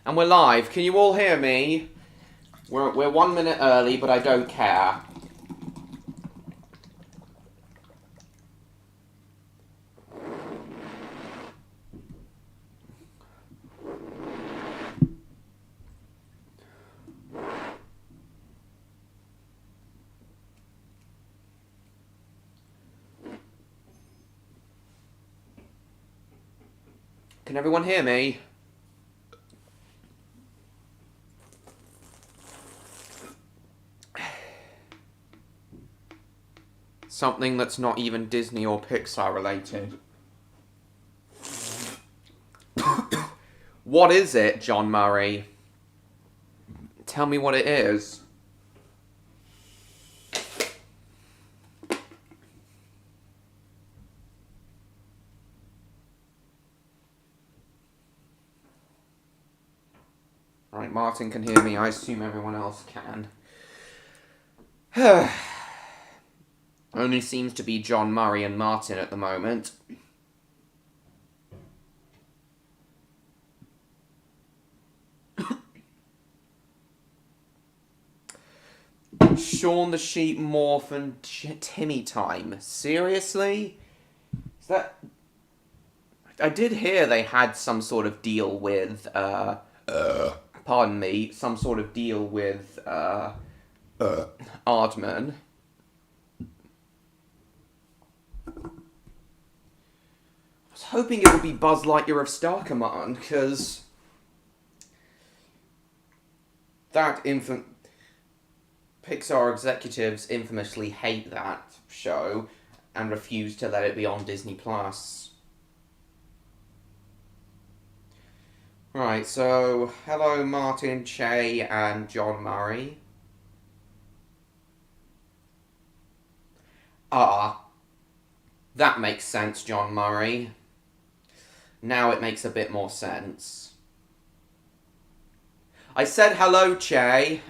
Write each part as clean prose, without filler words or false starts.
And we're live. Can you all hear me? We're 1 minute early, but I don't care. Can everyone hear me? Something that's not even Disney or Pixar related. What is it, John Murray? Tell me what it is. Right, Martin can hear me. I assume everyone else can. Only seems to be John Murray and Martin at the moment. Shaun the Sheep, Morph, and Timmy time. Seriously? Is that... I did hear they had some sort of deal with, pardon me, some sort of deal with, Aardman. I was hoping it would be Buzz Lightyear of Star Command, because that Pixar executives infamously hate that show and refuse to let it be on Disney+. Right, so, hello Martin, Che, and John Murray. That makes sense, John Murray. Now it makes a bit more sense. I said hello, Che.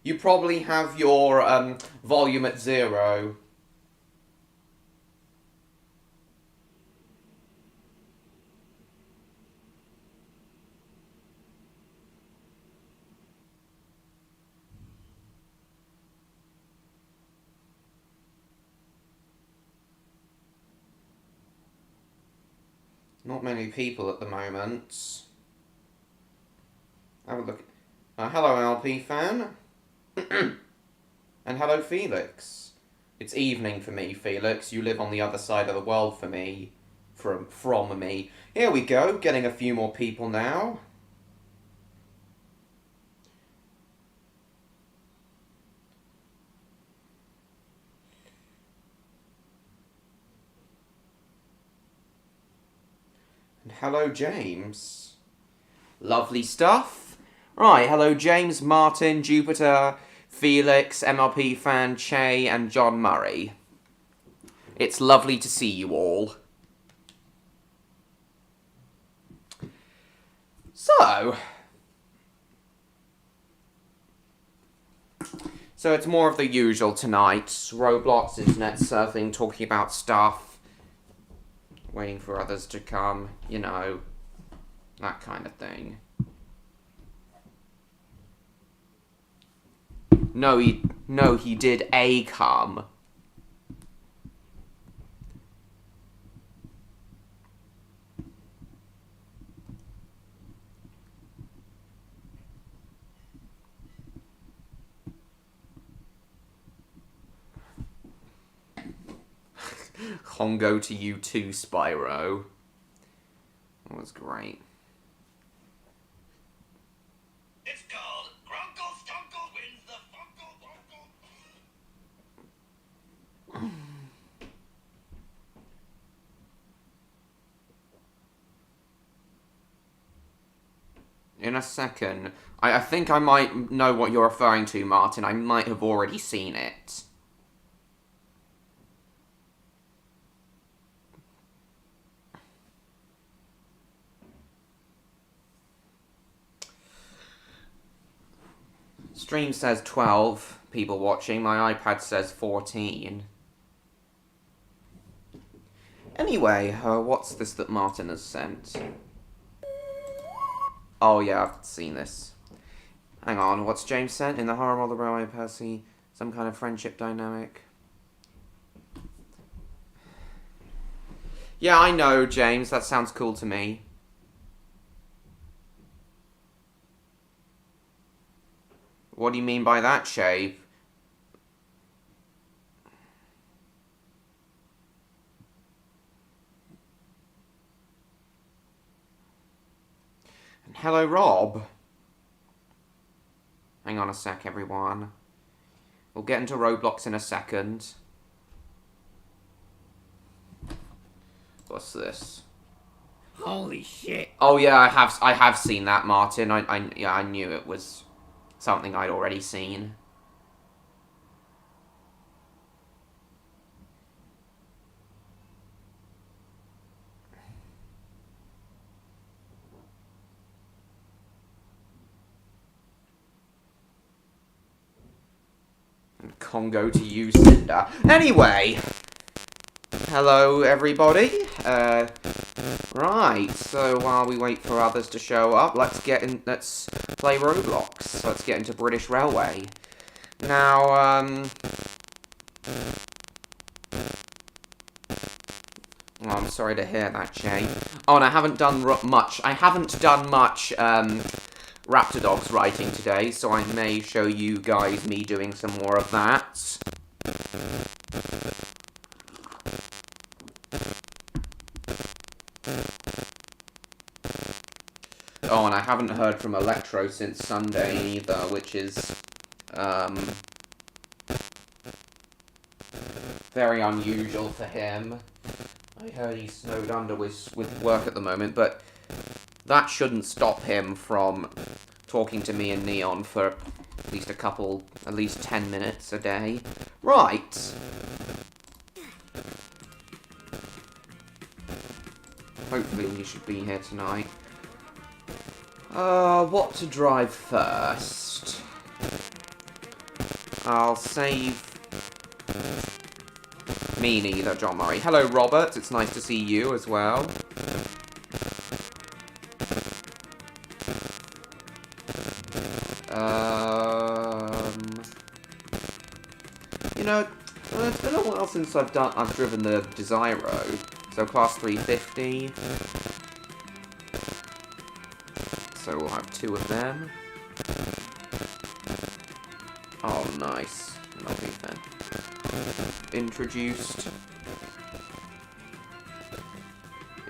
You probably have your volume at 0. Not many people at the moment. Have a look. Hello, LP fan. And hello, Felix. It's evening for me, Felix. You live on the other side of the world for me. From me. Here we go, getting a few more people now. And hello, James. Lovely stuff. Right, hello, James, Martin, Jupiter, Felix, MLP fan, Che, and John Murray. It's lovely to see you all. So it's more of the usual tonight. Roblox, internet surfing, talking about stuff. Waiting for others to come, you know, that kind of thing. No, he did come. Hongo to you too, Spyro. That was great. It's called Grunkle Skunkle wins the Funkle Bunkle. In a second. I think I might know what you're referring to, Martin. I might have already seen it. Stream says 12 people watching. My iPad says 14. Anyway, what's this that Martin has sent? Oh yeah, I've seen this. Hang on, what's James sent? In the horror of the railway, Percy, some kind of friendship dynamic. Yeah, I know, James. That sounds cool to me. What do you mean by that, Shave? And hello, Rob. Hang on a sec, everyone. We'll get into Roblox in a second. What's this? Holy shit. Oh yeah, I have seen that, Martin. I knew it was something I'd already seen. And Congo to you, Cinder. Anyway, hello everybody. Right. So while we wait for others to show up, let's play Roblox. Let's get into British Railway. Now, oh, I'm sorry to hear that, Jay. Oh, and I haven't done much. Raptor Dogs writing today, so I may show you guys me doing some more of that. Oh, and I haven't heard from Electro since Sunday either, which is very unusual for him. I heard he's snowed under with work at the moment, but that shouldn't stop him from talking to me and Neon for at least 10 minutes a day. Right. Hopefully you should be here tonight. What to drive first? I'll save... Me neither, John Murray. Hello, Robert. It's nice to see you as well. You know, it's been a while since I've driven the Desiro. So class 350. So we'll have 2 of them. Oh, nice. Lovely then. Introduced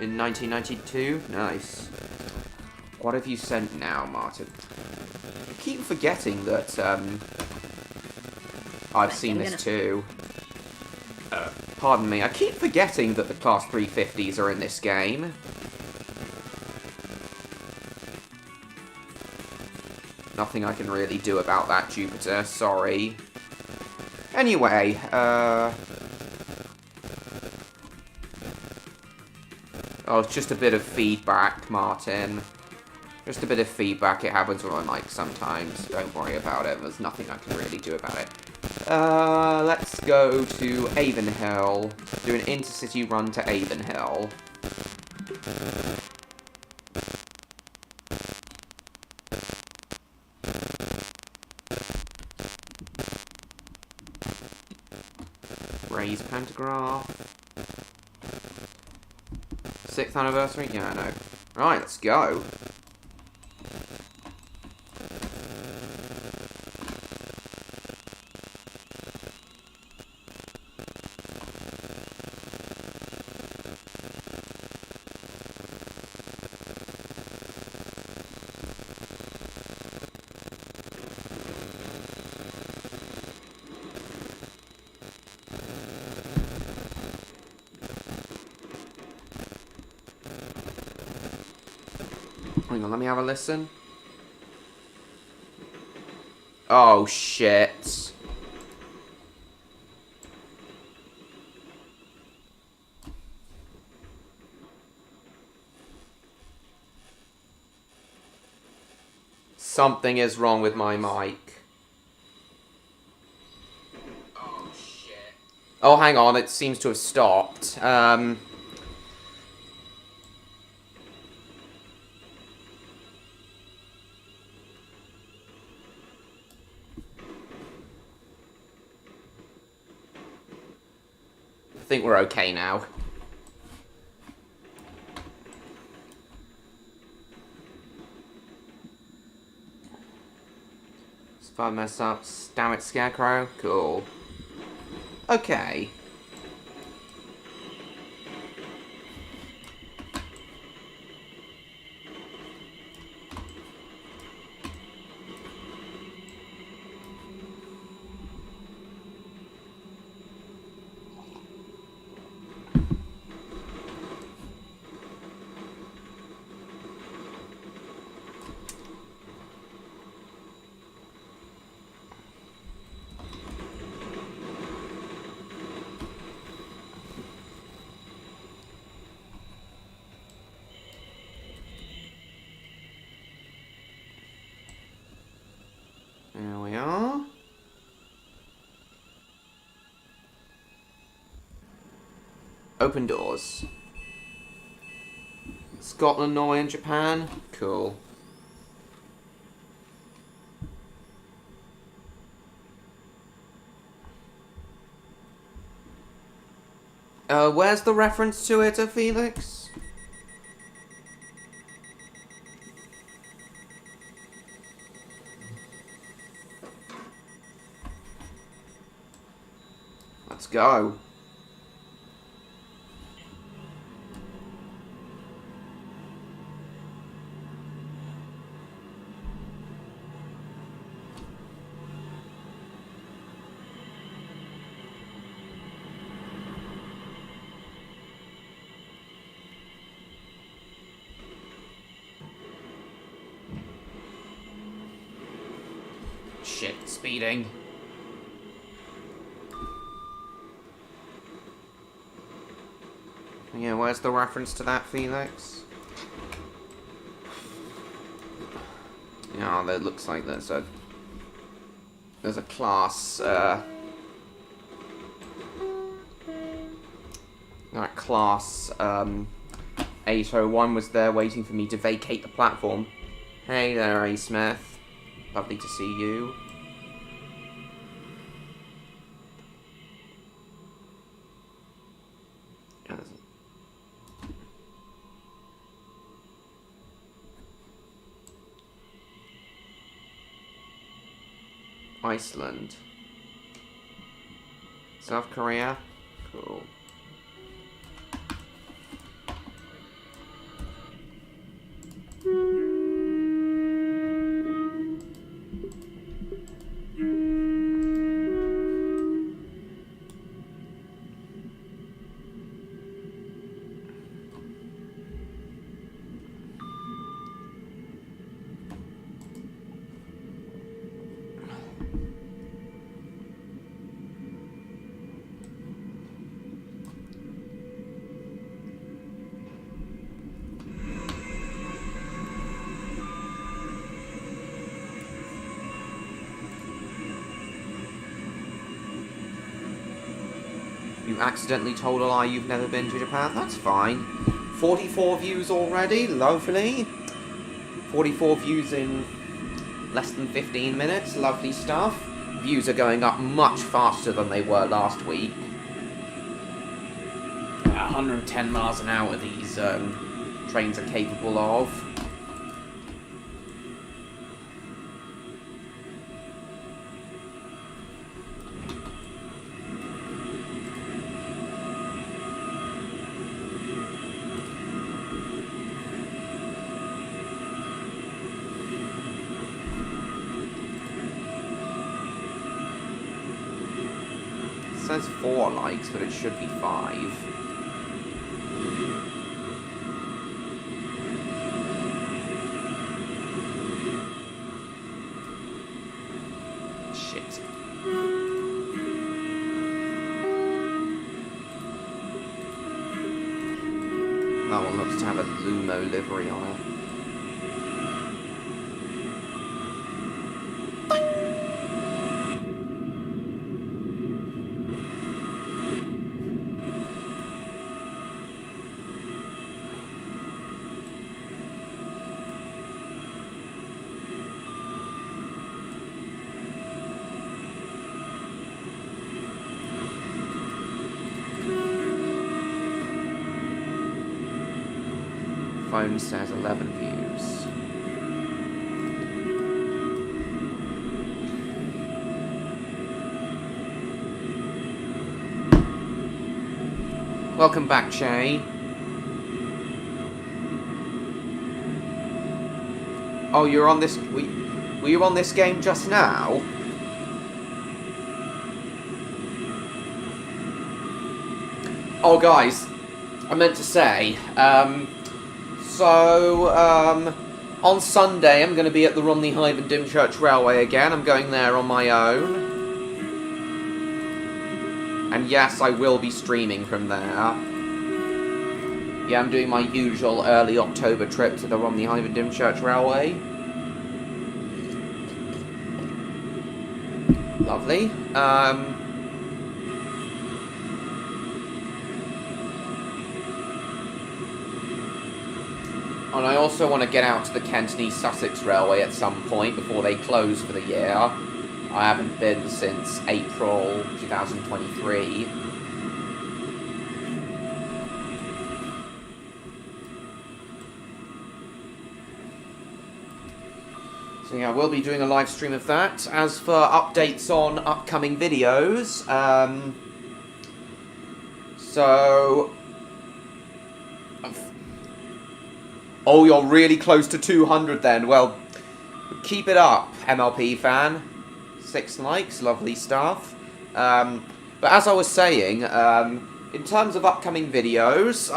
in 1992. Nice. What have you sent now, Martin? I keep forgetting that I've seen this too. Pardon me. I keep forgetting that the class 350s are in this game. Nothing I can really do about that, Jupiter. Sorry. Anyway, oh, it's just a bit of feedback, Martin. Just a bit of feedback. It happens with my mic sometimes. Don't worry about it. There's nothing I can really do about it. Let's go to Avonhill. Do an intercity run to Avonhill. Raise pantograph. 6th anniversary? Yeah, I know. Right, let's go. Hang on, let me have a listen. Oh, shit. Something is wrong with my mic. Oh, shit. Oh, hang on, it seems to have stopped. think we're okay now. If I mess up, damn it, Scarecrow. Cool. Okay. There we are. Open doors. Scotland, Norway, and Japan. Cool. Where's the reference to it, Felix? Let's go. Shit, speeding. Yeah, where's the reference to that, Felix? Yeah, there looks like there's a class, that class, 801 was there waiting for me to vacate the platform. Hey there, A. Smith. Lovely to see you. Iceland. South Korea? Cool. You accidentally told a lie you've never been to Japan? That's fine. 44 views already, lovely. 44 views in less than 15 minutes, lovely stuff. Views are going up much faster than they were last week. 110 miles an hour these trains are capable of. It says 4 likes, but it should be 5. Shit. That one looks to have a Lumo livery on it. Phone says 11 views. Welcome back, Che. Oh, you're on this... Were you on this game just now? Oh, guys. I meant to say, on Sunday I'm going to be at the Romney Hive and Dymchurch Railway again. I'm going there on my own. And yes, I will be streaming from there. Yeah, I'm doing my usual early October trip to the Romney Hive and Dymchurch Railway. Lovely. And I also want to get out to the Kent and East Sussex Railway at some point before they close for the year. I haven't been since April 2023. So yeah, we'll be doing a live stream of that. As for updates on upcoming videos, oh, you're really close to 200 then. Well, keep it up, MLP fan. 6 likes, lovely stuff. But as I was saying, in terms of upcoming videos,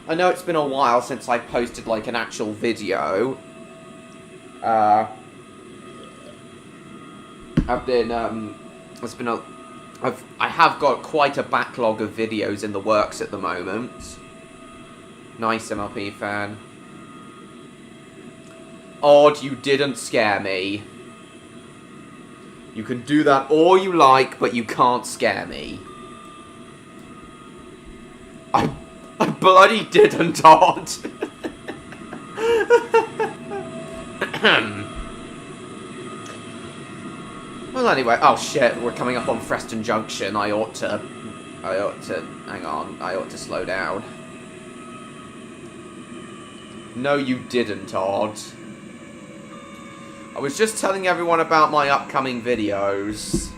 I know it's been a while since I posted like an actual video. I have got quite a backlog of videos in the works at the moment. Nice, MLP fan. Odd, you didn't scare me. You can do that all you like, but you can't scare me. I bloody didn't, Odd. Well, anyway, oh shit, we're coming up on Preston Junction. I ought to, hang on, I ought to slow down. No, you didn't, Odd. I was just telling everyone about my upcoming videos.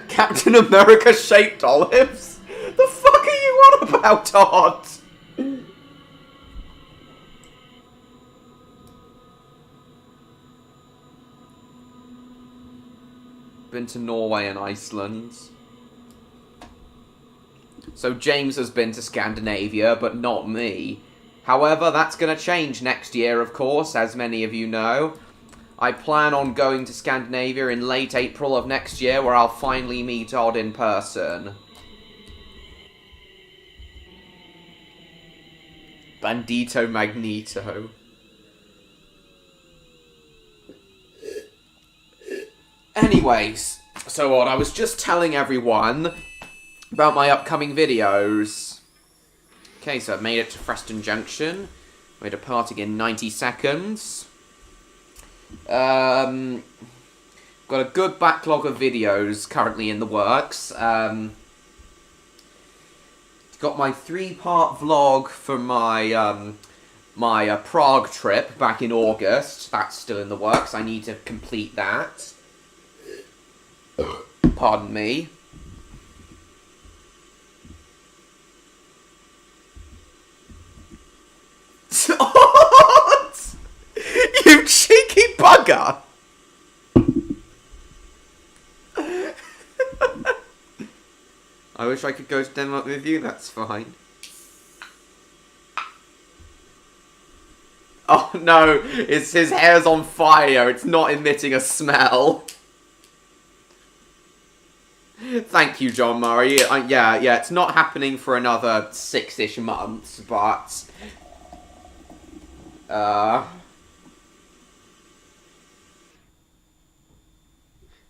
Captain America shaped olives? The fuck are you on about, Odd? Been to Norway and Iceland. So James has been to Scandinavia, but not me. However, that's going to change next year, of course, as many of you know. I plan on going to Scandinavia in late April of next year, where I'll finally meet Odd in person. Bandito Magneto. Anyways, so Odd, I was just telling everyone about my upcoming videos. Okay, so I've made it to Preston Junction. We're departing in 90 seconds. Got a good backlog of videos currently in the works. Got my 3-part vlog for my my Prague trip back in August. That's still in the works. I need to complete that. Pardon me. You cheeky bugger! I wish I could go to Denmark with you, that's fine. Oh no, it's his hair's on fire, it's not emitting a smell. Thank you, John Murray. Yeah, it's not happening for another 6-ish months, but...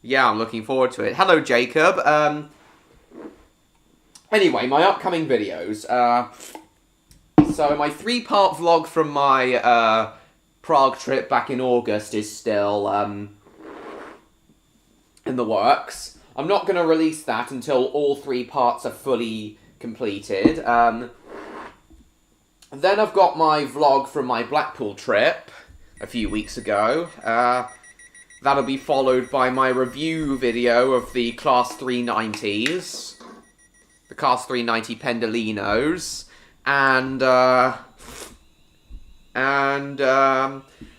yeah, I'm looking forward to it. Hello, Jacob. Anyway, my upcoming videos. So my 3-part vlog from my Prague trip back in August is still in the works. I'm not going to release that until all 3 parts are fully completed. Then I've got my vlog from my Blackpool trip a few weeks ago. That'll be followed by my review video of the Class 390s. The Class 390 Pendolinos. And then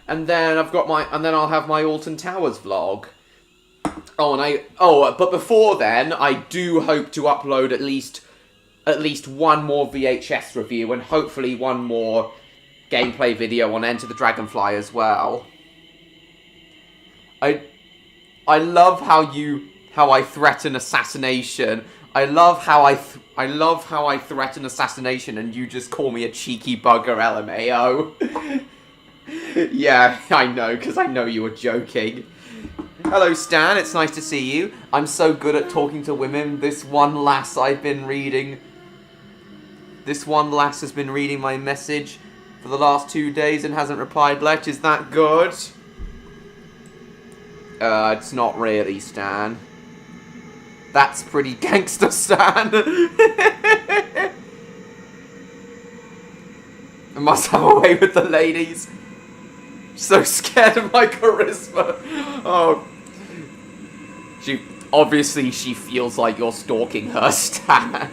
I'll have my Alton Towers vlog. But before then, I do hope to upload at least one more VHS review and hopefully one more gameplay video on Enter the Dragonfly as well. I love how I threaten assassination. I love how I threaten assassination and you just call me a cheeky bugger, LMAO. Yeah, I know, because I know you were joking. Hello, Stan, it's nice to see you. I'm so good at talking to women. This one lass has been reading my message for the last 2 days and hasn't replied back. Is that good? It's not really, Stan. That's pretty gangster, Stan. I must have a way with the ladies. So scared of my charisma. Oh. Obviously she feels like you're stalking her, Stan.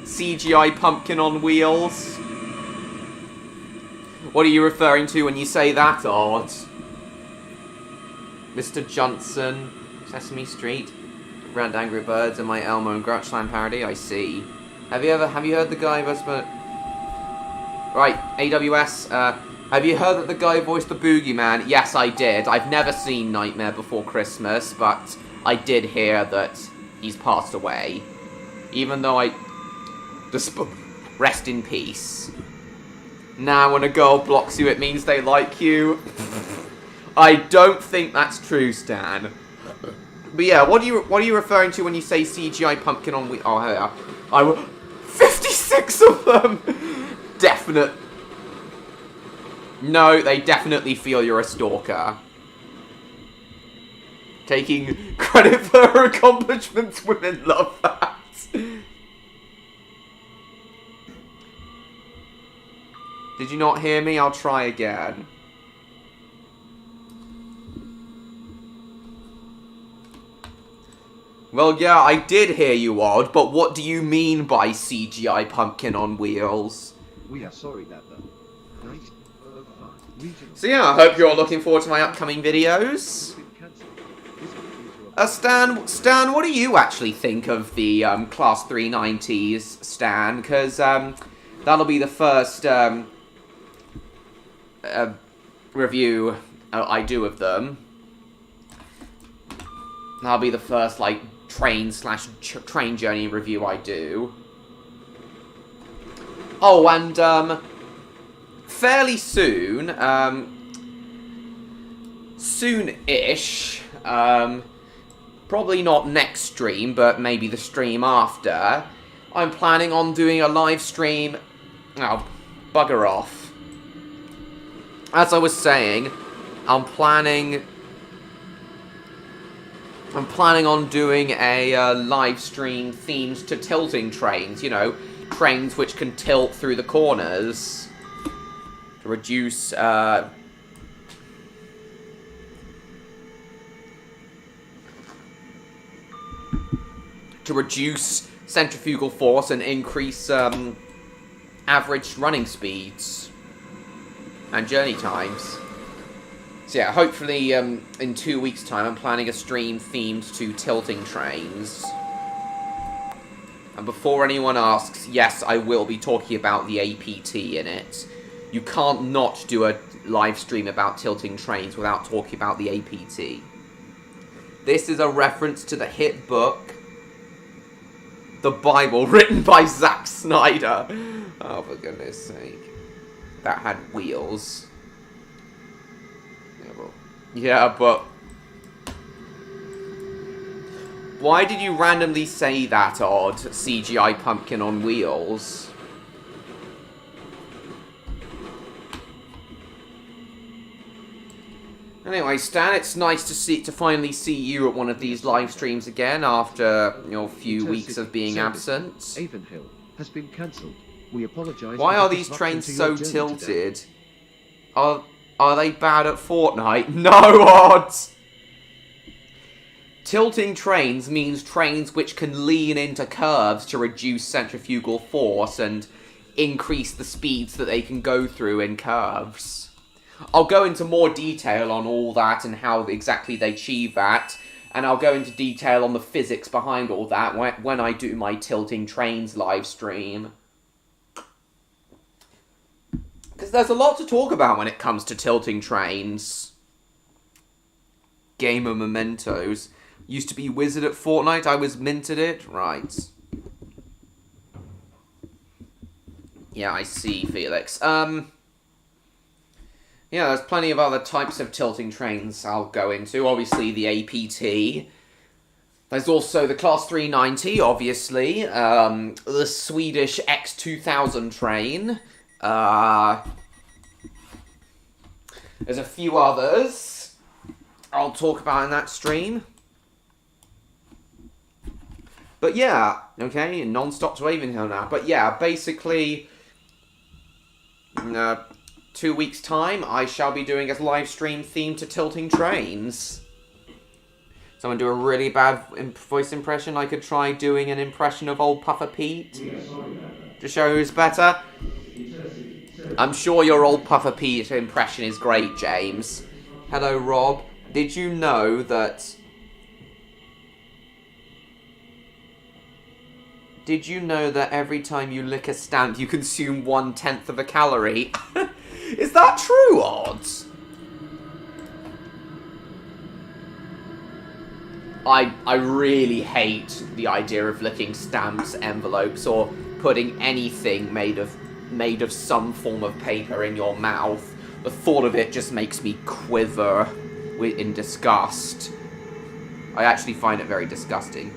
CGI pumpkin on wheels. What are you referring to when you say that, Odd? Mr. Johnson, Sesame Street, Rand Angry Birds, and my Elmo and Grouchland parody. I see. Have you heard the guy voiced the... Right, AWS, have you heard that the guy voiced the Boogeyman? Yes, I did. I've never seen Nightmare Before Christmas, but I did hear that he's passed away. Even though rest in peace. Now, when a girl blocks you, it means they like you. I don't think that's true, Stan. But yeah, what are you referring to when you say CGI pumpkin on wheels? Oh, here. 56 of them! Definite. No, they definitely feel you're a stalker. Taking credit for her accomplishments, women love that. Did you not hear me? I'll try again. Well, yeah, I did hear you, Odd, but what do you mean by CGI pumpkin on wheels? We are sorry that the So yeah, I hope you're all looking forward to my upcoming videos. Stan, what do you actually think of the Class 390s, Stan? Because that'll be the first review I do of them. That'll be the first, like, train journey review I do. Oh, and fairly soon, soon-ish, probably not next stream, but maybe the stream after, I'm planning on doing a live stream. Oh, bugger off. As I was saying, I'm planning on doing a live stream themed to tilting trains, you know, trains which can tilt through the corners to reduce centrifugal force and increase average running speeds and journey times. So yeah, hopefully in 2 weeks' time I'm planning a stream themed to tilting trains. And before anyone asks, yes, I will be talking about the APT in it. You can't not do a live stream about tilting trains without talking about the APT. This is a reference to the hit book, The Bible, written by Zack Snyder. Oh, for goodness sake. That had wheels. Yeah, but... Why did you randomly say that, Odd? CGI pumpkin on wheels? Anyway, Stan, it's nice to finally see you at one of these live streams again after your few weeks of being absent. Avonhill has been cancelled. We apologise. Why are these trains so tilted? Are they bad at Fortnite? No odds! Tilting trains means trains which can lean into curves to reduce centrifugal force and increase the speeds that they can go through in curves. I'll go into more detail on all that and how exactly they achieve that, and I'll go into detail on the physics behind all that when I do my Tilting Trains live stream. Because there's a lot to talk about when it comes to tilting trains. Gamer mementos. Used to be wizard at Fortnite, I was mint at it. Right. Yeah, I see, Felix. Yeah, there's plenty of other types of tilting trains I'll go into. Obviously, the APT. There's also the Class 390, obviously. The Swedish X2000 train. There's a few others I'll talk about in that stream. But yeah, okay, non-stop to Avonhill now. But yeah, basically, in 2 weeks' time, I shall be doing a live stream themed to tilting trains. Someone do a really bad voice impression? I could try doing an impression of old Puffer Pete to show who's better. I'm sure your old Puffer Pete impression is great, James. Hello, Rob. Did you know that... Did you know that every time you lick a stamp, you consume 1/10 of a calorie? Is that true, Odds? I really hate the idea of licking stamps, envelopes, or putting anything made of some form of paper in your mouth. The thought of it just makes me quiver in disgust. I actually find it very disgusting.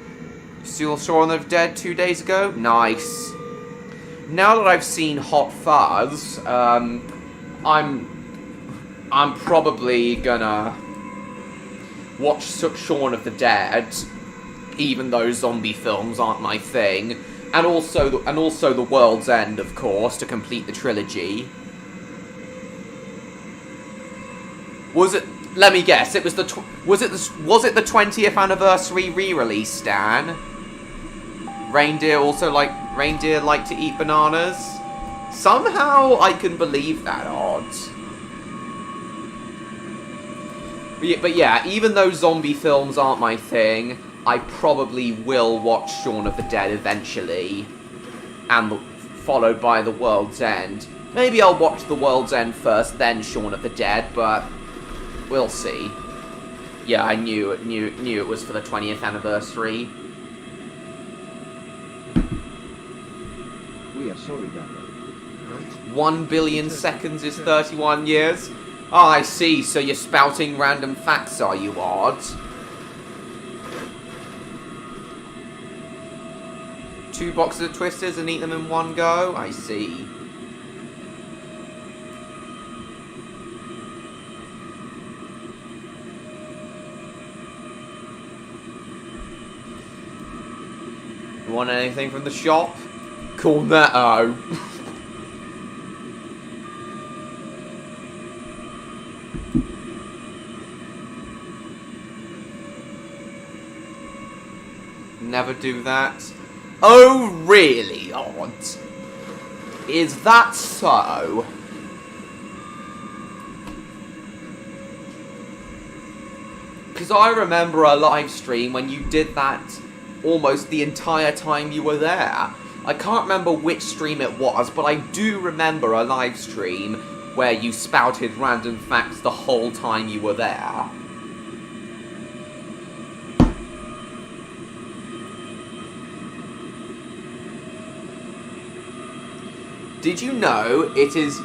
Still Shaun of the Dead 2 days ago? Nice. Now that I've seen Hot Fuzz, I'm probably gonna watch Shaun of the Dead, even though zombie films aren't my thing, and also The World's End, of course, to complete the trilogy. Was it? Let me guess. It was was it the 20th anniversary re-release, Stan? Reindeer like to eat bananas? Somehow I can believe that, Odds. But yeah, even though zombie films aren't my thing, I probably will watch Shaun of the Dead eventually, and followed by The World's End. Maybe I'll watch The World's End first, then Shaun of the Dead, but we'll see. Yeah, I knew it was for the 20th anniversary. We are sorry, Dad. 1 billion seconds is 31 years. Oh, I see. So you're spouting random facts, are you, Odd? 2 boxes of Twisters and eat them in one go? I see. You want anything from the shop? Cornetto. Never do that. Oh, really, Odd? Is that so? Because I remember a live stream when you did that almost the entire time you were there. I can't remember which stream it was, but I do remember a live stream where you spouted random facts the whole time you were there. Did you know it is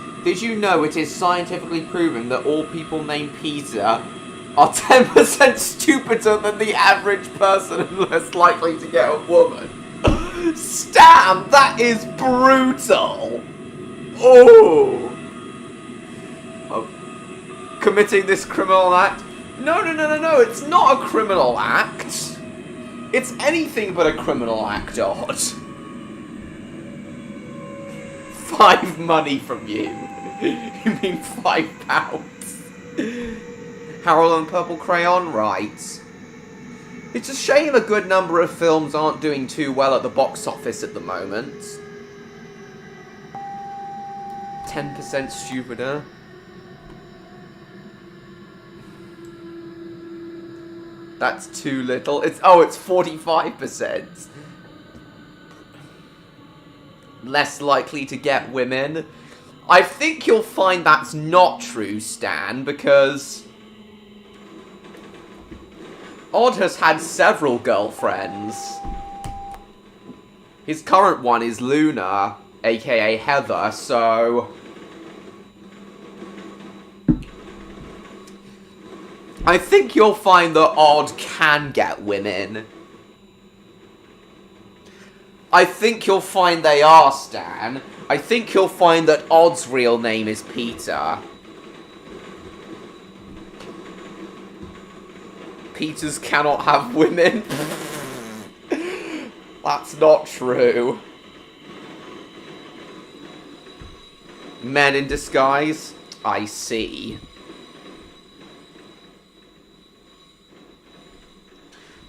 scientifically proven that all people named Peter are 10% stupider than the average person and less likely to get a woman? Stan, that is brutal! Oh! committing this criminal act. No, it's not a criminal act. It's anything but a criminal act, Odd. 5 money from you. You mean £5? Harold and Purple Crayon, right. It's a shame a good number of films aren't doing too well at the box office at the moment. 10% stupider. That's too little. It's 45%. Less likely to get women. I think you'll find that's not true, Stan, because Odd has had several girlfriends. His current one is Luna, aka Heather, so I think you'll find that Odd can get women. I think you'll find they are, Stan. I think you'll find that Odd's real name is Peter. Peters cannot have women. That's not true. Men in disguise? I see.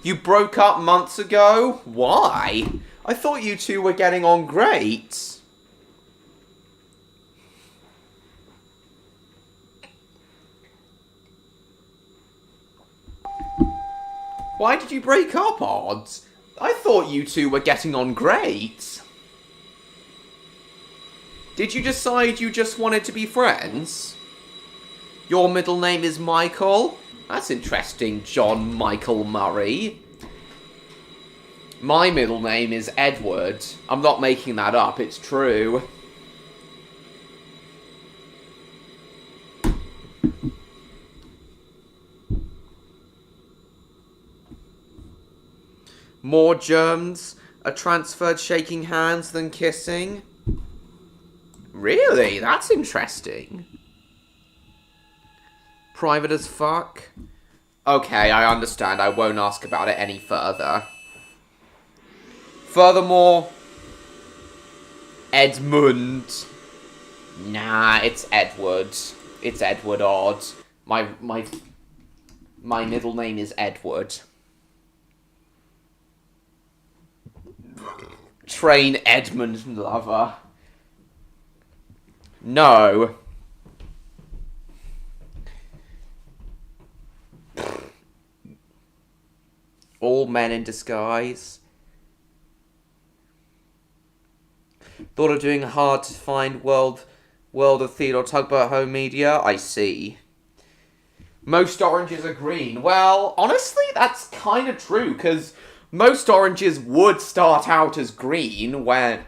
You broke up months ago? Why? I thought you two were getting on great. Why did you break up, Odds? I thought you two were getting on great. Did you decide you just wanted to be friends? Your middle name is Michael? That's interesting, John Michael Murray. My middle name is Edward. I'm not making that up, it's true. More germs are transferred shaking hands than kissing? Really? That's interesting. Private as fuck? Okay, I understand. I won't ask about it any further. Furthermore, Edmund. Nah, it's Edward. It's Edward Odd. My middle name is Edward. Train Edmund lover. No. All men in disguise. Thought of doing hard to find world of Theodore Tugboat Home Media? I see. Most oranges are green. Well, honestly, that's kind of true, because most oranges would start out as green when...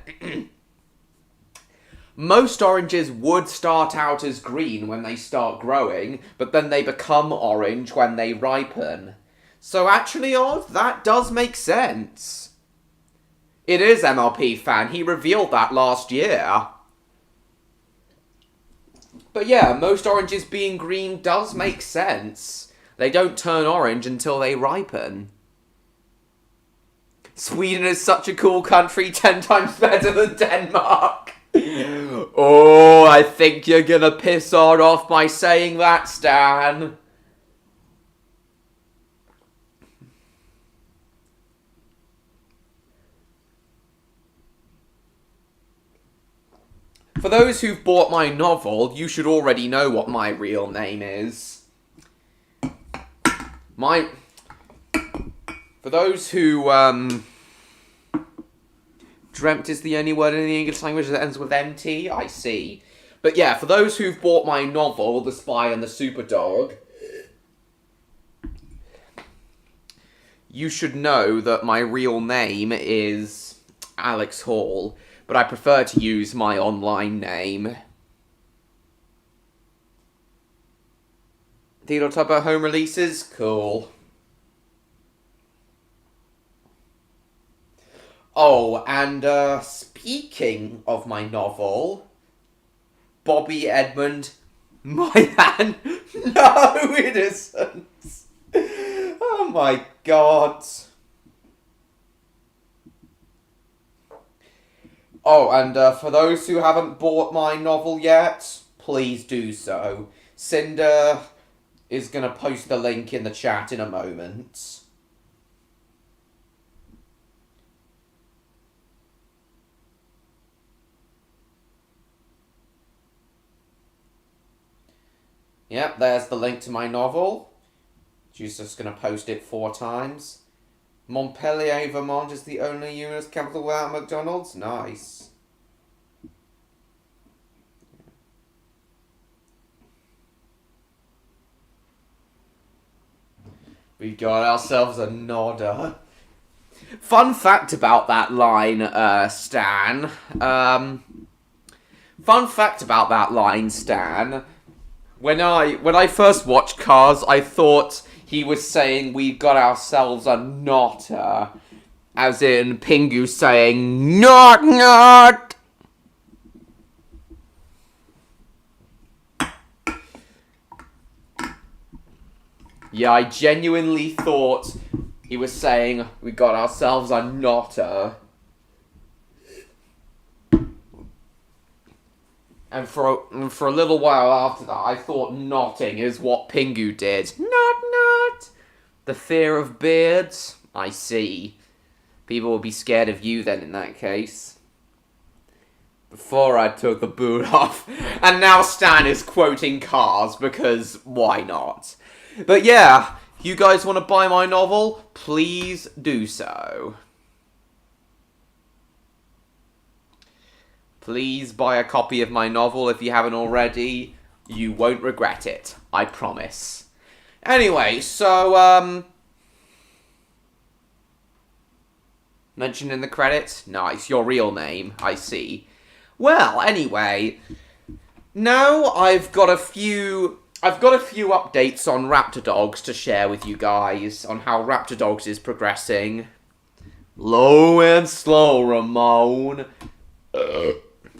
Most oranges would start out as green when they start growing, but then they become orange when they ripen. So actually, Odd, that does make sense. It is MLP fan. He revealed that last year. But yeah, most oranges being green does make sense. They don't turn orange until they ripen. Sweden is such a cool country, 10 times better than Denmark. Oh, I think you're gonna piss Odd off by saying that, Stan. For those who've bought my novel, you should already know what my real name is. For those who, dreamt is the only word in the English language that ends with MT, I see. But yeah, for those who've bought my novel, The Spy and the Superdog, you should know that my real name is Alex Hall, but I prefer to use my online name. Theodore Tugboat Home releases? Cool. Oh, and speaking of my novel, Bobby Edmund My hand? No, it isn't. Oh my god. Oh, and for those who haven't bought my novel yet, please do so. Cinder is going to post the link in the chat in a moment. Yep, there's the link to my novel. She's just going to post it 4 times. Montpellier, Vermont is the only US capital without McDonald's? Nice. We got ourselves a nodder. Fun fact about that line, Stan. Fun fact about that line, Stan. When I first watched Cars, I thought he was saying we got ourselves a knotter. As in Pingu saying, not. Yeah, I genuinely thought he was saying we got ourselves a knotter. And for a little while after that, I thought knotting is what Pingu did. Not. The fear of beards? I see. People will be scared of you then in that case. Before I took the boot off. And now Stan is quoting Cars because why not? But yeah, if you guys want to buy my novel, please do so. Please buy a copy of my novel if you haven't already. You won't regret it. I promise. Anyway, so, mentioned in the credits? Nice, your real name, I see. Well, anyway, now I've got a few updates on Raptor Dogs to share with you guys on how Raptor Dogs is progressing. Low and slow, Ramon.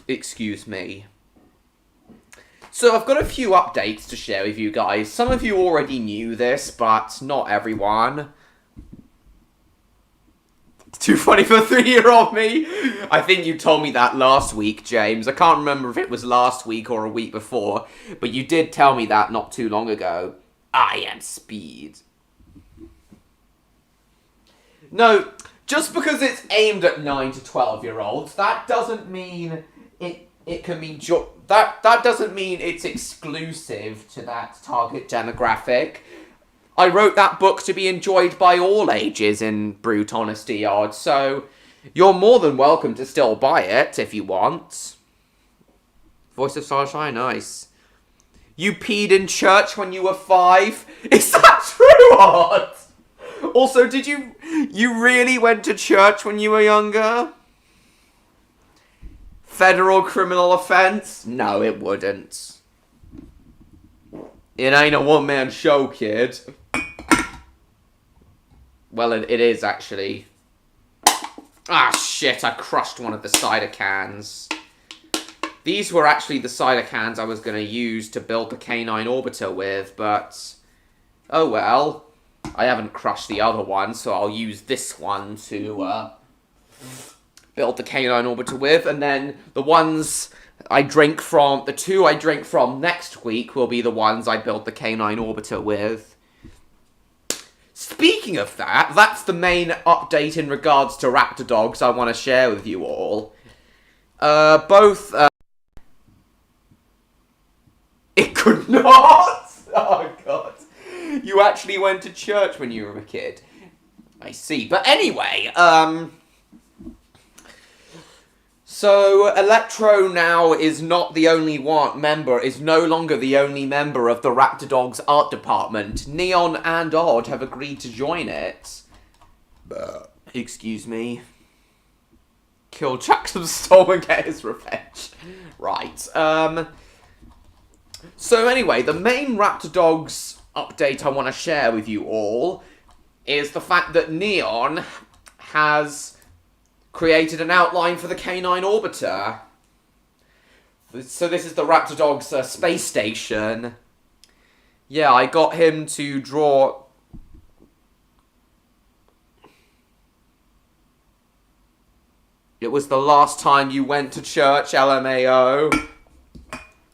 Excuse me. So I've got a few updates to share with you guys. Some of you already knew this, but not everyone. It's too funny for 3-year-old me. I think you told me that last week, James. I can't remember if it was last week or a week before, but you did tell me that not too long ago. I am Speed. No, just because it's aimed at 9 to 12-year-olds, that doesn't mean it can be that doesn't mean it's exclusive to that target demographic. I wrote that book to be enjoyed by all ages, in brute honesty, Odd, so you're more than welcome to still buy it if you want. Voice of Starshine, nice. You peed in church when you were 5? Is that true, Odd? Also, did you really went to church when you were younger? Federal criminal offense? No, it wouldn't. It ain't a one-man show, kid. Well, it is, actually. Ah, shit, I crushed one of the cider cans. These were actually the cider cans I was going to use to build the Canine Orbiter with, but... oh well. I haven't crushed the other one, so I'll use this one to, build the Canine Orbiter with, and then the ones I drink from, the 2 I drink from next week will be the ones I build the Canine Orbiter with. Speaking of that, that's the main update in regards to Raptor Dogs I want to share with you all. It could not! Oh, God. You actually went to church when you were a kid. I see. But anyway, so Electro now is not the only is no longer the only member of the Raptor Dogs art department. Neon and Odd have agreed to join it. Excuse me. Kill Jackson Storm and get his revenge. Right. So anyway, the main Raptor Dogs update I want to share with you all is the fact that Neon has created an outline for the Canine Orbiter. So this is the Raptor Dogs space station. Yeah, I got him to draw... It was the last time you went to church, LMAO.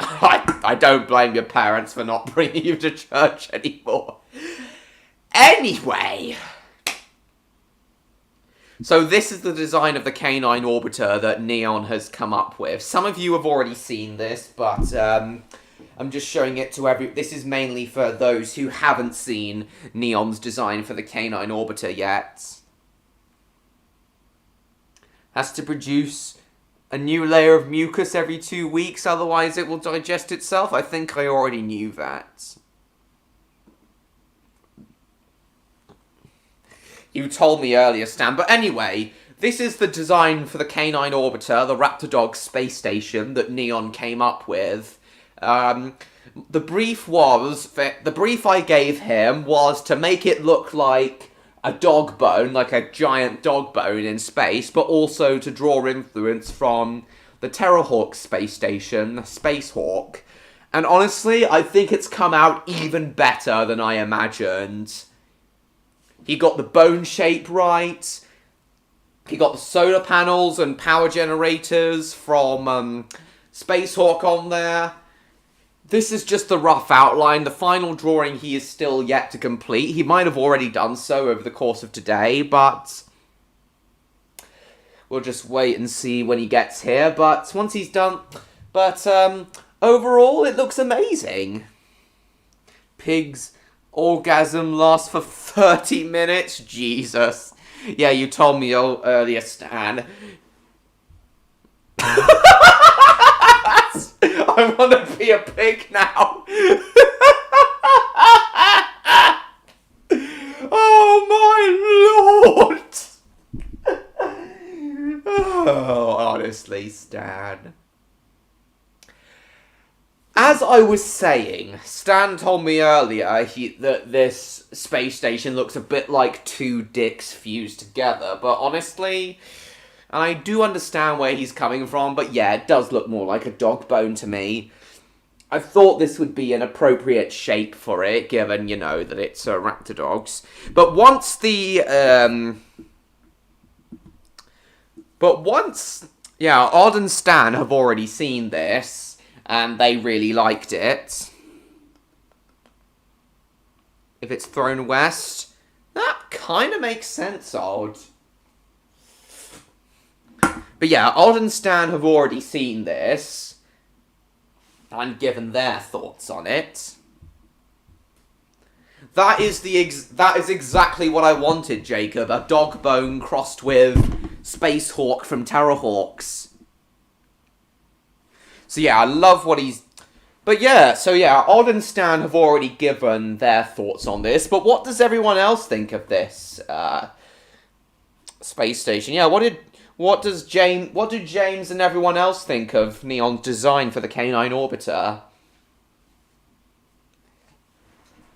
I don't blame your parents for not bringing you to church anymore. Anyway... So this is the design of the canine orbiter that Neon has come up with. Some of you have already seen this, but I'm just showing it to This is mainly for those who haven't seen Neon's design for the canine orbiter yet. Has to produce a new layer of mucus every 2 weeks, otherwise it will digest itself. I think I already knew that. You told me earlier, Stan. But anyway, this is the design for the canine orbiter, the Raptor Dogs space station that Neon came up with. The brief I gave him was to make it look like a dog bone, like a giant dog bone in space, but also to draw influence from the Terrorhawk space station, the Space Hawk. And honestly, I think it's come out even better than I imagined. He got the bone shape right. He got the solar panels and power generators from Space Hawk on there. This is just the rough outline. The final drawing he is still yet to complete. He might have already done so over the course of today, but we'll just wait and see when he gets here. But once he's done... But overall, it looks amazing. Pigs... Orgasm lasts for 30 minutes? Jesus. Yeah, you told me earlier, Stan. I want to be a pig now. Oh, my Lord. Oh, honestly, Stan. As I was saying, Stan told me earlier that this space station looks a bit like two dicks fused together, but honestly, I do understand where he's coming from, but yeah, it does look more like a dog bone to me. I thought this would be an appropriate shape for it, given, you know, that it's Raptor Dogs. But once Odd and Stan have already seen this, and they really liked it. If it's thrown west, that kind of makes sense, Odd. But yeah, Odd and Stan have already seen this and given their thoughts on it. That is exactly what I wanted, Jacob. A dog bone crossed with Space Hawk from Terrorhawks. So yeah, I love what he's... But yeah, so yeah, Odd and Stan have already given their thoughts on this, but what does everyone else think of this space station? Yeah, what do James and everyone else think of Neon's design for the canine orbiter?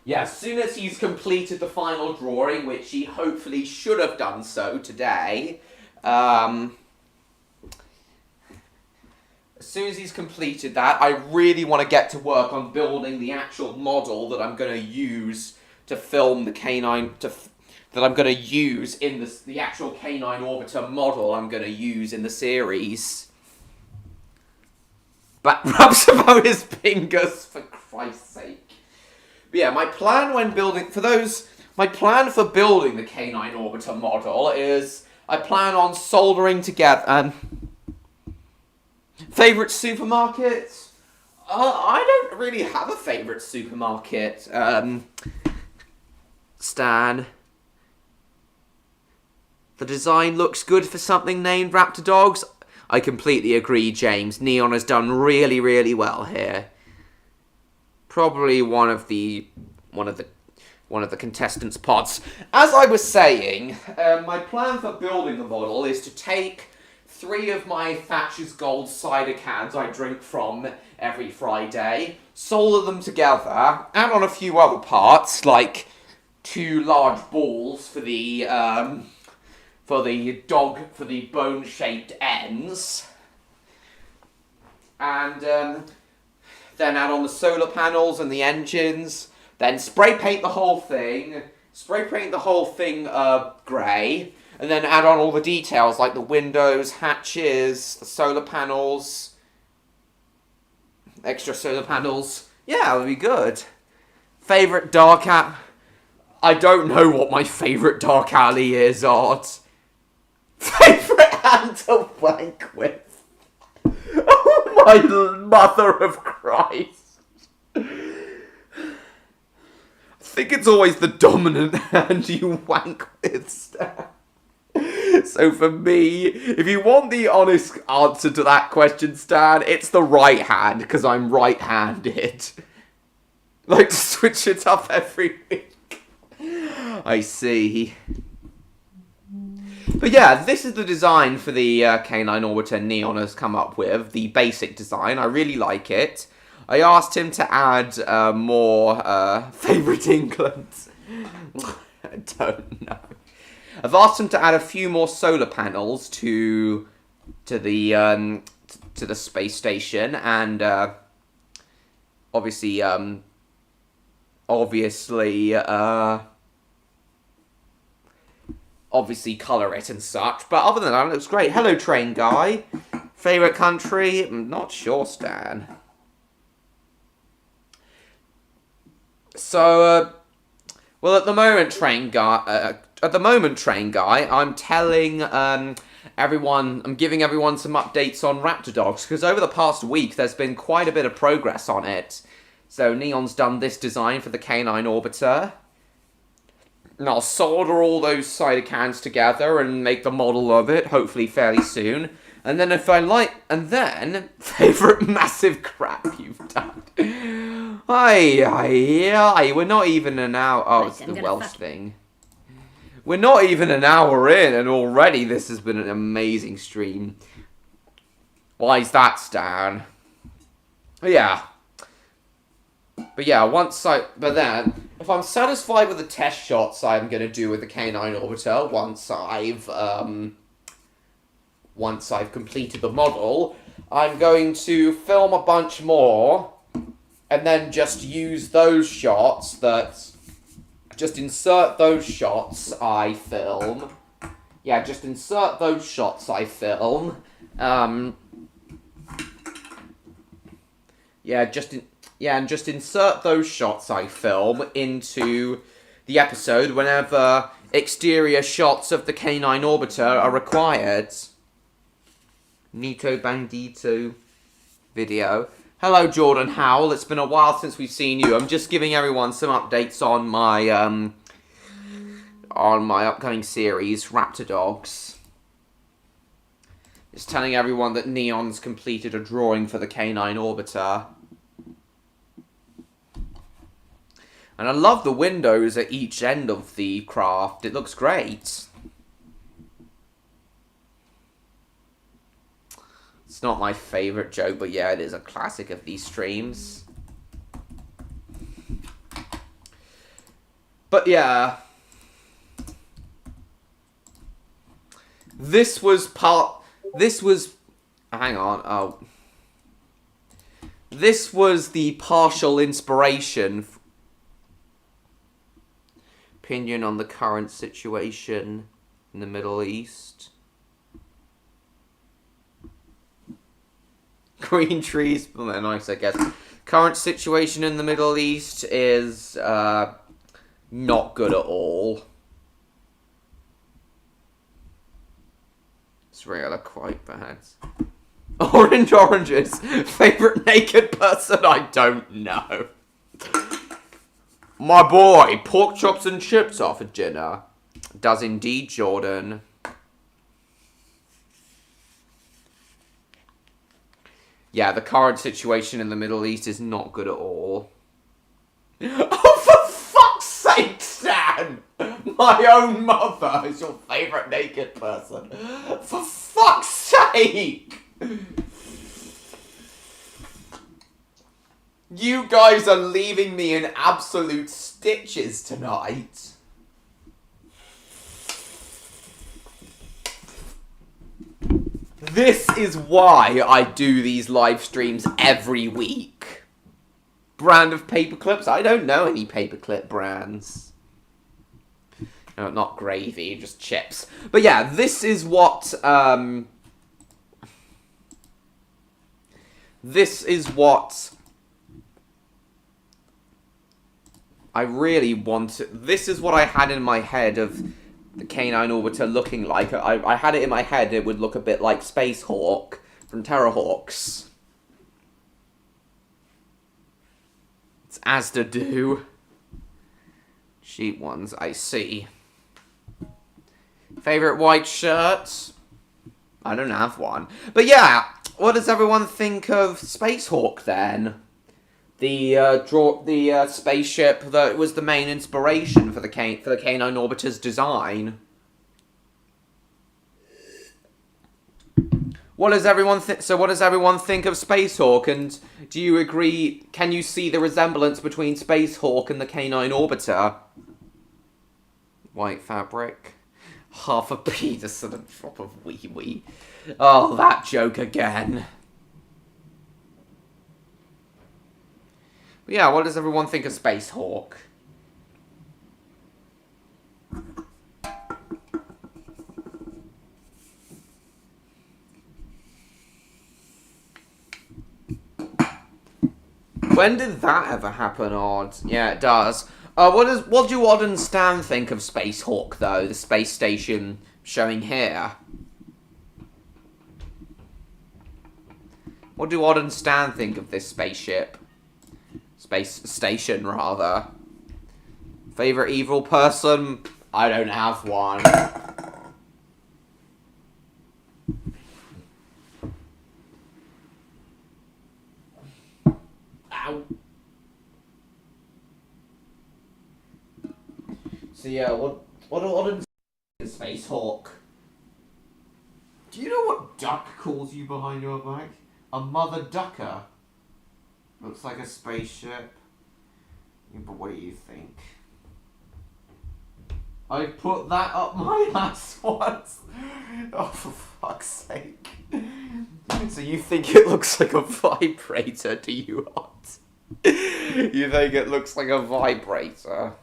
Yeah, as soon as he's completed the final drawing, which he hopefully should have done so today, as soon as he's completed that, I really want to get to work on building the actual model that I'm going to use to film the canine... that I'm going to use in the actual canine orbiter model I'm going to use in the series. But rubs about his fingers, for Christ's sake. But yeah, my plan when building... My plan for building the canine orbiter model is... I plan on soldering together... Favourite supermarket? I don't really have a favourite supermarket. Stan. The design looks good for something named Raptor Dogs. I completely agree, James. Neon has done really, really well here. Probably one of the contestants' pods. As I was saying, my plan for building the model is to take 3 of my Thatcher's Gold cider cans I drink from every Friday, solder them together, add on a few other parts, like 2 large balls for the bone-shaped ends, and then add on the solar panels and the engines, then spray paint the whole thing, grey, and then add on all the details like the windows, hatches, the solar panels, extra solar panels. Yeah, it would be good. Favourite dark alley? I don't know what my favourite dark alley is, Odd. Favourite hand to wank with? Oh my mother of Christ. I think it's always the dominant hand you wank with, Stan. So for me, if you want the honest answer to that question, Stan, it's the right hand, because I'm right-handed. Like to switch it up every week. I see. But yeah, this is the design for the Canine Orbiter Neon has come up with. The basic design. I really like it. I asked him to add more favourite England. I don't know. I've asked him to add a few more solar panels to the space station, and obviously colour it and such. But other than that, it looks great. Hello, train guy. Favourite country? I'm not sure, Stan. So, well, at the moment, train guy, I'm telling everyone, I'm giving everyone some updates on Raptor Dogs, because over the past week, there's been quite a bit of progress on it. So, Neon's done this design for the Canine Orbiter. And I'll solder all those cider cans together and make the model of it, hopefully fairly soon. And then if I like... And then... Favourite massive crap you've done. Aye, we're not even an hour... Oh, it's the Welsh thing. We're not even an hour in, and already this has been an amazing stream. Why is that, Stan? Yeah. But yeah, But then, if I'm satisfied with the test shots I'm going to do with the Canine Orbiter, once I've completed the model, I'm going to film a bunch more, and then just use those shots just insert those shots I film. Yeah, just insert those shots I film. And just insert those shots I film into the episode whenever exterior shots of the Canine Orbiter are required. Nito Bandito video. Hello, Jordan Howell. It's been a while since we've seen you. I'm just giving everyone some updates on my upcoming series, Raptor Dogs. Just telling everyone that Neon's completed a drawing for the Canine Orbiter. And I love the windows at each end of the craft. It looks great. It's not my favourite joke, but yeah, it is a classic of these streams. But yeah. Hang on, oh. This was the partial inspiration. Opinion on the current situation in the Middle East. Green trees, well, they're nice, I guess. Current situation in the Middle East is not good at all. It's really quite bad. Oranges. Favorite naked person? I don't know. My boy, pork chops and chips are for dinner. Does indeed, Jordan. Yeah, the current situation in the Middle East is not good at all. Oh, for fuck's sake, Stan! My own mother is your favourite naked person. For fuck's sake! You guys are leaving me in absolute stitches tonight. This is why I do these live streams every week. Brand of paper clips? I don't know any paperclip brands. No, not gravy, just chips. But yeah, this is what, this is what I really wanted. This is what I had in my head of the canine orbiter looking like. I had it in my head it would look a bit like Space Hawk from Terrorhawks. It's Asda do. Cheap ones, I see. Favorite white shirts? I don't have one. But yeah, what does everyone think of Space Hawk then? The spaceship that was the main inspiration for the canine orbiter's design. What does everyone what does everyone think of Space Hawk, and do you agree? Can you see the resemblance between Space Hawk and the canine orbiter? White fabric, half a penis and a drop of wee wee. Oh, that joke again. But yeah, what does everyone think of Space Hawk? When did that ever happen, Odd? Yeah, it does. What do Odd and Stan think of Space Hawk, though? The space station showing here. What do Odd and Stan think of this spaceship? Space station, rather. Favorite evil person? I don't have one. Ow. So yeah, what do Odd and Stan think of Space Hawk? Do you know what duck calls you behind your back? A mother ducker. Looks like a spaceship. Yeah, but what do you think? I put that up my ass once. Oh, for fuck's sake. So you think it looks like a vibrator, do you not? You think it looks like a vibrator?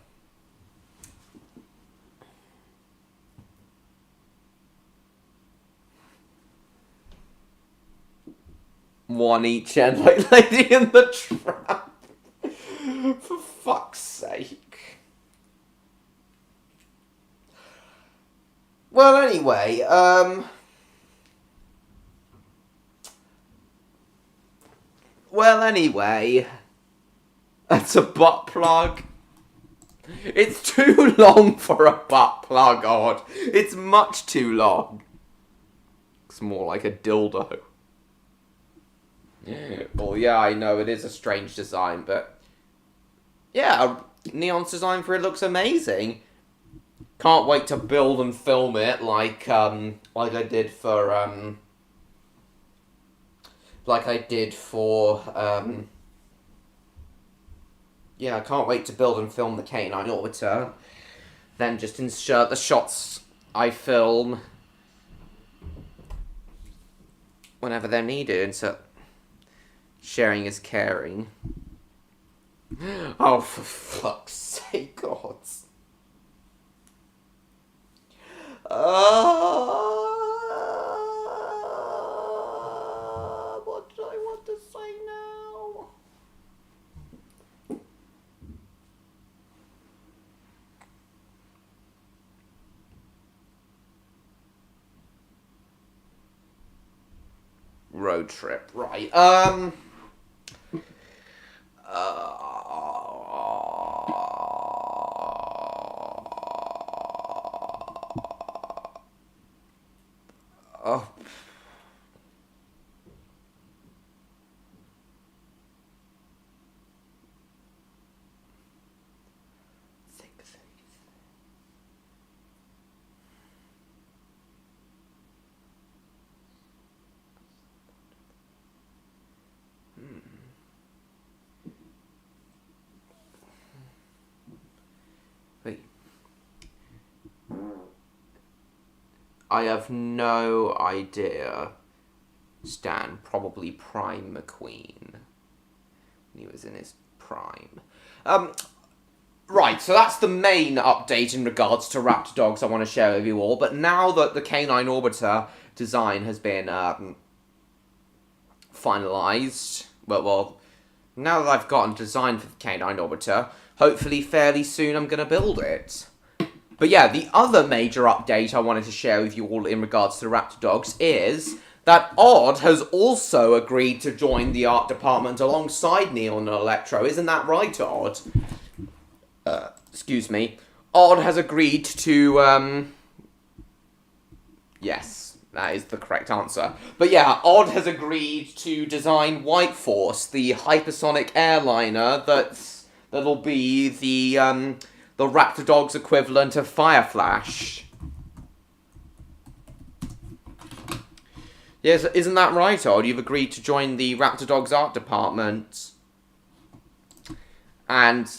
One each end, like Lady in the Tramp. For fuck's sake. Well, anyway, that's a butt plug. It's too long for a butt plug, Odd. It's much too long. It's more like a dildo. Well, yeah, I know, it is a strange design, but yeah, Neon's design for it looks amazing. Can't wait to build and film it like I did for yeah, I can't wait to build and film the canine orbiter. Then just insert the shots I film whenever they're needed. Insert sharing is caring. Oh, for fuck's sake, God. What do I want to say now? Road trip, right. Oh. Wait. I have no idea Stan, probably Prime McQueen. He was in his prime. Right, so that's the main update in regards to Raptor Dogs I want to share with you all. But now that the Canine Orbiter design has been finalised, well, now that I've gotten design for the Canine Orbiter, hopefully fairly soon I'm going to build it. But yeah, the other major update I wanted to share with you all in regards to the Raptor Dogs is that Odd has also agreed to join the art department alongside Neil and Electro. Isn't that right, Odd? Excuse me. Odd has agreed to, yes, that is the correct answer. But yeah, Odd has agreed to design White Force, the hypersonic airliner that'll be the Raptor Dogs equivalent of Fireflash. Yes, isn't that right, Odd? You've agreed to join the Raptor Dogs art department. And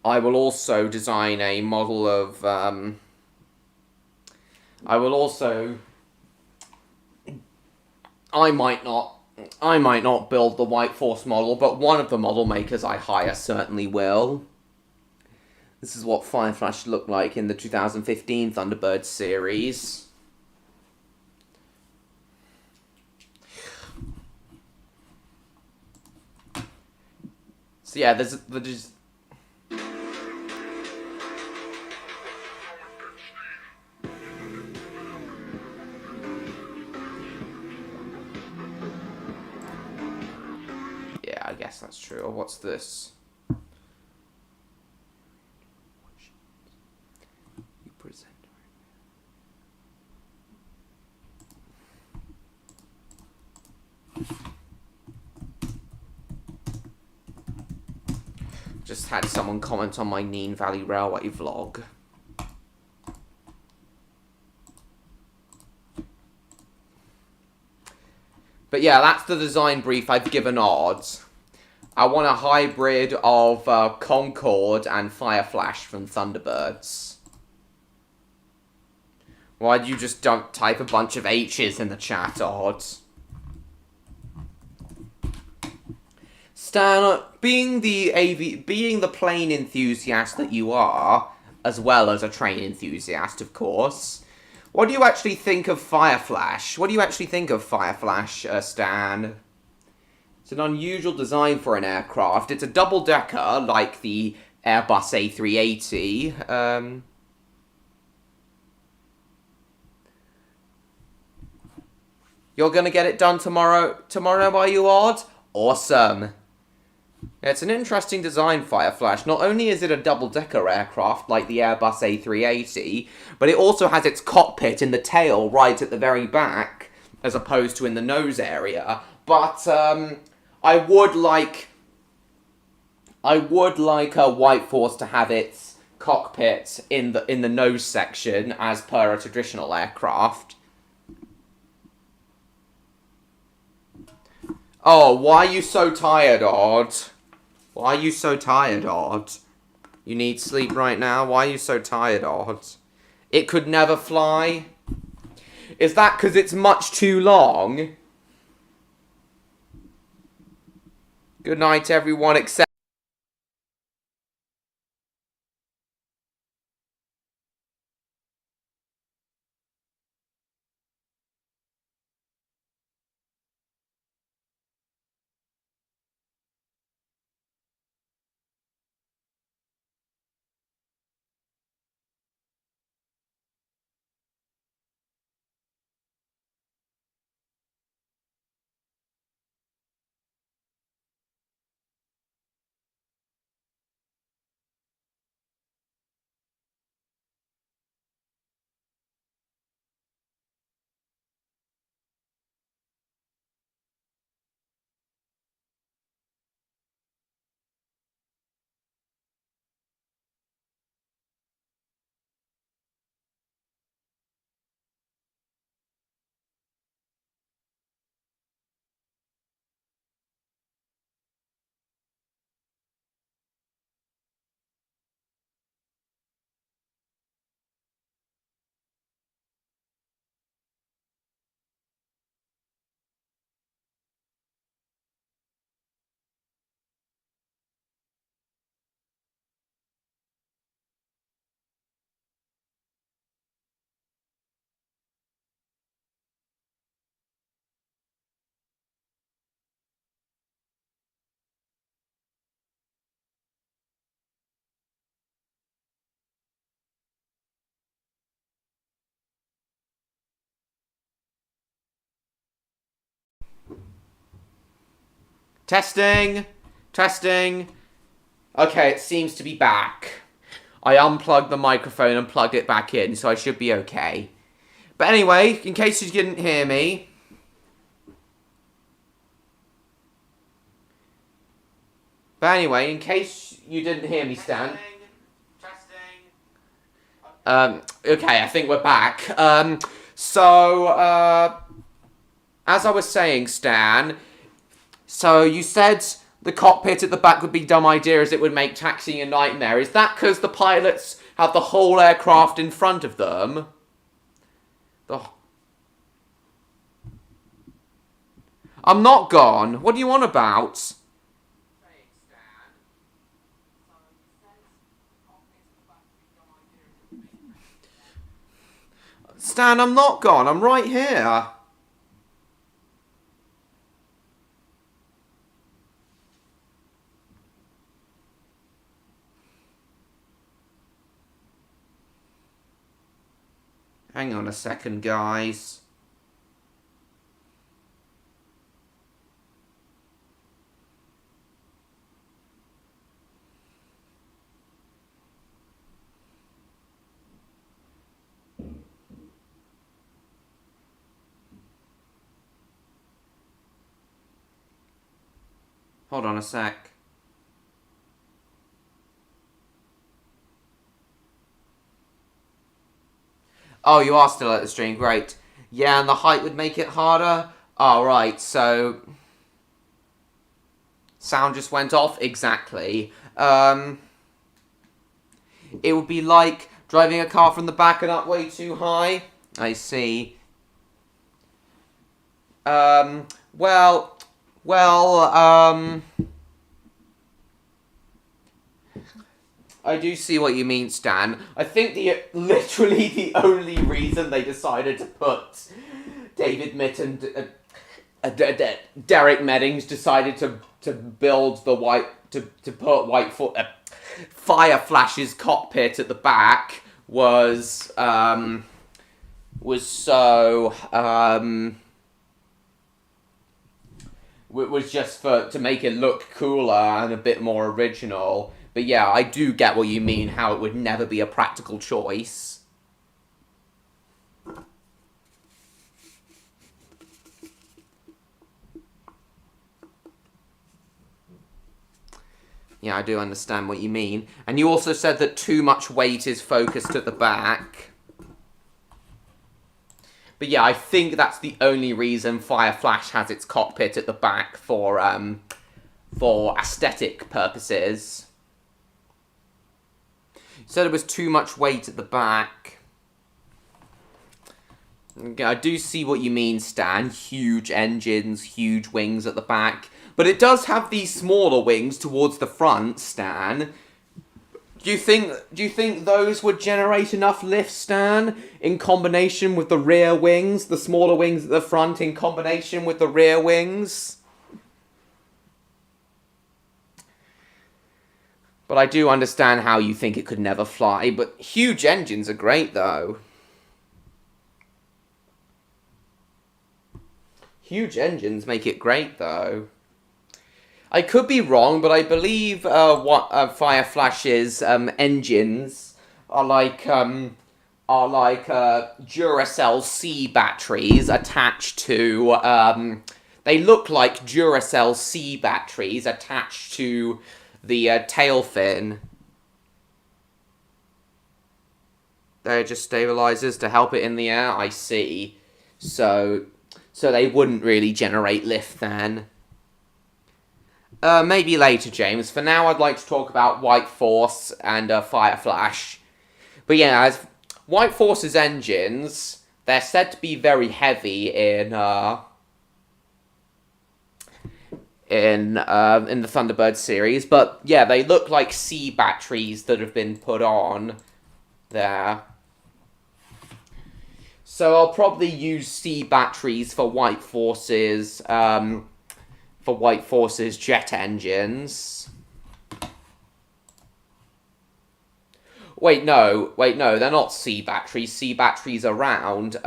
I will also design a model of, I might not build the White Force model, but one of the model makers I hire certainly will. This is what Fireflash looked like in the 2015 Thunderbird series. So yeah, there's yeah, I guess that's true. Or what's this? You present. Just had someone comment on my Neen Valley Railway vlog. But yeah, that's the design brief I've given Odd. I want a hybrid of Concorde and Fireflash from Thunderbirds. Why'd you just type a bunch of H's in the chat, Odd? Stan, being the plane enthusiast that you are, as well as a train enthusiast, of course, what do you actually think of Fireflash? What do you actually think of Fireflash, Stan? It's an unusual design for an aircraft. It's a double-decker, like the Airbus A380. You're gonna get it done tomorrow? Tomorrow, are you, Odd? Awesome. It's an interesting design, Fireflash. Not only is it a double-decker aircraft like the Airbus A380, but it also has its cockpit in the tail right at the very back, as opposed to in the nose area. But I would like a White Force to have its cockpit in the nose section as per a traditional aircraft. Oh, why are you so tired, Odd? Why are you so tired, Odd? You need sleep right now? Why are you so tired, Odd? It could never fly? Is that because it's much too long? Good night, everyone, except Testing. Testing. Okay, it seems to be back. I unplugged the microphone and plugged it back in, so I should be okay. But anyway, in case you didn't hear me... Stan... okay, I think we're back. As I was saying, Stan, so you said the cockpit at the back would be a dumb idea as it would make taxiing a nightmare. Is that because the pilots have the whole aircraft in front of them? I'm not gone. What are you on about? Stan, I'm not gone. I'm right here. Hang on a second, guys. Hold on a sec. Oh, you are still at the stream, great. Yeah, and the height would make it harder? Oh, right, so... Sound just went off? Exactly. It would be like driving a car from the back and up way too high? I see. I do see what you mean, Stan. I think literally the only reason they decided to put David Mitten, Derek Meddings decided to build the put Fire Flash's cockpit at the back was just to make it look cooler and a bit more original. But yeah, I do get what you mean, how it would never be a practical choice. Yeah, I do understand what you mean. And you also said that too much weight is focused at the back. But yeah, I think that's the only reason Fire Flash has its cockpit at the back for aesthetic purposes. Said it was too much weight at the back. Okay, I do see what you mean, Stan. Huge engines, huge wings at the back. But it does have these smaller wings towards the front, Stan. Do you think those would generate enough lift, Stan, in combination with the rear wings? The smaller wings at the front in combination with the rear wings? But I do understand how you think it could never fly, but huge engines are great, though. Huge engines make it great, though. I could be wrong, but I believe Fire Flash's engines are like Duracell C batteries attached to... they look like Duracell C batteries attached to the tail fin. They're just stabilizers to help it in the air, I see. So they wouldn't really generate lift then. Maybe later, James. For now, I'd like to talk about White Force and Fire Flash. But yeah, as White Force's engines, they're said to be very heavy in the Thunderbird series, but yeah, they look like C batteries that have been put on there. So I'll probably use C batteries for White Force's jet engines. Wait, no, they're not C batteries. C batteries are round.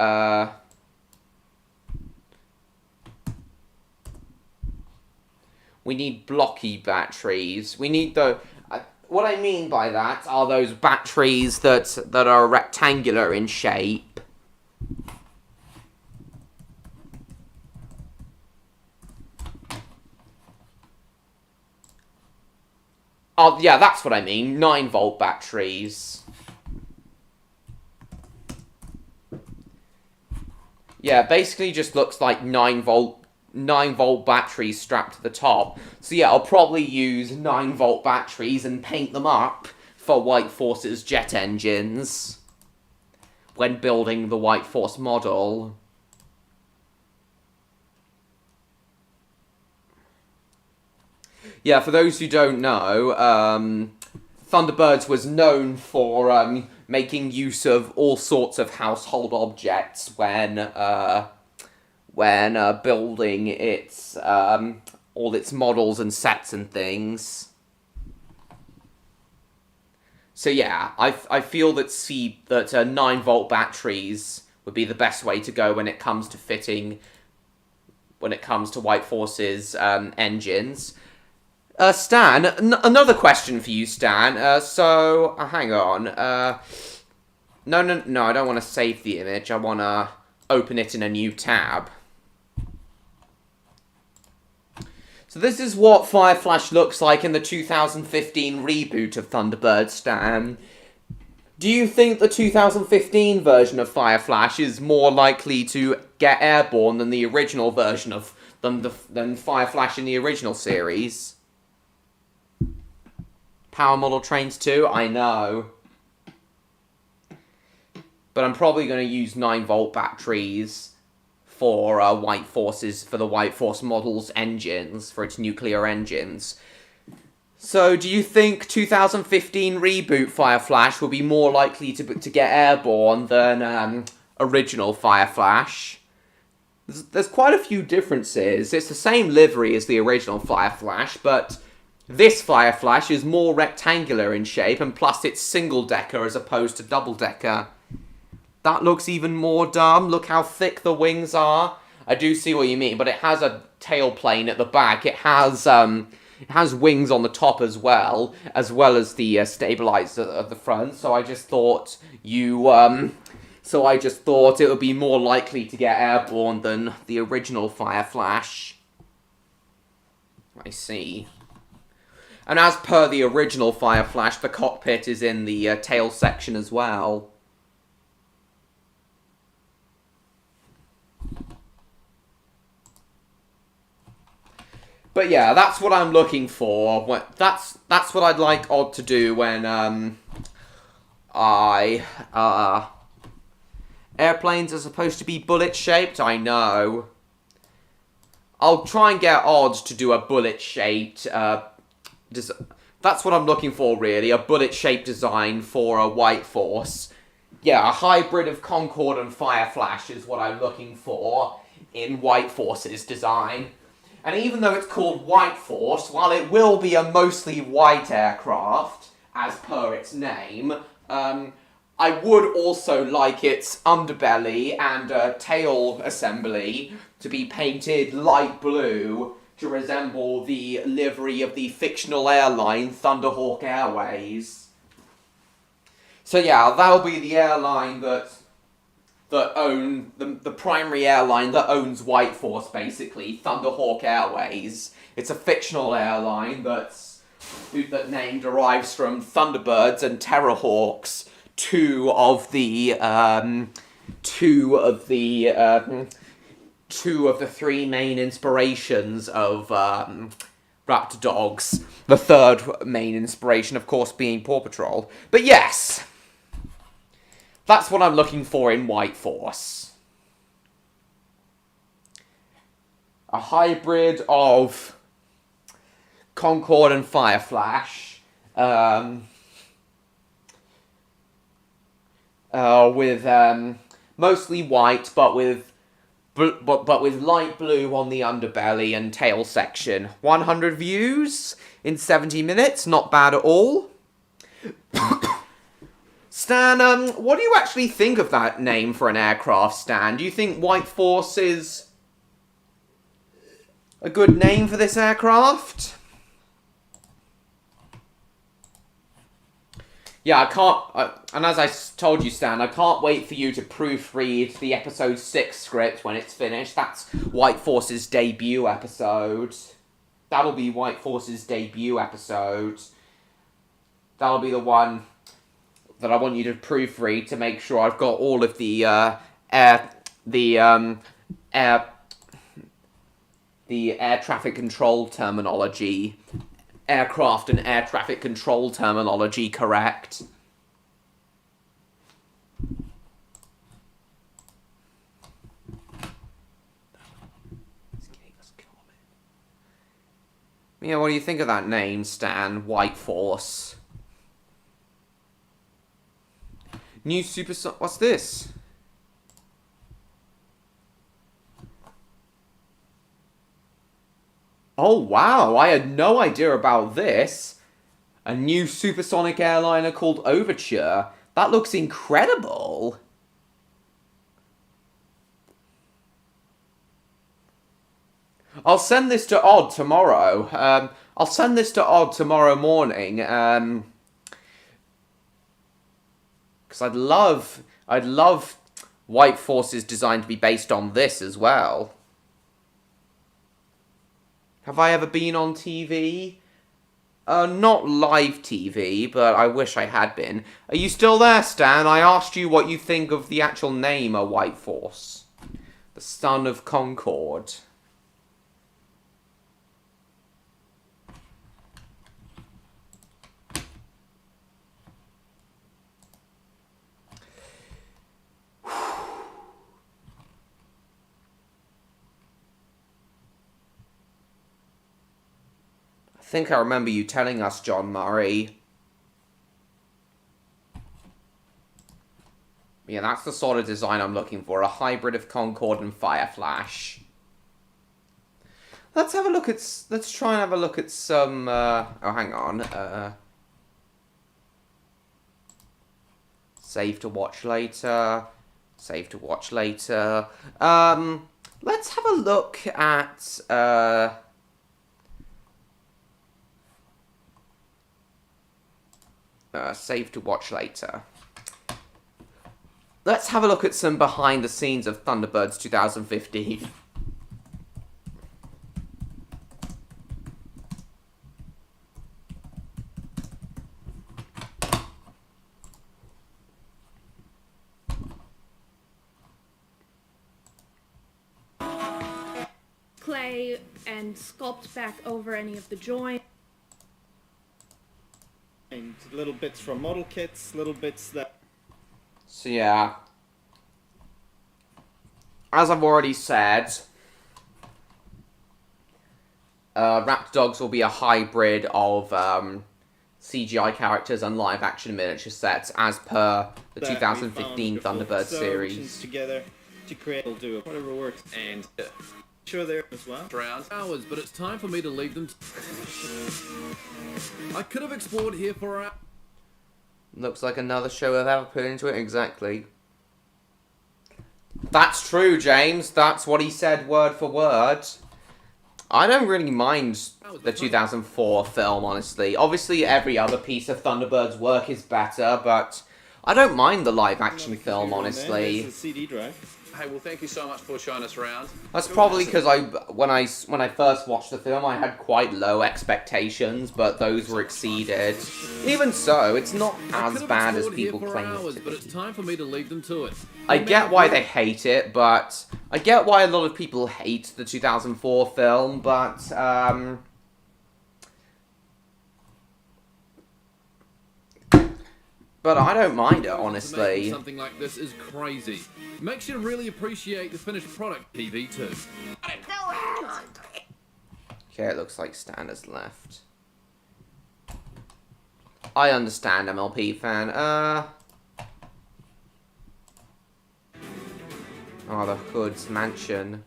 We need blocky batteries. We need the... what I mean by that are those batteries that are rectangular in shape. Oh, yeah, that's what I mean. 9-volt batteries. Yeah, basically just looks like 9-volt batteries strapped to the top. So yeah, I'll probably use 9-volt batteries and paint them up for White Force's jet engines when building the White Force model. Yeah, for those who don't know, Thunderbirds was known for making use of all sorts of household objects when building its all its models and sets and things. So yeah, I feel that 9-volt batteries would be the best way to go when it comes to White Force's engines. Stan, another question for you, Stan. Hang on. No, I don't want to save the image. I want to open it in a new tab. So this is what Fireflash looks like in the 2015 reboot of Thunderbird, Stan. Do you think the 2015 version of Fireflash is more likely to get airborne than the original version of... than Fireflash in the original series? Power model trains too? I know. But I'm probably going to use 9-volt batteries for the White Force model's engines, for its nuclear engines. So, do you think 2015 reboot Fireflash will be more likely to get airborne than original Fireflash? There's quite a few differences. It's the same livery as the original Fireflash, but this Fireflash is more rectangular in shape, and plus it's single-decker as opposed to double-decker. That looks even more dumb. Look how thick the wings are. I do see what you mean, but it has a tail plane at the back. It has wings on the top as well as the stabilizer at the front. So I just thought it would be more likely to get airborne than the original Fireflash. I see. And as per the original Fireflash, the cockpit is in the tail section as well. But yeah, that's what I'm looking for. That's what I'd like Odd to do when airplanes are supposed to be bullet-shaped, I know. I'll try and get Odd to do a bullet-shaped that's what I'm looking for, really. A bullet-shaped design for a White Force. Yeah, a hybrid of Concorde and Fireflash is what I'm looking for in White Force's design. And even though it's called White Force, while it will be a mostly white aircraft, as per its name, I would also like its underbelly and tail assembly to be painted light blue to resemble the livery of the fictional airline Thunderhawk Airways. So yeah, that'll be the airline that the primary airline that owns White Force, basically, Thunderhawk Airways. It's a fictional airline that name derives from Thunderbirds and Terrorhawks, two of the three main inspirations of Raptor Dogs. The third main inspiration, of course, being Paw Patrol. But yes, that's what I'm looking for in White Force. A hybrid of Concorde and Fireflash, with mostly white, but with light blue on the underbelly and tail section. 100 views in 70 minutes, not bad at all. Stan, what do you actually think of that name for an aircraft, Stan? Do you think White Force is a good name for this aircraft? Yeah, I can't... and as I told you, Stan, I can't wait for you to proofread the episode 6 script when it's finished. That's White Force's debut episode. That'll be White Force's debut episode. That'll be the one that I want you to proofread to make sure I've got all of the air traffic control terminology, aircraft and air traffic control terminology correct. Yeah, what do you think of that name, Stan? White Force. New super... What's this? Oh, wow. I had no idea about this. A new supersonic airliner called Overture. That looks incredible. I'll send this to Odd tomorrow. I'll send this to Odd tomorrow morning. Because I'd love White Force's design to be based on this as well. Have I ever been on TV? Not live TV, but I wish I had been. Are you still there, Stan? I asked you what you think of the actual name of White Force. The Son of Concord. I think I remember you telling us, John Murray. Yeah, that's the sort of design I'm looking for. A hybrid of Concorde and Fireflash. Let's have a look at... Let's try and have a look at some... oh, hang on. Save to watch later. Save to watch later. Let's have a look at... save to watch later. Let's have a look at some behind the scenes of Thunderbirds 2015. Clay and sculpt back over any of the joints. And little bits from model kits, little bits that... So yeah, as I've already said, Raptor Dogs will be a hybrid of CGI characters and live action miniature sets as per the 2015 Thunderbird series. Together to create, we'll do whatever works, and sure there as well. Around hours, but it's time for me to leave them. I could have explored here for hours. Looks like another show I've ever put into it, exactly. That's true, James. That's what he said word for word. I don't really mind the 2004 film, honestly. Obviously, every other piece of Thunderbird's work is better, but I don't mind the live-action film, honestly. There's the CD drive. Hey, well, thank you so much for showing us around. That's probably because when I first watched the film, I had quite low expectations, but those were exceeded. Even so, it's not as bad as people claim it to but it's be. time for me to leave them to it. I get why they hate it, but I get why a lot of people hate the 2004 film, but I don't mind it, honestly. Something like this is crazy. Makes you really appreciate the finished product, TV too. Okay, it looks like Stan has left. I understand, MLP fan. Oh, the Hood's mansion.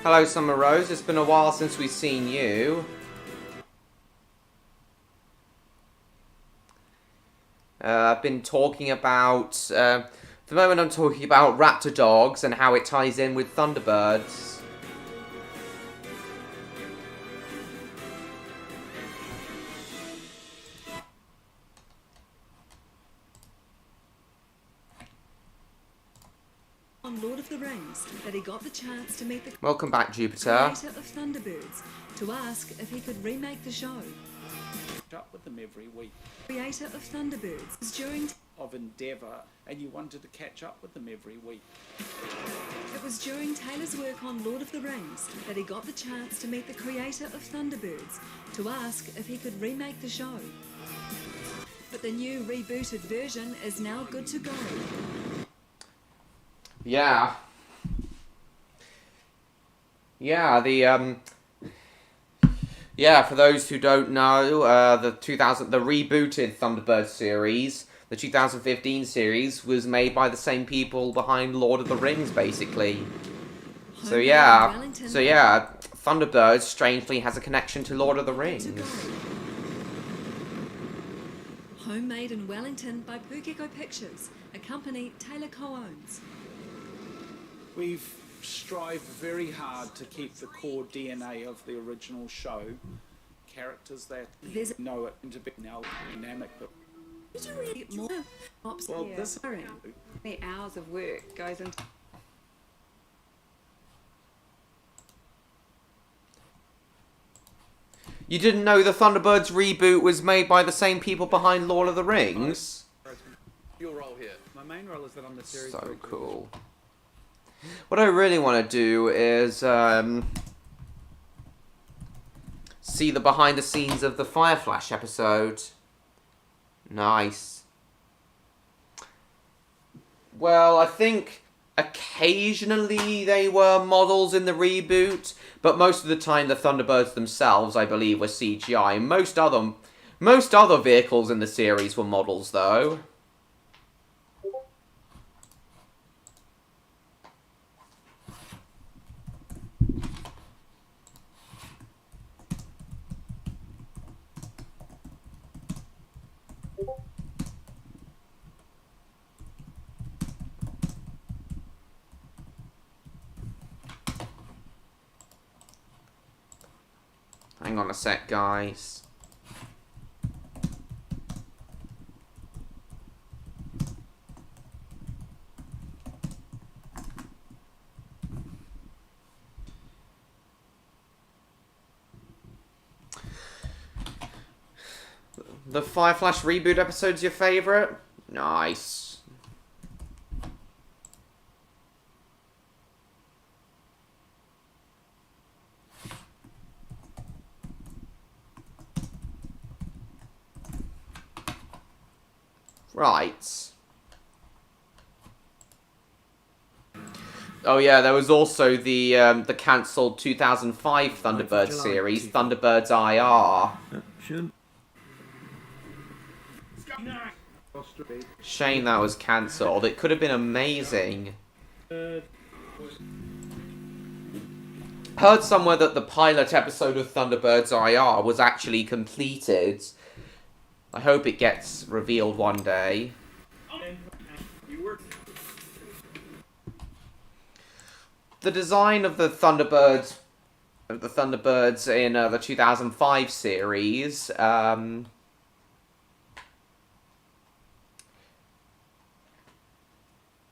Hello, Summer Rose. It's been a while since we've seen you. I've been talking about... at the moment I'm talking about Raptor Dogs and how it ties in with Thunderbirds. On Lord of the Rings that he got the chance to meet the Welcome back, Jupiter. creator of Thunderbirds to ask if he could remake the show. Up with them every week Creator of Thunderbirds was during of endeavour, and you wanted to catch up with them every week. it was during Taylor's work on Lord of the Rings that he got the chance to meet the creator of Thunderbirds to ask if he could remake the show. But the new rebooted version is now good to go. Yeah. Yeah, yeah, for those who don't know, the rebooted Thunderbird series, the 2015 series, was made by the same people behind Lord of the Rings, basically. So yeah, Thunderbird strangely has a connection to Lord of the Rings. Homemade in Wellington by Pukeko Pictures, a company Taylor co-owns. We've strived very hard to keep the core DNA of the original show, characters that know it to be now dynamic. But More well, this many hours of work goes into You didn't know the Thunderbirds reboot was made by the same people behind Lord of the Rings? Your role here. My main role is that I'm the series So director. cool. What I really want to do is see the behind the scenes of the Fire Flash episode. Nice. Well, I think occasionally they were models in the reboot, but most of the time the Thunderbirds themselves, I believe, were CGI. Most other vehicles in the series were models, though. Hang on a sec, guys. The Fire Flash reboot episode's your favourite? Nice. Right. Oh yeah, there was also the cancelled 2005 Thunderbird series, Thunderbirds IR. Shame that was cancelled. It could have been amazing. Heard somewhere that the pilot episode of Thunderbirds IR was actually completed. I hope it gets revealed one day. The design of the Thunderbirds in the 2005 series,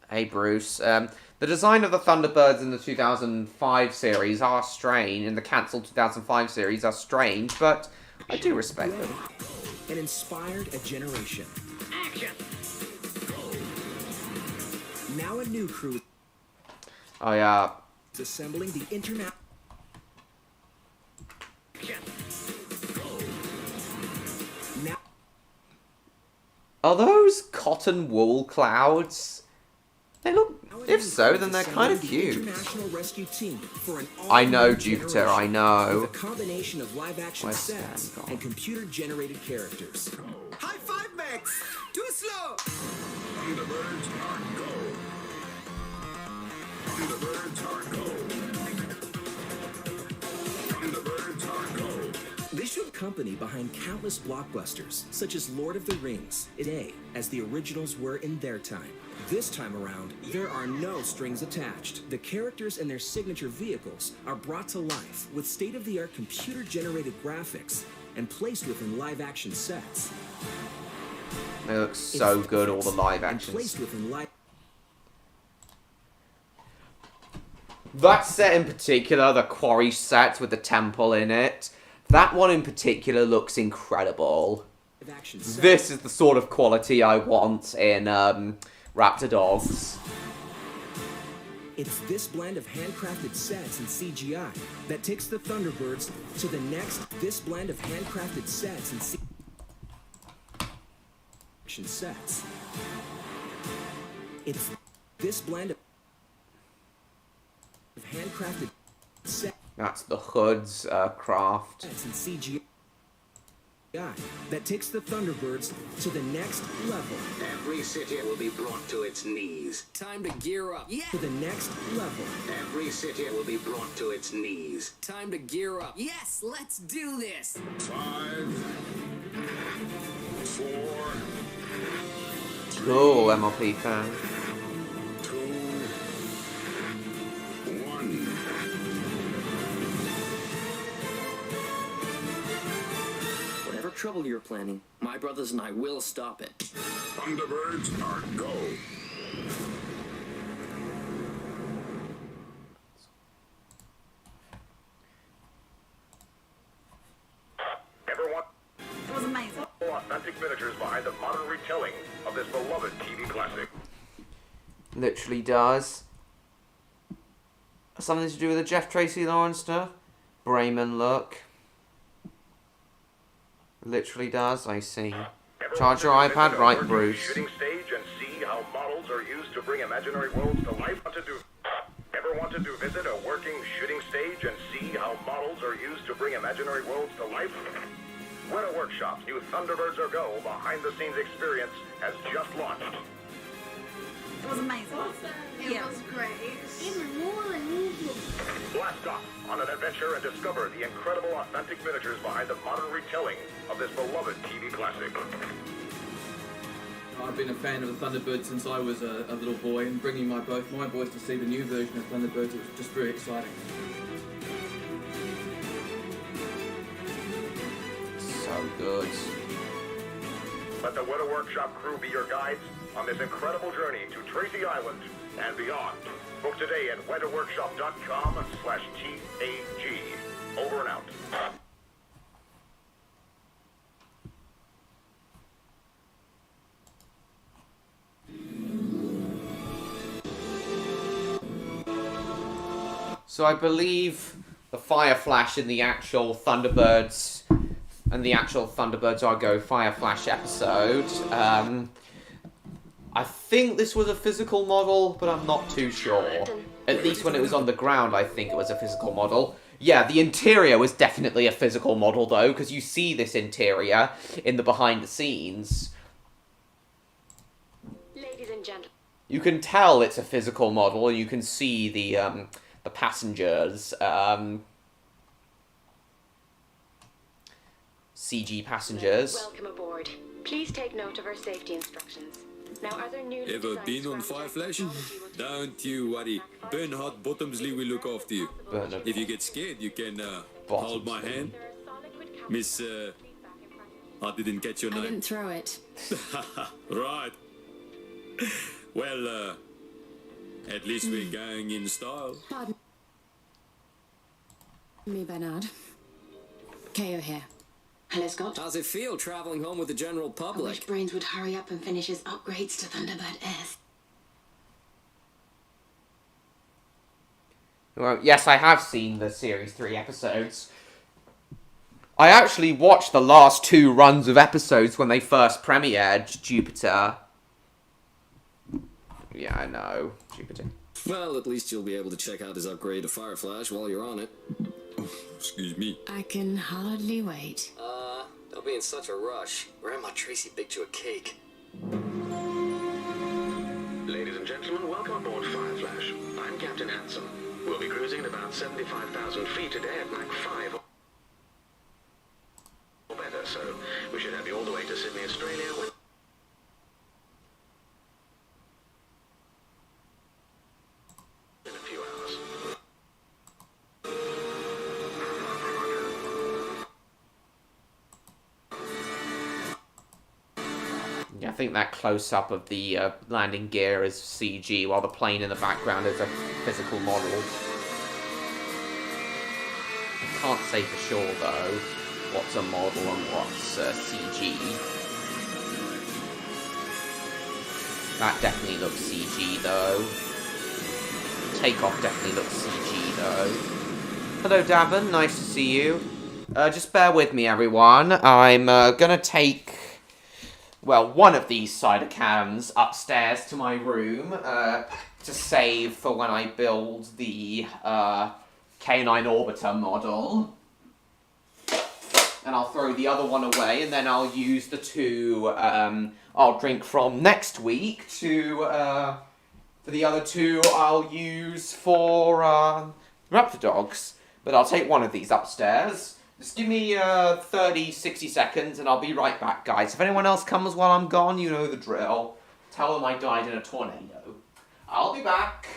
hey Bruce, the design of the Thunderbirds in the 2005 series are strange, in the cancelled 2005 series are strange, but I do respect them. And inspired a generation. Action! Now a new crew Oh yeah. is assembling the internet. Now Are those cotton wool clouds? They look... If so, then they're kind of cute. International rescue team for an I know, all-new Jupiter, I generation know. With a combination of live-action Where's sets Stan gone? and computer-generated characters. High five, Max! Too slow! Thunderbirds are go. Thunderbirds are go. company behind countless blockbusters, such as Lord of the Rings, today, as the originals were in their time. This time around, there are no strings attached. The characters and their signature vehicles are brought to life with state-of-the-art computer-generated graphics and placed within live-action sets. They look so good, all the live actions. Placed within That set in particular, the quarry set with the temple in it, that one in particular looks incredible. This is the sort of quality I want in Raptor Dogs. It's this blend of handcrafted sets and CGI that takes the Thunderbirds to the next. This blend of handcrafted sets and sets. It's this blend of handcrafted sets. That's the Hood's craft. And CGI that takes the Thunderbirds to the next level. Every city will be brought to its knees. Time to gear up. Yeah. To the next level. Every city will be brought to its knees. Time to gear up. Yes, let's do this. 5, 4, Cool, MLP fan. 2, 1. Whatever trouble you're planning, my brothers and I will stop it. Thunderbirds are go. Everyone, It was amazing. authentic miniatures behind the modern retelling of this beloved TV classic. Literally does. Something to do with the Jeff Tracy Lawrence stuff? Brayman look. Literally does, I see. Charge your iPad, right, Bruce. Shooting stage and see how models are used to bring imaginary worlds to life. Ever wanted to visit a working shooting stage and see how models are used to bring imaginary worlds to life? Weta Workshop's new Thunderbirds Are Go behind-the-scenes experience has just launched. It was amazing. It was great. Even more than usual. Blast off on an adventure and discover the incredible authentic miniatures behind the modern retelling of this beloved TV classic. I've been a fan of the Thunderbirds since I was a little boy, and bringing both my boys to see the new version of Thunderbirds, it was just very exciting. So good. Let the Weta Workshop crew be your guides on this incredible journey to Tracy Island and beyond. Book today at wetaworkshop.com/TAG. Over and out. So I believe the Fire Flash in the actual Thunderbirds and the actual Thunderbirds Are Go Fire Flash episode, I think this was a physical model, but I'm not too sure. At least when it was on the ground, I think it was a physical model. Yeah, the interior was definitely a physical model, though, because you see this interior in the behind the scenes. Ladies and gentlemen. You can tell it's a physical model, and you can see the passengers, CG passengers. Welcome aboard. Please take note of our safety instructions. Now, are there new Ever been on Fire Flash? Don't you worry. Bernhard Bottomsley will look after you. If you get scared, you can hold my hand. Miss, I didn't catch your name. I didn't throw it. Right. Well, at least we're going in style. Pardon me, Bernard. KO here. Hello, Scott. How's it feel traveling home with the general I public? wish Brains would hurry up and finish his upgrades to Thunderbird S. Well, yes, I have seen the Series 3 episodes. I actually watched the last 2 runs of episodes when they first premiered Jupiter. Yeah, I know. Jupiter. Well, at least you'll be able to check out his upgrade to Fire Flash while you're on it. Excuse me. I can hardly wait. Don't be in such a rush. Grandma Tracy baked you a cake. Ladies and gentlemen, welcome aboard Fire Flash. I'm Captain Handsome. We'll be cruising at about 75,000 feet today at Mach 5. Sydney, Australia with... in a few hours. Yeah, I think that close-up of the landing gear is CG, while the plane in the background is a physical model. I can't say for sure, though, what's a model and what's CG. That definitely looks CG, though. Takeoff definitely looks CG, though. Hello, Davin. Nice to see you. Just bear with me, everyone. I'm gonna take... well, one of these cider cans upstairs to my room to save for when I build the K9 Orbiter model. And I'll throw the other one away, and then I'll use the two I'll drink from next week to, for the other two I'll use for Raptor Dogs. But I'll take one of these upstairs. Just give me 30, 60 seconds and I'll be right back, guys. If anyone else comes while I'm gone, you know the drill. Tell them I died in a tornado. I'll be back.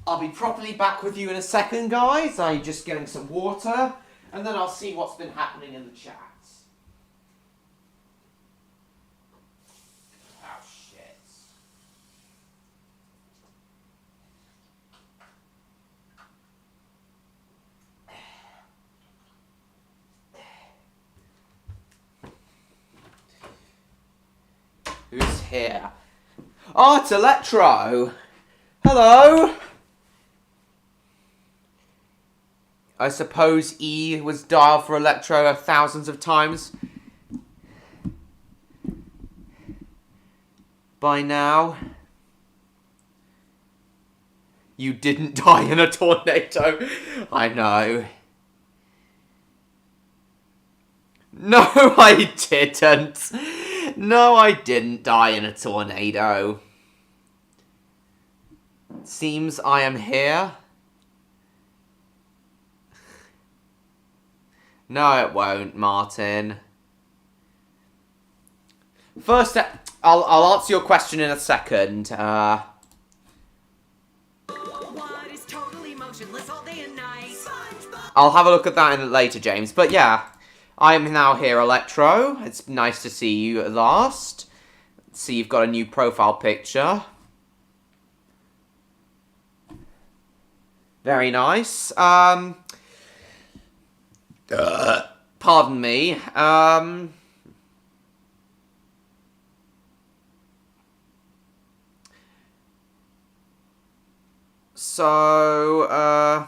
I'll be properly back with you in a second, guys. I'm just getting some water, and then I'll see what's been happening in the chat. Oh, shit. Who's here? Oh, it's Electro! Hello! I suppose E was dialed for Electro thousands of times by now. You didn't die in a tornado. I know. No, I didn't. No, I didn't die in a tornado. Seems I am here. No, it won't, Martin. First, I'll answer your question in a second. What is totally motionless all day and night? I'll have a look at that later, James. But yeah, I am now here, Electro. It's nice to see you at last. See, you've got a new profile picture. Very nice. Pardon me. So,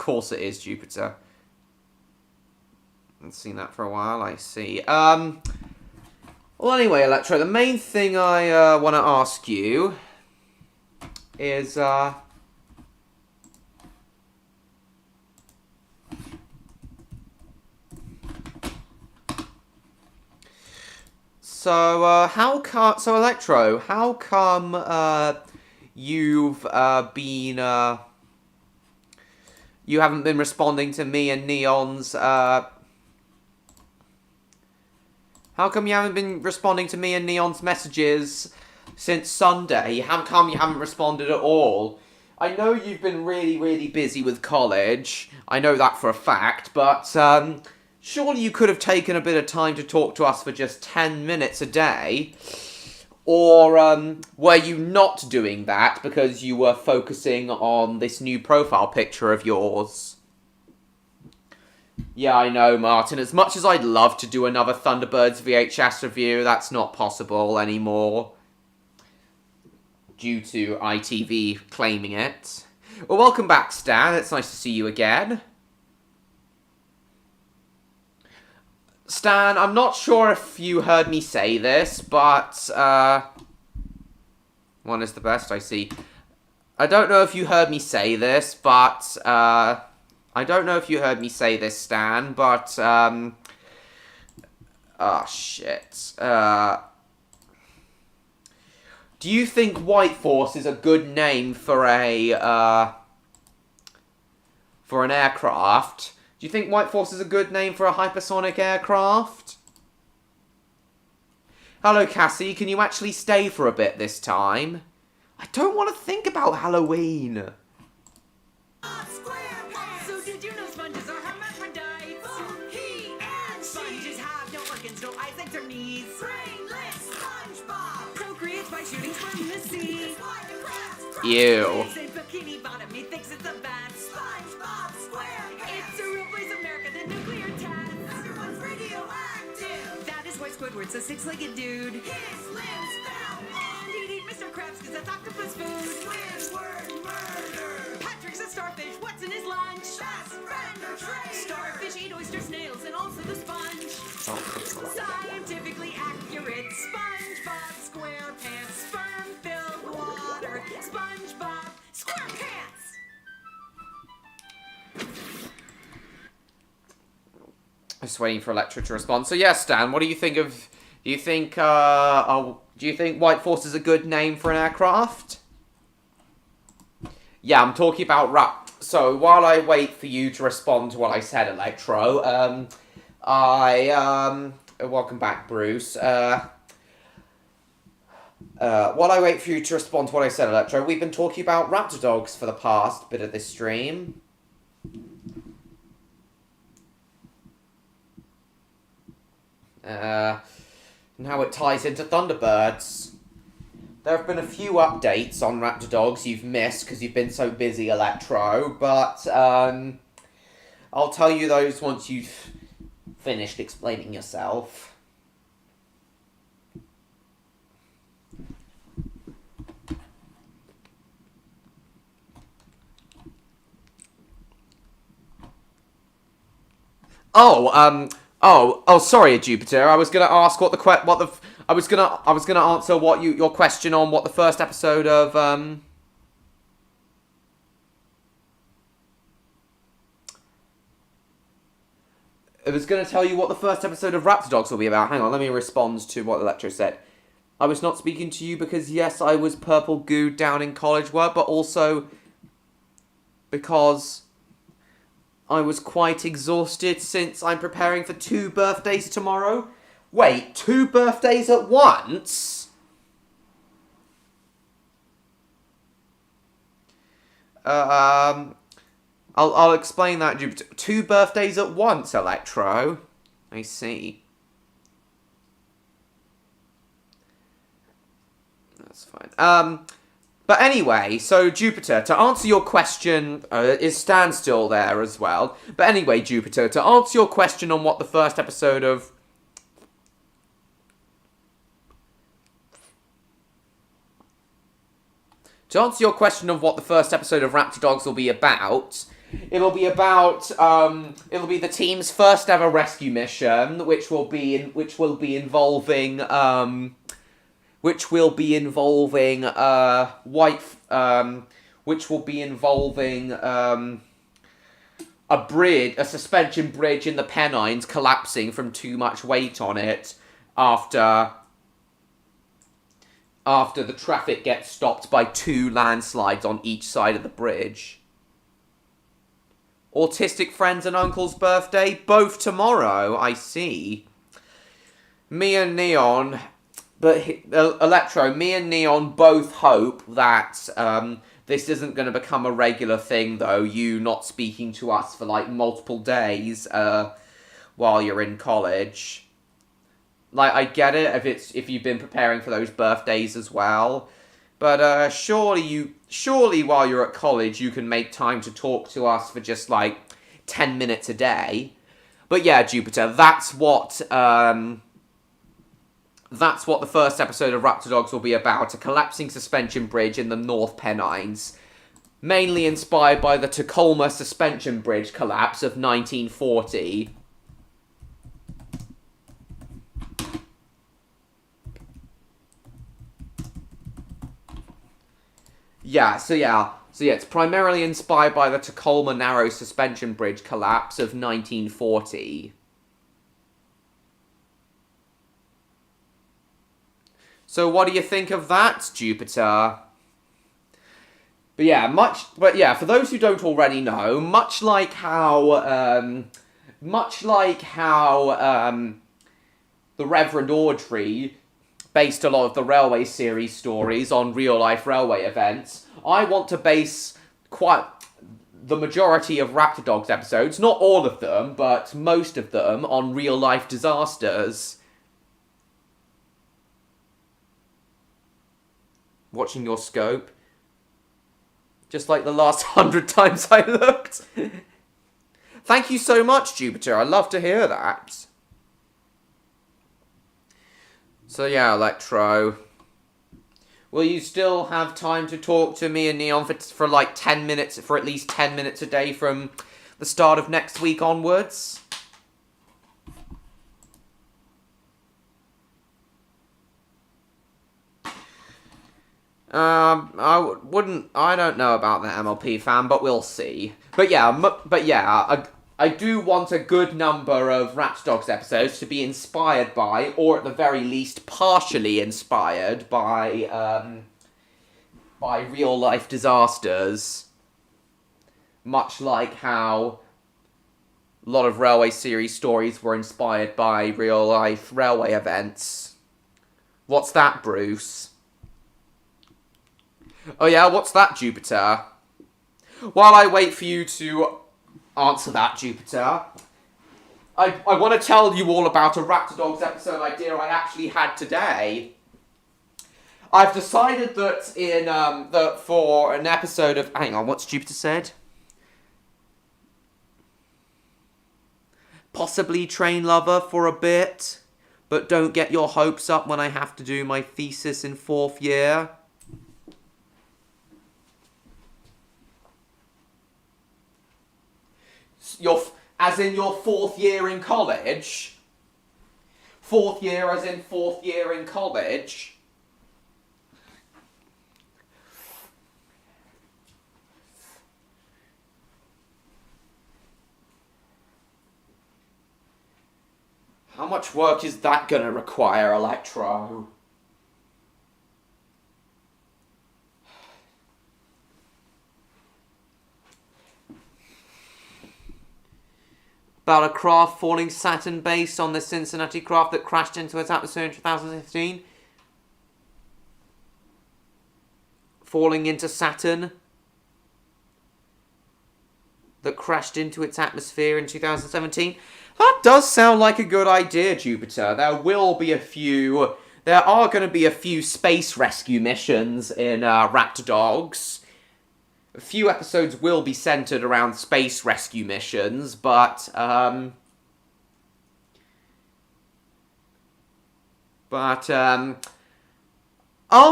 course it is, Jupiter. I've seen that for a while, I see. Well, anyway, Electro, the main thing I want to ask you is... So, So, Electro, how come, you've, been, you haven't been responding to me and Neon's, How come you haven't been responding to me and Neon's messages since Sunday? How come you haven't responded at all? I know you've been really, really busy with college. I know that for a fact, but, surely you could have taken a bit of time to talk to us for just 10 minutes a day. Or, were you not doing that because you were focusing on this new profile picture of yours? Yeah, I know, Martin. As much as I'd love to do another Thunderbirds VHS review, that's not possible anymore. Due to ITV claiming it. Well, welcome back, Stan. It's nice to see you again. Stan, I'm not sure if you heard me say this, but, one is the best, I see. I don't know if you heard me say this, but, I don't know if you heard me say this, Stan, but, oh, shit. Do you think White Force is a good name for for an aircraft? Do you think White Force is a good name for a hypersonic aircraft? Hello, Cassie. Can you actually stay for a bit this time? I don't want to think about Halloween. So did you know sponges are hermaphrodites? Sponges have no organs, no eyes, legs, or knees. Brainless SpongeBob procreates by shooting sperm in the sea. Ew. Bikini bottom, he thinks it's a bat. SpongeBob SquarePants. It's a real place, America, the nuclear test. Everyone's radioactive. That is why Squidward's a six-legged dude. His limbs fell off. He'd eat Mr. Krabs because that's octopus food. Squidward murder. Patrick's a starfish. What's in his lunch? Best friend or traitor. Starfish eat oyster snails and also the sponge. Scientifically accurate. SpongeBob SquarePants. Sperm-filled water. SpongeBob SquarePants. I'm just waiting for Electra to respond. So yes, Stan, what do you think of... Do you think White Force is a good name for an aircraft? Yeah, I'm talking about So, while I wait for you to respond to what I said, Electro, welcome back, Bruce. While I wait for you to respond to what I said, Electro, we've been talking about Raptor Dogs for the past bit of this stream. Now it ties into Thunderbirds. There have been a few updates on Raptor Dogs you've missed because you've been so busy, Electro, but I'll tell you those once you've finished explaining yourself. Sorry, Jupiter. I was gonna ask what the I was gonna answer your question on what the first episode of I was gonna tell you what the first episode of Raptor Dogs will be about. Hang on, let me respond to what Electro said. I was not speaking to you because yes, I was purple gooed down in college work, but also because I was quite exhausted since I'm preparing for 2 birthdays tomorrow. Wait, 2 birthdays at once? I'll explain that, Jupiter. 2 birthdays at once, Electro. I see. That's fine. But anyway, so Jupiter, to answer your question, is Stan still there as well? But anyway, Jupiter, to answer your question on what the first episode of... To answer your question of what the first episode of Raptor Dogs will be about, It'll be about it'll be the team's first ever rescue mission, which will be involving a suspension bridge in the Pennines collapsing from too much weight on it after the traffic gets stopped by 2 landslides on each side of the bridge. Autistic friends and uncle's birthday, both tomorrow, I see. Me and Neon both hope that this isn't going to become a regular thing, though, you not speaking to us for, like, multiple days while you're in college. Like, I get it if you've been preparing for those birthdays as well, but surely while you're at college you can make time to talk to us for just, like, 10 minutes a day. But yeah, Jupiter, that's what the first episode of Raptor Dogs will be about, a collapsing suspension bridge in the North Pennines, mainly inspired by the Tacoma suspension bridge collapse of 1940. So it's primarily inspired by the Tacoma narrow suspension bridge collapse of 1940. So what do you think of that, Jupiter? But yeah, for those who don't already know, much like how the Reverend Audrey based a lot of the Railway series stories on real-life railway events, I want to base the majority of Raptor Dogs episodes, not all of them, but most of them, on real-life disasters. Watching your scope. Just like the last 100 times I looked. Thank you so much, Jupiter. I love to hear that. So yeah, Electro. Will you still have time to talk to me and Neon for like 10 minutes, for at least 10 minutes a day from the start of next week onwards? I don't know about the MLP fan, but we'll see. But yeah, I do want a good number of Raptor Dogs episodes to be inspired by, or at the very least partially inspired by real-life disasters. Much like how a lot of Railway series stories were inspired by real-life railway events. What's that, Bruce? Oh yeah, what's that, Jupiter? While I wait for you to answer that, Jupiter, I want to tell you all about a Raptor Dogs episode idea I actually had today. I've decided that for an episode of... Hang on, what's Jupiter said? Possibly Train Lover for a bit, but don't get your hopes up when I have to do my thesis in 4th year. As in your 4th year in college? 4th year as in 4th year in college? How much work is that gonna require, Electro? About a craft falling Saturn based on the Cincinnati craft that crashed into its atmosphere in 2015. Falling into Saturn. That crashed into its atmosphere in 2017. That does sound like a good idea, Jupiter. There are going to be a few space rescue missions in Raptor Dogs. A few episodes will be centered around space rescue missions, but I'll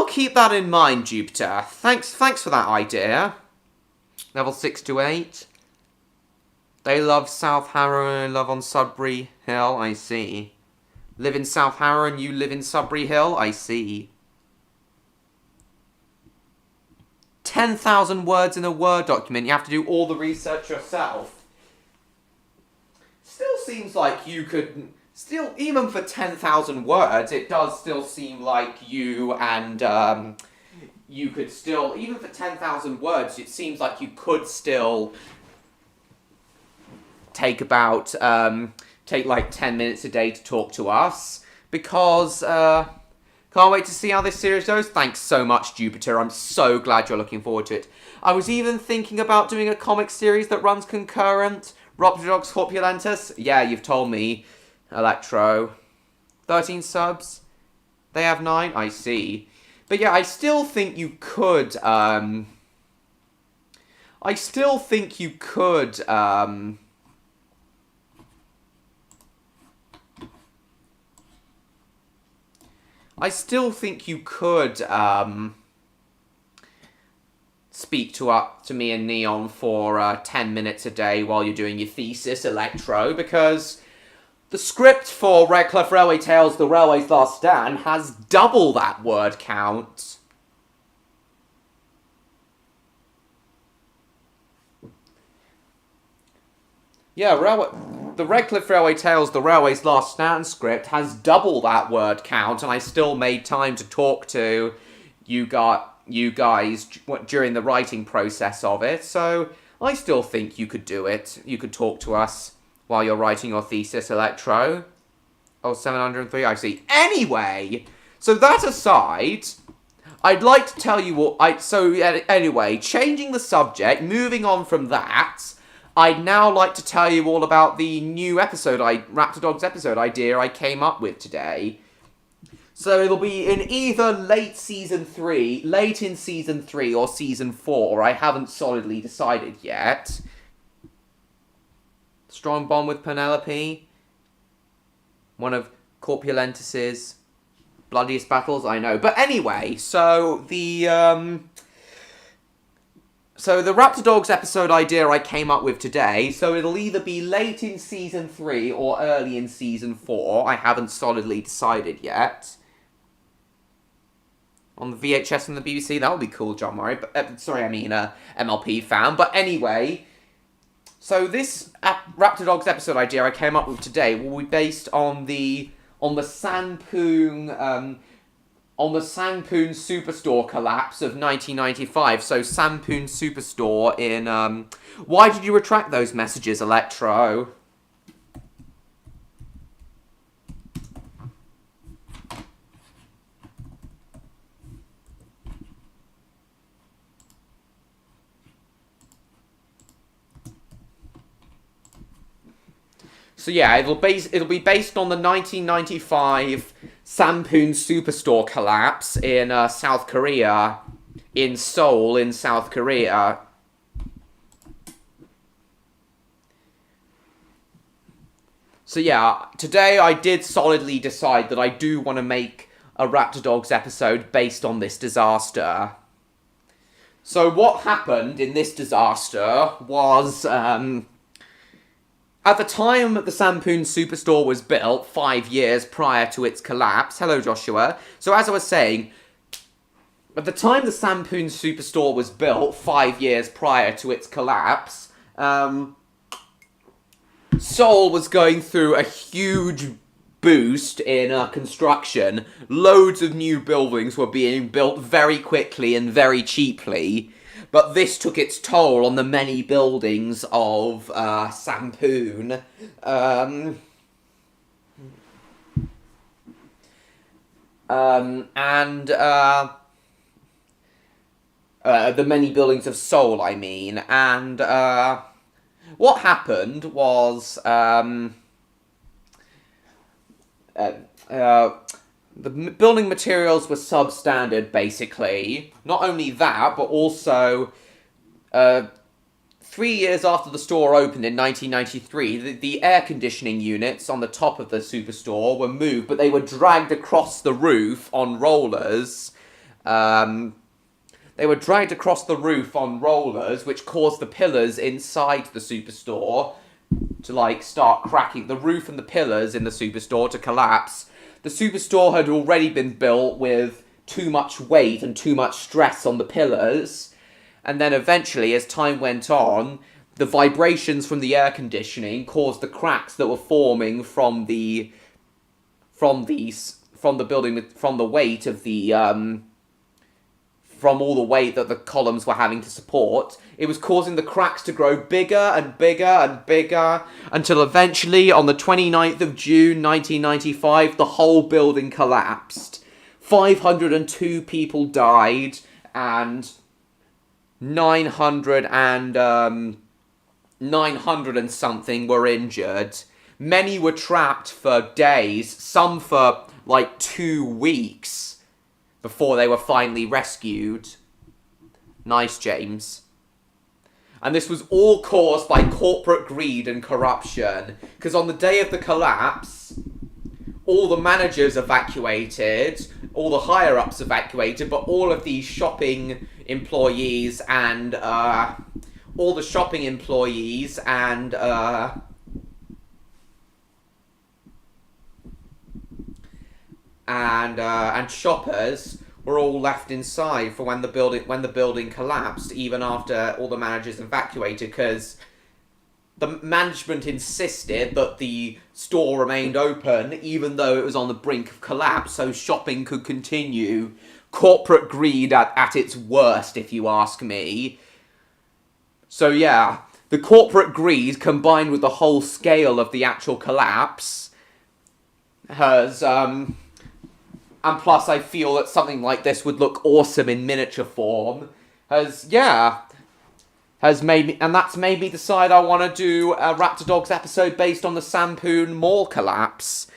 keep that in mind, Jupiter. Thanks for that idea. Level 6 to 8. They love South Harrow and love on Sudbury Hill, I see. Live in South Harrow and you live in Sudbury Hill, I see. 10,000 words in a Word document, you have to do all the research yourself. Still seems like you could... Still, even for 10,000 words, it does still seem like you and, you could still... Even for 10,000 words, it seems like you could still take about, take like 10 minutes a day to talk to us. Because, can't wait to see how this series goes. Thanks so much, Jupiter. I'm so glad you're looking forward to it. I was even thinking about doing a comic series that runs concurrent. Raptordogs Corpulentus. Yeah, you've told me. Electro. 13 subs. They have 9. I see. But yeah, I still think you could, I still think you could, speak to me and Neon for 10 minutes a day while you're doing your thesis, Electro, because the script for Redcliffe Railway Tales, The Railway's Last Stand, has double that word count. Yeah, the Redcliffe Railway Tales, The Railway's Last Stand script has double that word count, and I still made time to talk to you guys during the writing process of it, so I still think you could do it. You could talk to us while you're writing your thesis, Electro. Oh, 703, I see. Anyway, so that aside, I'd like to tell you what... anyway, changing the subject, moving on from that, I'd now like to tell you all about the new episode, Raptor Dogs episode idea I came up with today. So it'll be in either late in Season 3 or Season 4. I haven't solidly decided yet. Strong bond with Penelope. One of Corpulentus's bloodiest battles, I know. But anyway, so the Raptor Dogs episode idea I came up with today, so it'll either be late in Season 3 or early in Season 4. I haven't solidly decided yet. On the VHS and the BBC, that would be cool, John Murray. But, sorry, I mean MLP fan. But anyway, so this Raptor Dogs episode idea I came up with today will be based on the Sanpoon Superstore collapse of 1995. So Sanpoon Superstore in why did you retract those messages, Electro? So yeah, it'll be based on the 1995 Sanpoon Superstore collapse in South Korea, in Seoul, in South Korea. So yeah, today I did solidly decide that I do want to make a Raptor Dogs episode based on this disaster. So what happened in this disaster was, at the time that the Sanpoon Superstore was built, 5 years prior to its collapse... Hello, Joshua. So as I was saying, at the time the Sanpoon Superstore was built, 5 years prior to its collapse, Seoul was going through a huge boost in construction. Loads of new buildings were being built very quickly and very cheaply. But this took its toll on the many buildings of Sanpoon. The many buildings of Seoul, I mean. And what happened was... the building materials were substandard, basically. Not only that, but also 3 years after the store opened in 1993, the air conditioning units on the top of the superstore were moved, but they were dragged across the roof on rollers. They were dragged across the roof on rollers, which caused the pillars inside the superstore to like start cracking the roof and the pillars in the superstore to collapse. The superstore had already been built with too much weight and too much stress on the pillars, and then eventually, as time went on, the vibrations from the air conditioning caused the cracks that were forming from the building, from the weight of the from all the weight that the columns were having to support. It was causing the cracks to grow bigger and bigger and bigger until eventually, on the 29th of June 1995, the whole building collapsed. 502 people died and 900 and something were injured. Many were trapped for days, some for like 2 weeks before they were finally rescued. Nice, James. And this was all caused by corporate greed and corruption. Because on the day of the collapse, all the managers evacuated, all the higher-ups evacuated, but all of these shopping employees and and shoppers were all left inside for when the building collapsed, even after all the managers evacuated, because the management insisted that the store remained open even though it was on the brink of collapse, so shopping could continue. Corporate greed at its worst, if you ask me. So yeah, the corporate greed combined with the whole scale of the actual collapse has and plus I feel that something like this would look awesome in miniature form, has made me, and that's made me decide I want to do a Raptor Dogs episode based on the Sampoon Mall collapse.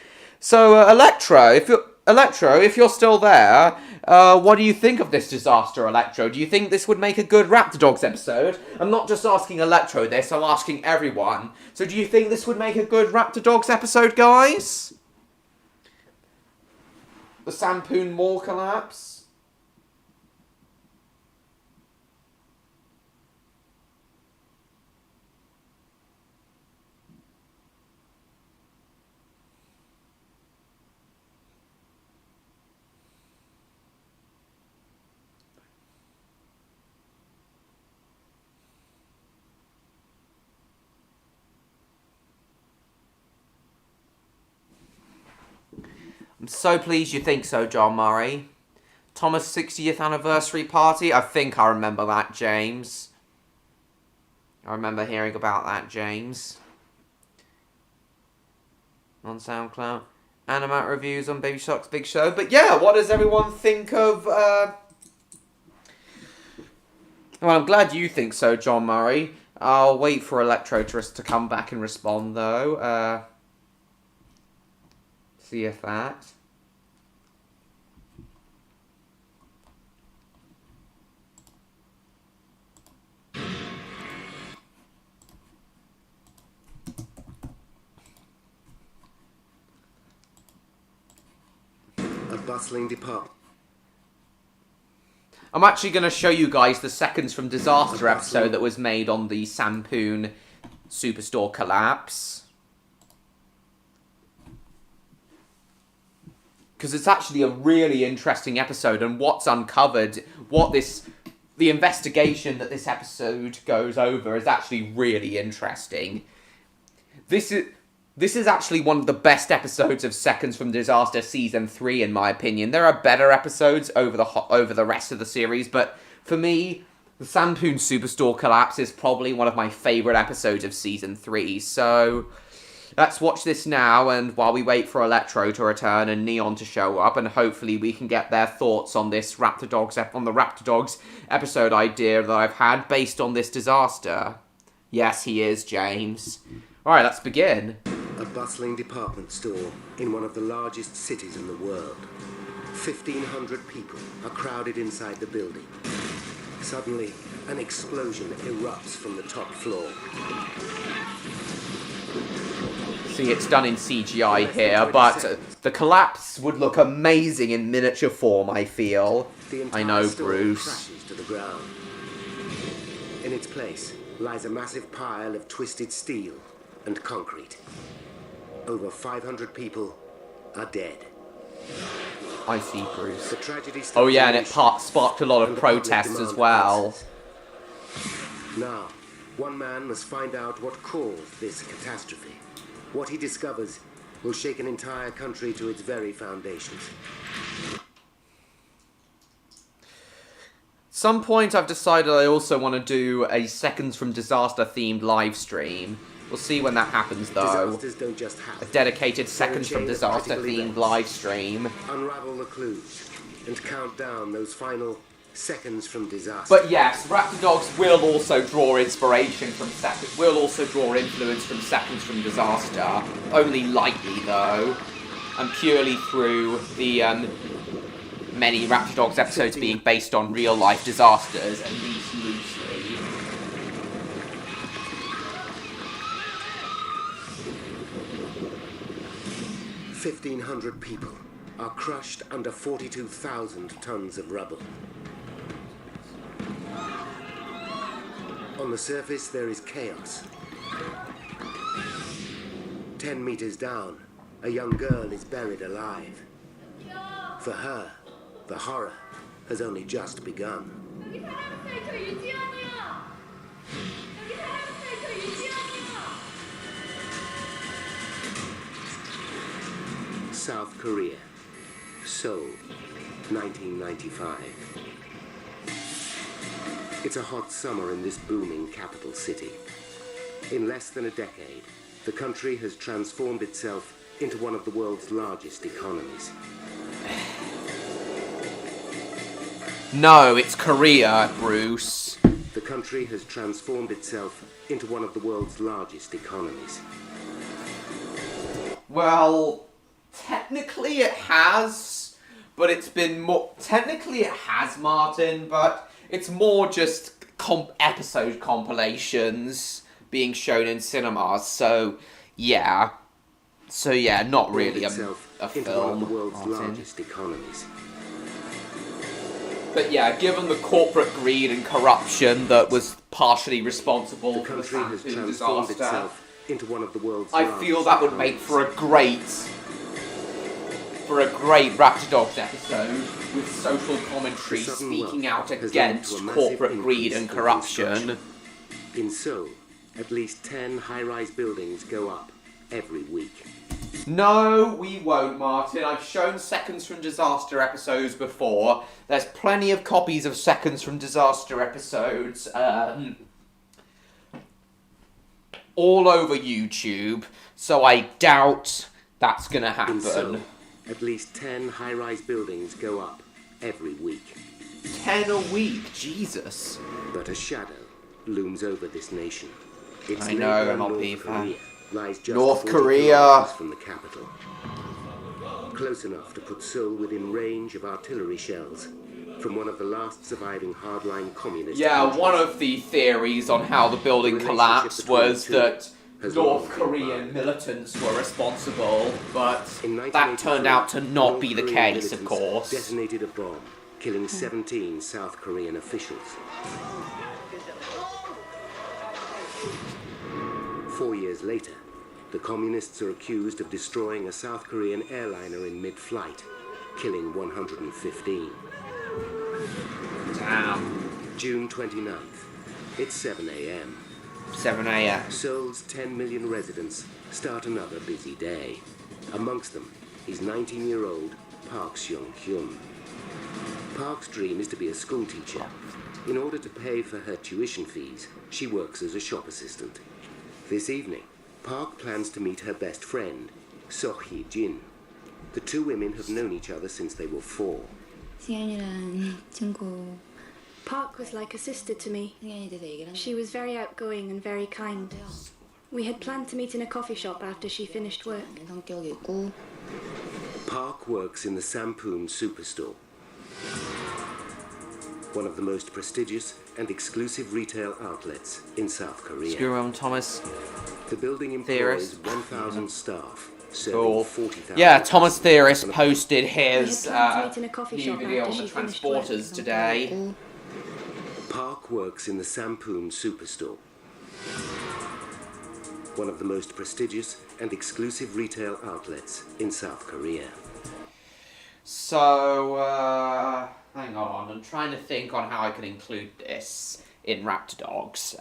So, Electro, if you're still there, what do you think of this disaster, Electro? Do you think this would make a good Raptor Dogs episode? I'm not just asking Electro this, I'm asking everyone. So do you think this would make a good Raptor Dogs episode, guys? The Sampoon Mall collapse? I'm so pleased you think so, John Murray. Thomas' 60th anniversary party? I think I remember that, James. I remember hearing about that, James. On SoundCloud. Animat reviews on Baby Shark's Big Show. But yeah, what does everyone think of... Well, I'm glad you think so, John Murray. I'll wait for Electro to come back and respond, though. See if that... A bustling department. I'm actually going to show you guys the Seconds from Disaster episode that was made on the Sampoon Superstore collapse. Because it's actually a really interesting episode, and what's uncovered, the investigation that this episode goes over is actually really interesting. This is actually one of the best episodes of Seconds from Disaster Season 3, in my opinion. There are better episodes over the rest of the series, but for me, the Sampoon Superstore collapse is probably one of my favourite episodes of Season 3, so... let's watch this now, and while we wait for Electro to return and Neon to show up, and hopefully we can get their thoughts on this Raptor Dogs episode idea that I've had based on this disaster. Yes, he is, James. Alright, let's begin. A bustling department store in one of the largest cities in the world. 1,500 people are crowded inside the building. Suddenly, an explosion erupts from the top floor. See, it's done in CGI here, but the collapse would look amazing in miniature form, I feel. I know, Bruce. Crashes to the ground. In its place lies a massive pile of twisted steel, and concrete. Over 500 people are dead. I see, Bruce. The tragedy oh yeah, and it sparked a lot of protests as well. Answers. Now, one man must find out what caused this catastrophe. What he discovers will shake an entire country to its very foundations. Some point I've decided I also want to do a Seconds from Disaster themed live stream. We'll see when that happens though. Disasters don't just happen. A dedicated Seconds from Disaster themed live stream. Unravel the clues and count down those final seconds from disaster. But yes, Raptor Dogs will also draw inspiration from will also draw influence from Seconds from Disaster. Only lightly though. And purely through the many Raptor Dogs episodes being based on real life disasters, at least loosely. 1,500 people are crushed under 42,000 tons of rubble. On the surface, there is chaos. 10 meters down, a young girl is buried alive. For her, the horror has only just begun. South Korea, Seoul, 1995. It's a hot summer in this booming capital city. In less than a decade, the country has transformed itself into one of the world's largest economies. No, it's Korea, Bruce. The country has transformed itself into one of the world's largest economies. Well, technically it has, but it's been more... Technically it has, Martin, but it's more just episode compilations being shown in cinemas, so yeah. So yeah, not really a film, one of the world's largest economies. But yeah, given the corporate greed and corruption that was partially responsible for the Samsung disaster, into one of the world's I feel that would make for a great Raptor Dogs episode with social commentary speaking out against corporate greed and corruption. In Seoul, at least 10 high-rise buildings go up every week. No, we won't, Martin. I've shown Seconds from Disaster episodes before. There's plenty of copies of Seconds from Disaster episodes all over YouTube, so I doubt that's gonna happen. In Seoul, at least 10 high-rise buildings go up every week. 10 a week? Jesus. But a shadow looms over this nation. I know, MLP fan. Lies just North 40 Korea kilometers from the capital. Close enough to put Seoul within range of artillery shells from one of the last surviving hardline communist countries. One of the theories on how the building collapsed was that North Korean militants were responsible, but that turned out to not be the case, of course. Detonated a bomb, killing 17 South Korean officials. 4 years later, the communists are accused of destroying a South Korean airliner in mid-flight, killing 115. Damn. June 29th. It's 7 a.m. 7 a.m. Seoul's 10 million residents start another busy day. Amongst them is 19-year-old Park Seung-hyun. Park's dream is to be a schoolteacher. In order to pay for her tuition fees, she works as a shop assistant. This evening, Park plans to meet her best friend, Soh Hee-jin. The two women have known each other since they were 4. Park was like a sister to me. She was very outgoing and very kind. We had planned to meet in a coffee shop after she finished work. Park works in the Sampoon Superstore, one of the most prestigious and exclusive retail outlets in South Korea. Screw on Thomas. The building employs 1,000 staff, Cool. serving 40,000. Yeah, Thomas Theorist posted his We had planned to meet in a coffee new shop video after on the she finished transporters work. today. Park works in the Sampoon Superstore, one of the most prestigious and exclusive retail outlets in South Korea. So, hang on, I'm trying to think on how I can include this in Raptor Dogs.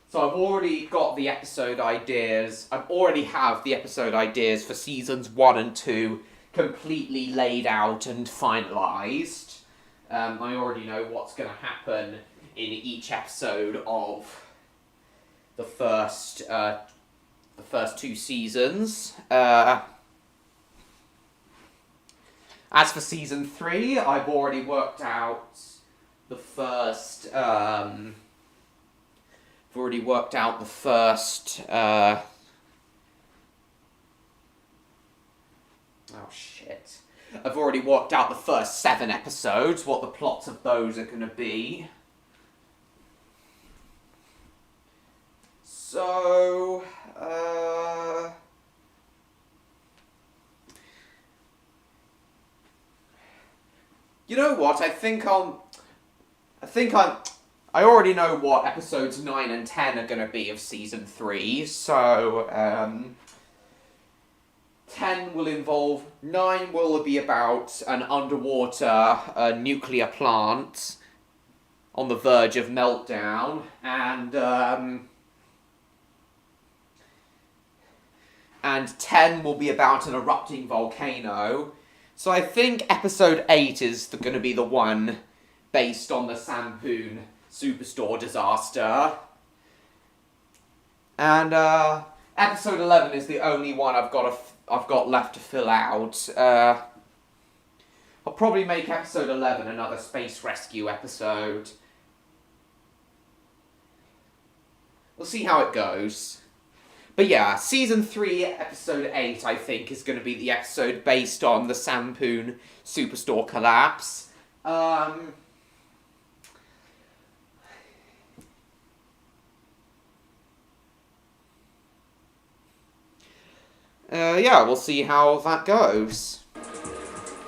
So I've already got the episode ideas. I already have the episode ideas for seasons 1 and 2 completely laid out and finalised. I already know what's going to happen in each episode of the first 2 seasons. As for season 3, I've already worked out the first. Oh shit! I've already worked out the first 7 episodes. What the plots of those are going to be. So, you know what? I already know what episodes 9 and 10 are going to be of season 3. So, 10 will involve. 9 will be about an underwater nuclear plant on the verge of meltdown, and 10 will be about an erupting volcano. So I think episode 8 is going to be the one based on the Sampoon Superstore disaster. And episode 11 is the only one I've got left to fill out. I'll probably make episode 11 another space rescue episode. We'll see how it goes. But yeah, season 3, episode 8, I think, is going to be the episode based on the Sampoon Superstore collapse. Yeah, we'll see how that goes.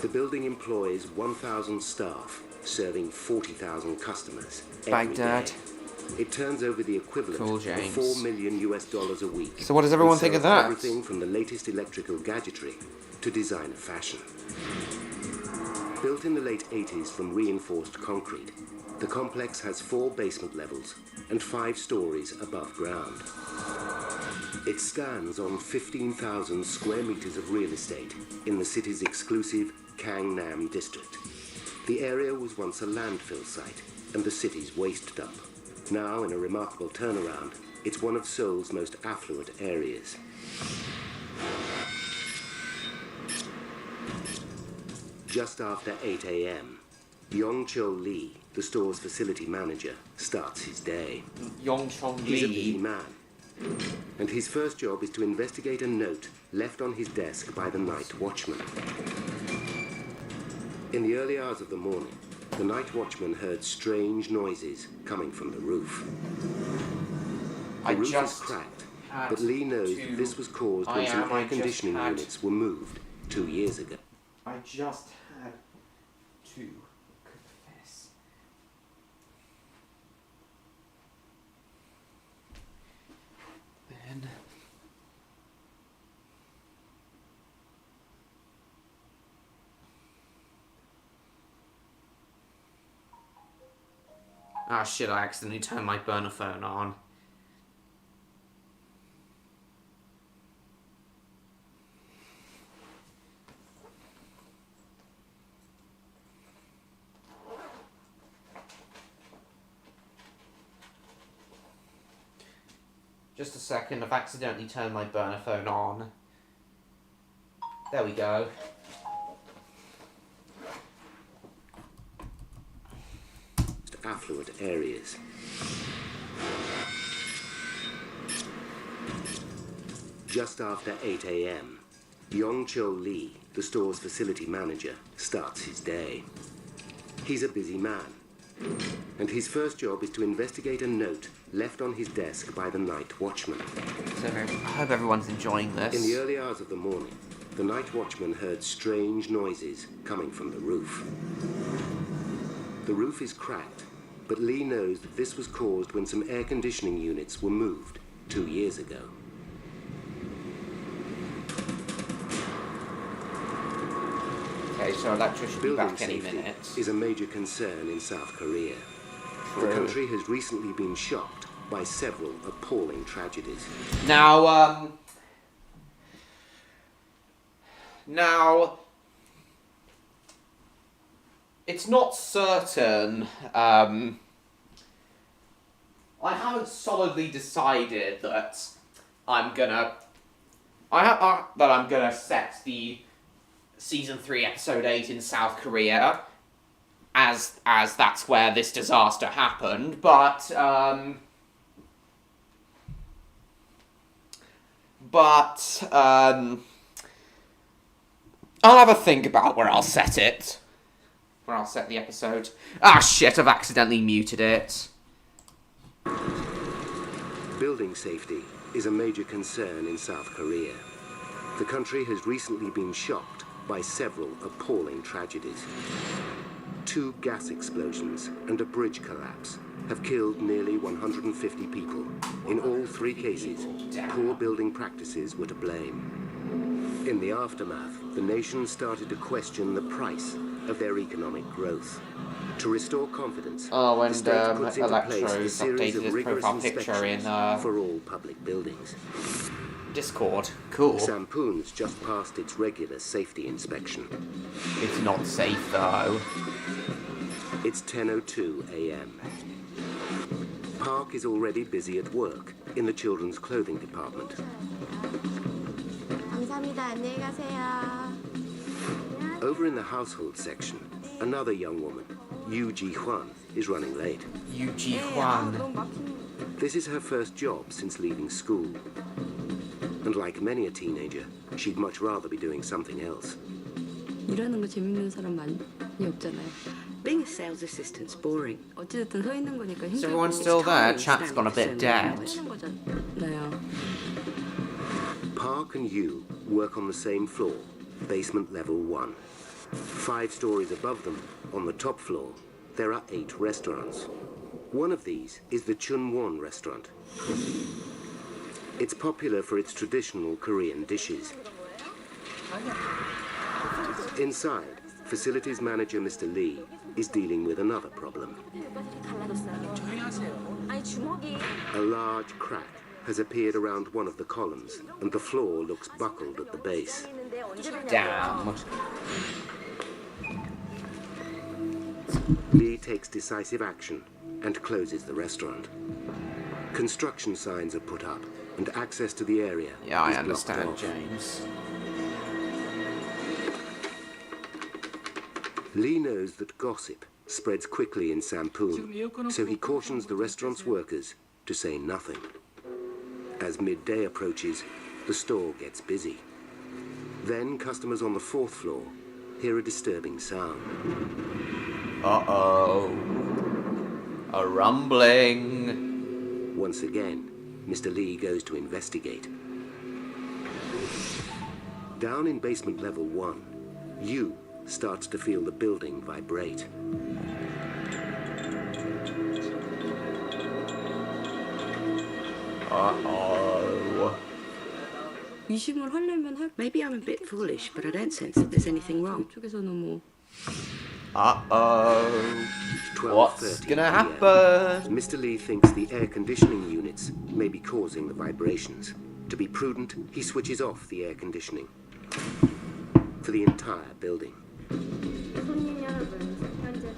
The building employs 1,000 staff, serving 40,000 customers every Baghdad. day. It turns over the equivalent Cool, of James. $4 million a week. So what does everyone and think of sells that? Everything from the latest electrical gadgetry to designer fashion. Built in the late 80s from reinforced concrete, the complex has 4 basement levels and 5 stories above ground. It stands on 15,000 square meters of real estate in the city's exclusive Gangnam district. The area was once a landfill site and the city's waste dump. Now, in a remarkable turnaround, it's one of Seoul's most affluent areas. Just after 8 a.m., Yong-Chol Lee, the store's facility manager, starts his day. Yong-Chol He's a Lee. busy man, and his first job is to investigate a note left on his desk by the night watchman. In the early hours of the morning, the night watchman heard strange noises coming from the roof. The roof is cracked, but Lee knows that this was caused when some air conditioning units were moved 2 years ago. I just had to confess. Then ah shit, I accidentally turned my burner phone on. Just a second, I've accidentally turned my burner phone on. There we go. Affluent areas. Just after 8 a.m., Yong-Chol Lee, the store's facility manager, starts his day. He's a busy man, and his first job is to investigate a note left on his desk by the night watchman. So I hope everyone's enjoying this. In the early hours of the morning, the night watchman heard strange noises coming from the roof. The roof is cracked, but Lee knows that this was caused when some air conditioning units were moved 2 years ago. Okay, so electrician will be Building back any safety minute. is a major concern in South Korea. True. The country has recently been shocked by several appalling tragedies. Now, it's not certain. I haven't solidly decided that I'm gonna set the season 3 episode 8 in South Korea, as that's where this disaster happened. But I'll have a think about where I'll set it. Where I'll set the episode. Ah, shit! I've accidentally muted it. Building safety is a major concern in South Korea. The country has recently been shocked by several appalling tragedies. 2 gas explosions and a bridge collapse have killed nearly 150 people. In all 3 cases, poor building practices were to blame. In the aftermath, the nation started to question the price of their economic growth. To restore confidence, the state puts into place a series of rigorous inspections for all public buildings. Discord. Cool. Sampoon's just passed its regular safety inspection. It's not safe, though. It's 10:02 a.m. Park is already busy at work in the children's clothing department. Over in the household section, another young woman, Yu Ji-hwan, is running late. Yu Ji-hwan. This is her first job since leaving school. And like many a teenager, she'd much rather be doing something else. 일하는 거 재밌는 사람 많이 없잖아요. Being a sales assistant's boring. 어쨌든 서 있는 거니까 Is everyone still there? Chat's gone a bit dead. Park and Yu work on the same floor, basement level 1. 5 stories above them, on the top floor, there are 8 restaurants. One of these is the Chunwon restaurant. It's popular for its traditional Korean dishes. Inside, facilities manager Mr. Lee is dealing with another problem. A large crack has appeared around one of the columns, and the floor looks buckled at the base. Damn. Lee takes decisive action and closes the restaurant. Construction signs are put up, and access to the area is I blocked understand, off. James. Lee knows that gossip spreads quickly in Sampoon, so he cautions the restaurant's workers to say nothing. As midday approaches, the store gets busy. Then customers on the 4th floor hear a disturbing sound. Uh-oh. A rumbling. Once again, Mr. Lee goes to investigate. Down in basement level 1, Yu starts to feel the building vibrate. Uh-oh. 이심을 하려면 Maybe I'm a bit foolish, but I don't sense that there's anything wrong. 쪽에서는 뭐 Uh-oh. What's gonna happen? Mr. Lee thinks the air conditioning units may be causing the vibrations. To be prudent, he switches off the air conditioning for the entire building.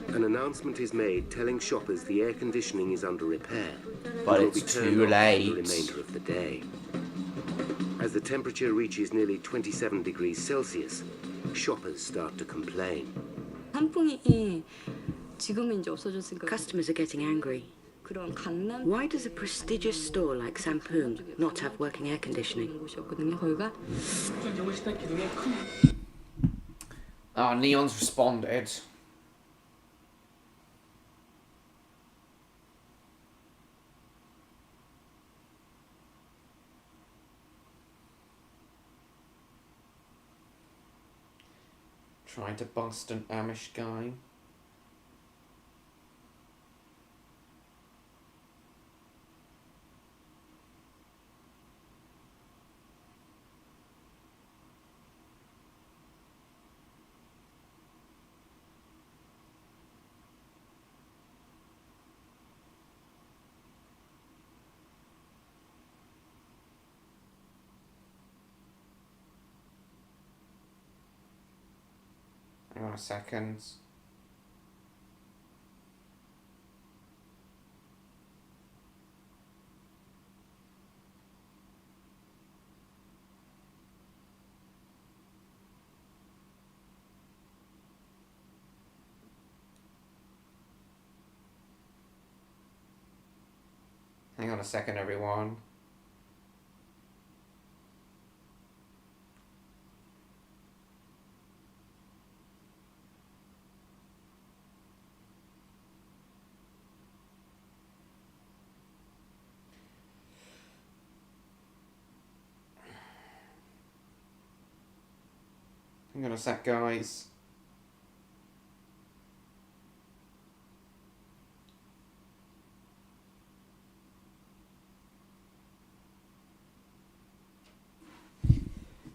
An announcement is made telling shoppers the air conditioning is under repair. But and it's will be turned too off late. for the remainder of the day. As the temperature reaches nearly 27 degrees Celsius, shoppers start to complain. 한풍이 지금은 이제 없어졌으니까 Customers are getting angry. 그런 강남 Why does a prestigious store like Sampoon not have working air conditioning? 곳이었거든요. 거기가 Neon's responded. Trying to bust an Amish guy. on a second. Hang on a second, everyone. Hang on a sec, guys.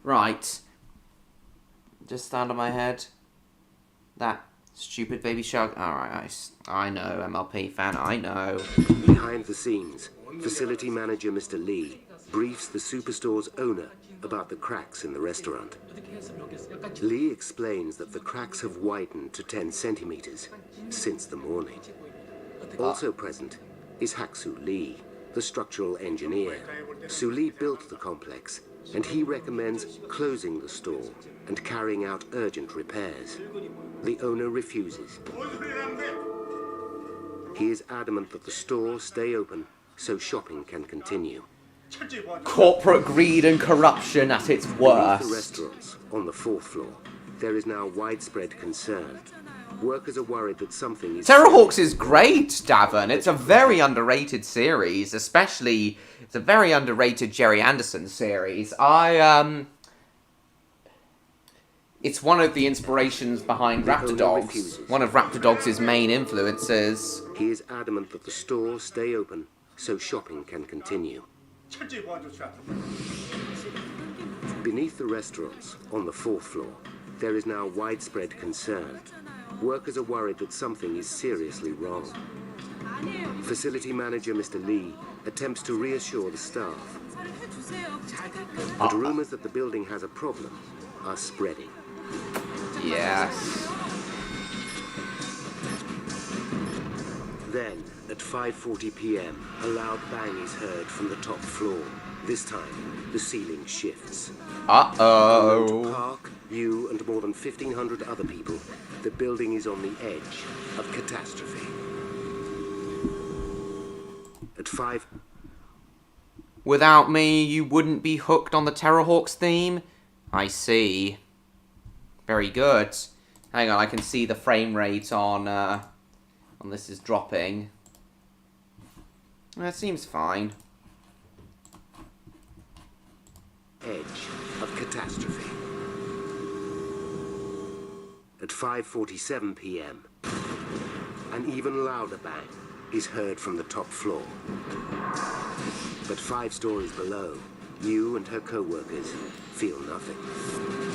Right. Just stand on my head. That stupid baby shark. Alright, I know, MLP fan, I know. Behind the scenes, facility manager Mr. Lee briefs the superstore's owner about the cracks in the restaurant. Lee explains that the cracks have widened to 10 centimeters since the morning. Also present is Hak-Soo Lee, the structural engineer. Soo Lee built the complex, and he recommends closing the store and carrying out urgent repairs. The owner refuses. He is adamant that the store stay open so shopping can continue. Corporate greed and corruption at its worst. Beneath the restaurants, on the 4th floor, there is now widespread concern. Workers are worried that something is... Terrorhawks is great, Davin. It's a very underrated series, especially... It's a very underrated Jerry Anderson series. It's one of the inspirations behind Raptor Dogs. One of Raptor Dogs' main influences. He is adamant that the store stay open so shopping can continue. Beneath the restaurants, on the 4th floor, there is now widespread concern. Workers are worried that something is seriously wrong. Facility manager Mr. Lee attempts to reassure the staff. But rumors that the building has a problem are spreading. Yes. Then, at 5:40 p.m., a loud bang is heard from the top floor. This time, the ceiling shifts. Uh-oh. To Park, you, and more than 1,500 other people, the building is on the edge of catastrophe. At 5... Without me, you wouldn't be hooked on the Terrorhawks theme? I see. Very good. Hang on, I can see the frame rate on this is dropping. That seems fine. Edge of catastrophe. At 5:47 p.m., an even louder bang is heard from the top floor. But 5 stories below, you and her co-workers feel nothing.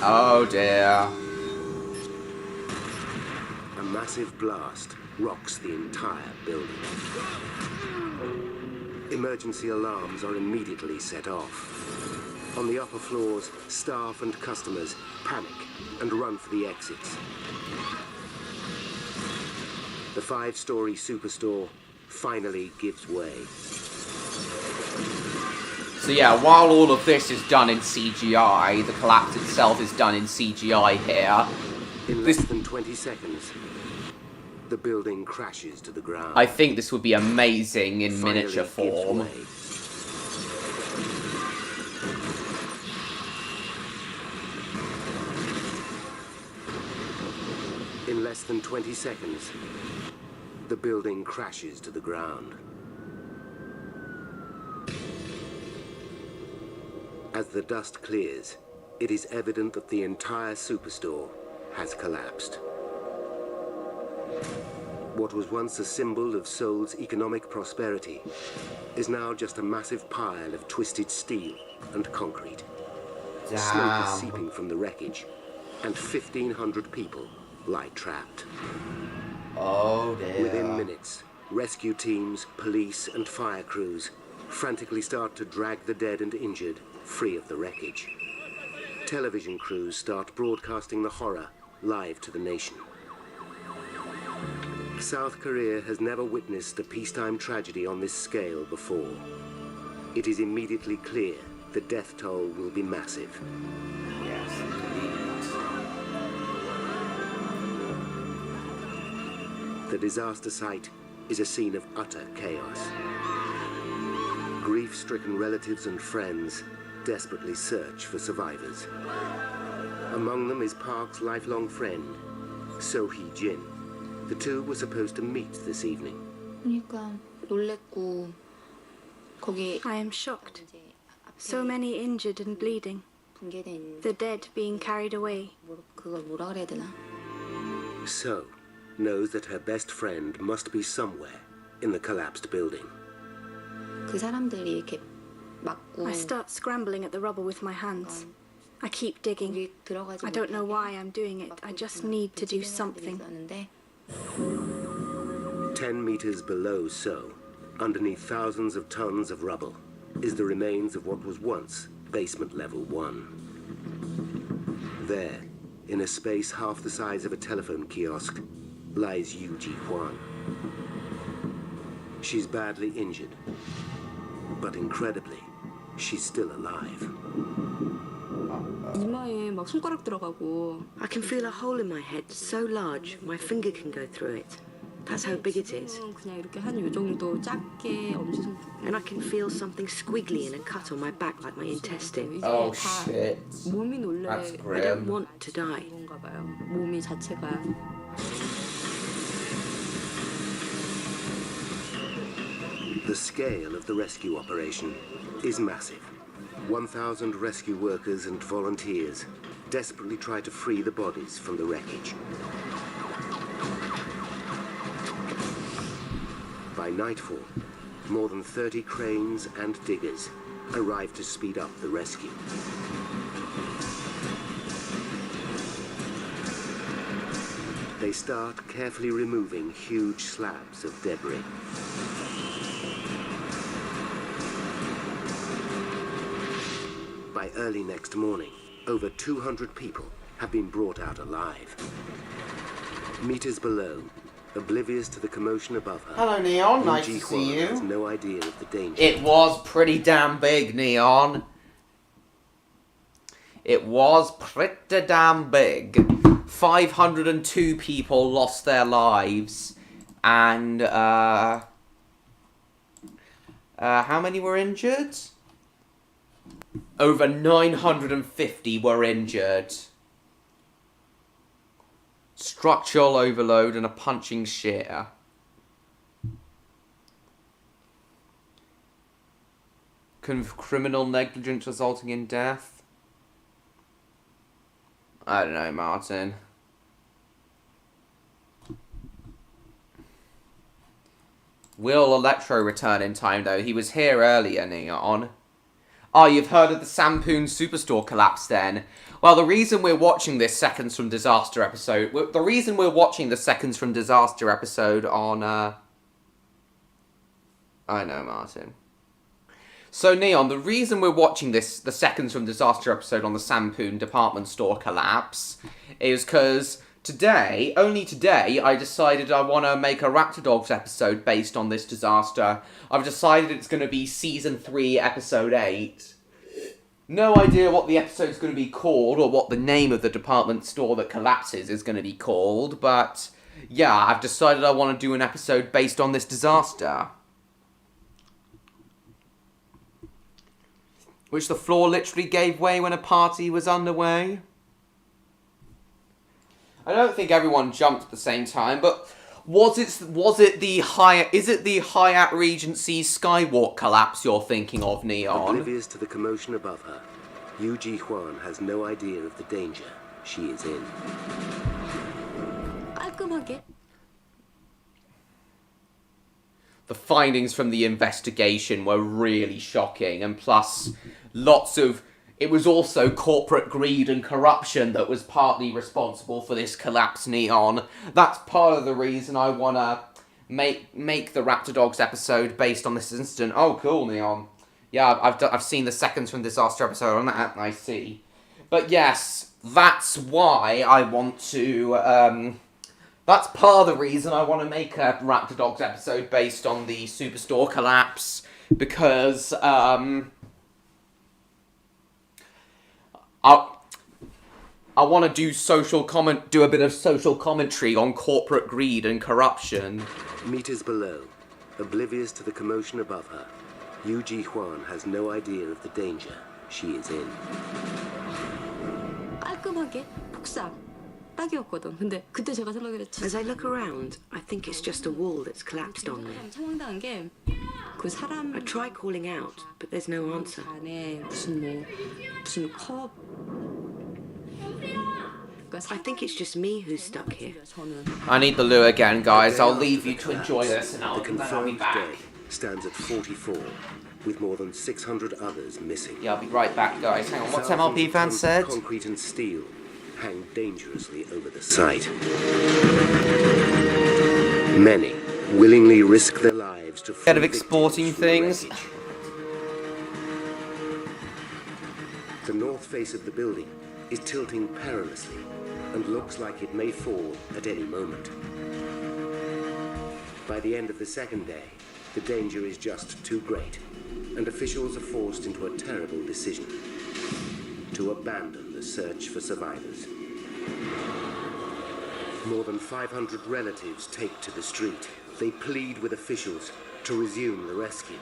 Oh dear. A massive blast rocks the entire building. Emergency alarms are immediately set off. On the upper floors, staff and customers panic and run for the exits. The 5-story superstore finally gives way. So yeah, while all of this is done in CGI, the collapse itself is done in CGI here. In less than 20 seconds, the building crashes to the ground. I think this would be amazing in miniature form. In less than 20 seconds, the building crashes to the ground. As the dust clears, it is evident that the entire superstore has collapsed. What was once a symbol of Seoul's economic prosperity is now just a massive pile of twisted steel and concrete. Smoke is seeping from the wreckage, and 1,500 people lie trapped. Oh dear. Within minutes, rescue teams, police, and fire crews frantically start to drag the dead and injured free of the wreckage. Television crews start broadcasting the horror live to the nation. South Korea has never witnessed a peacetime tragedy on this scale before. It is immediately clear the death toll will be massive. Yes, The disaster site is a scene of utter chaos. Grief-stricken relatives and friends desperately search for survivors. Among them is Park's lifelong friend, So Hee-jin. The two were supposed to meet this evening. I am shocked. So many injured and bleeding. The dead being carried away. So knows that her best friend must be somewhere in the collapsed building. I start scrambling at the rubble with my hands. I keep digging. I don't know why I'm doing it. I just need to do something. 10 meters below So, underneath thousands of tons of rubble, is the remains of what was once basement level 1. There, in a space half the size of a telephone kiosk, lies Yu Ji-hwan. She's badly injured, but incredibly, she's still alive. 이마에 막 손가락 들어가고. I can feel a hole in my head so large my finger can go through it. That's how big it is. 그냥 이렇게 한 요 정도 작게 엄지손. And I can feel something squiggly in a cut on my back like my intestine. Oh shit. 몸이 놀래. That's I don't grim. want to die. 그런가 봐요. 몸이 자체가. The scale of the rescue operation is massive. 1,000 rescue workers and volunteers desperately try to free the bodies from the wreckage. By nightfall, more than 30 cranes and diggers arrive to speed up the rescue. They start carefully removing huge slabs of debris. By early next morning, over 200 people have been brought out alive. Meters below, oblivious to the commotion above her. Hello, Neon. Nice to see you. Has no idea of the danger. It was pretty damn big, Neon. It was pretty damn big. 502 people lost their lives, and how many were injured? Over 950 were injured. Structural overload and a punching shear. Criminal negligence resulting in death. I don't know, Martin. Will Electro return in time, though? He was here earlier, Neon. Oh, you've heard of the Sampoon Superstore collapse, then? Well, the reason we're watching this Seconds from Disaster episode... The reason we're watching the Seconds from Disaster episode on, I know, Martin. So, Neon, the reason we're watching the Seconds from Disaster episode on the Sampoon department store collapse is because today, only today, I decided I want to make a Raptor Dogs episode based on this disaster. I've decided it's going to be Season 3, Episode 8. No idea what the episode's going to be called, or what the name of the department store that collapses is going to be called, but yeah, I've decided I want to do an episode based on this disaster. Which the floor literally gave way when a party was underway. I don't think everyone jumped at the same time, but is it the Hyatt Regency Skywalk collapse you're thinking of, Neon? Oblivious to the commotion above her, Yu Ji-hwan has no idea of the danger she is in. 깔끔하게. The findings from the investigation were really shocking, and plus, it was also corporate greed and corruption that was partly responsible for this collapse, Neon. That's part of the reason I want to make the Raptor Dogs episode based on this incident. Oh, cool, Neon. Yeah, I've seen the Seconds from Disaster episode on that, I see. But yes, that's why I want to, that's part of the reason I want to make a Raptor Dogs episode based on the Superstore collapse, because, I want to do a bit of social commentary on corporate greed and corruption. Meters below, oblivious to the commotion above her, Yu Ji Huan has no idea of the danger she is in. 깔끔하게 폭삭 딱이었거든. 근데 그때 제가 생각했지. As I look around, I think it's just a wall that's collapsed on me. 상황당한 게 그 사람. I try calling out, but there's no answer. 안에 무슨 컵. I think it's just me who's stuck here. I need the loo again, guys. I'll leave you to enjoy this, and I'll be back. Dead stands at 44, with more than 600 others missing. Yeah, I'll be right back, guys. Hang on, what's MLP fan said? Concrete and steel hang dangerously over the site. Many willingly risk their lives to Instead of exporting things. The north face of the building is tilting perilously and looks like it may fall at any moment. By the end of the second day, the danger is just too great, and officials are forced into a terrible decision: to abandon the search for survivors. More than 500 relatives take to the street. They plead with officials to resume the rescue.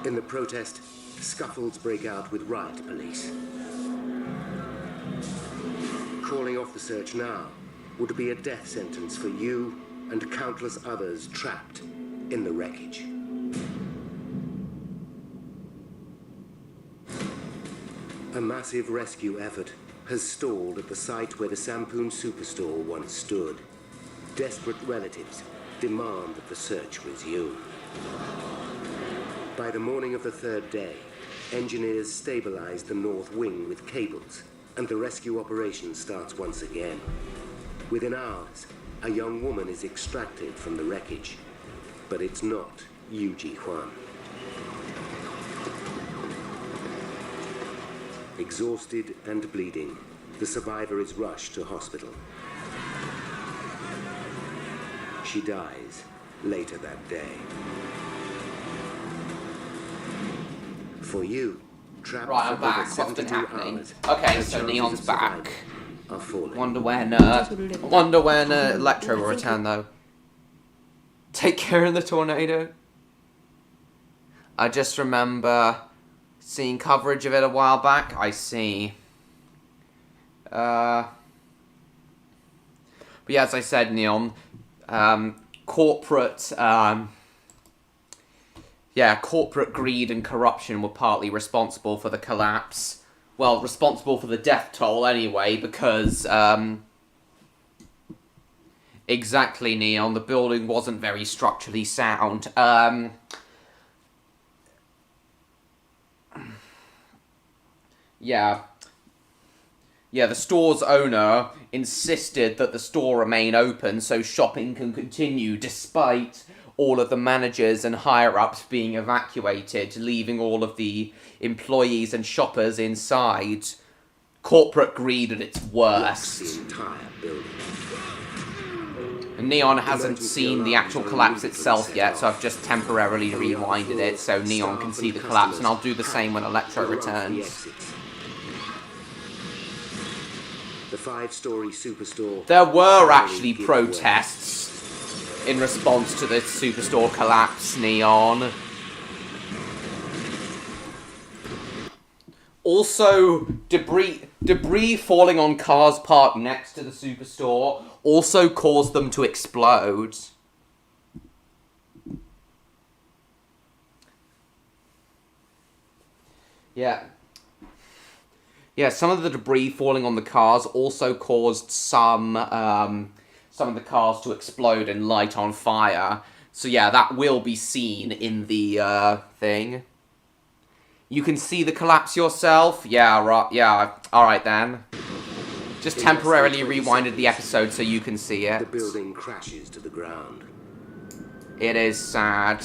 In the protest, scuffles break out with riot police. Calling off the search now would be a death sentence for you and countless others trapped in the wreckage. A massive rescue effort has stalled at the site where the Sampoon Superstore once stood. Desperate relatives demand that the search resume. By the morning of the third day, engineers stabilize the north wing with cables, and the rescue operation starts once again. Within hours, a young woman is extracted from the wreckage, but it's not Yu Ji Huan. Exhausted and bleeding, the survivor is rushed to hospital. She dies later that day. For you, trapped right, I'm for back. over What's been 72 happening? hours, Okay, the so chances Neon's of back. survival are falling. Wonder when Electro will return, though. Take care in the tornado. I just remember seeing coverage of it a while back. I see. But yeah, as I said, Neon, corporate greed and corruption were partly responsible for the collapse. Well, responsible for the death toll anyway, because, exactly, Neon, the building wasn't very structurally sound. Yeah, the store's owner insisted that the store remain open so shopping can continue despite all of the managers and higher-ups being evacuated, leaving all of the employees and shoppers inside. Corporate greed at its worst. The entire building. Neon hasn't seen the actual collapse itself yet, so I've just temporarily rewinded it so Neon can see the collapse, and I'll do the same when Electro returns. The 5-story superstore. There were actually protests in response to the Superstore collapse, Neon. Also, debris falling on cars parked next to the Superstore also caused them to explode. Yeah, some of the debris falling on the cars also caused some of the cars to explode and light on fire. So yeah, that will be seen in the thing. You can see the collapse yourself? Yeah, right. Yeah, alright then. Just temporarily rewinded the episode so you can see it. The building crashes to the ground. It is sad.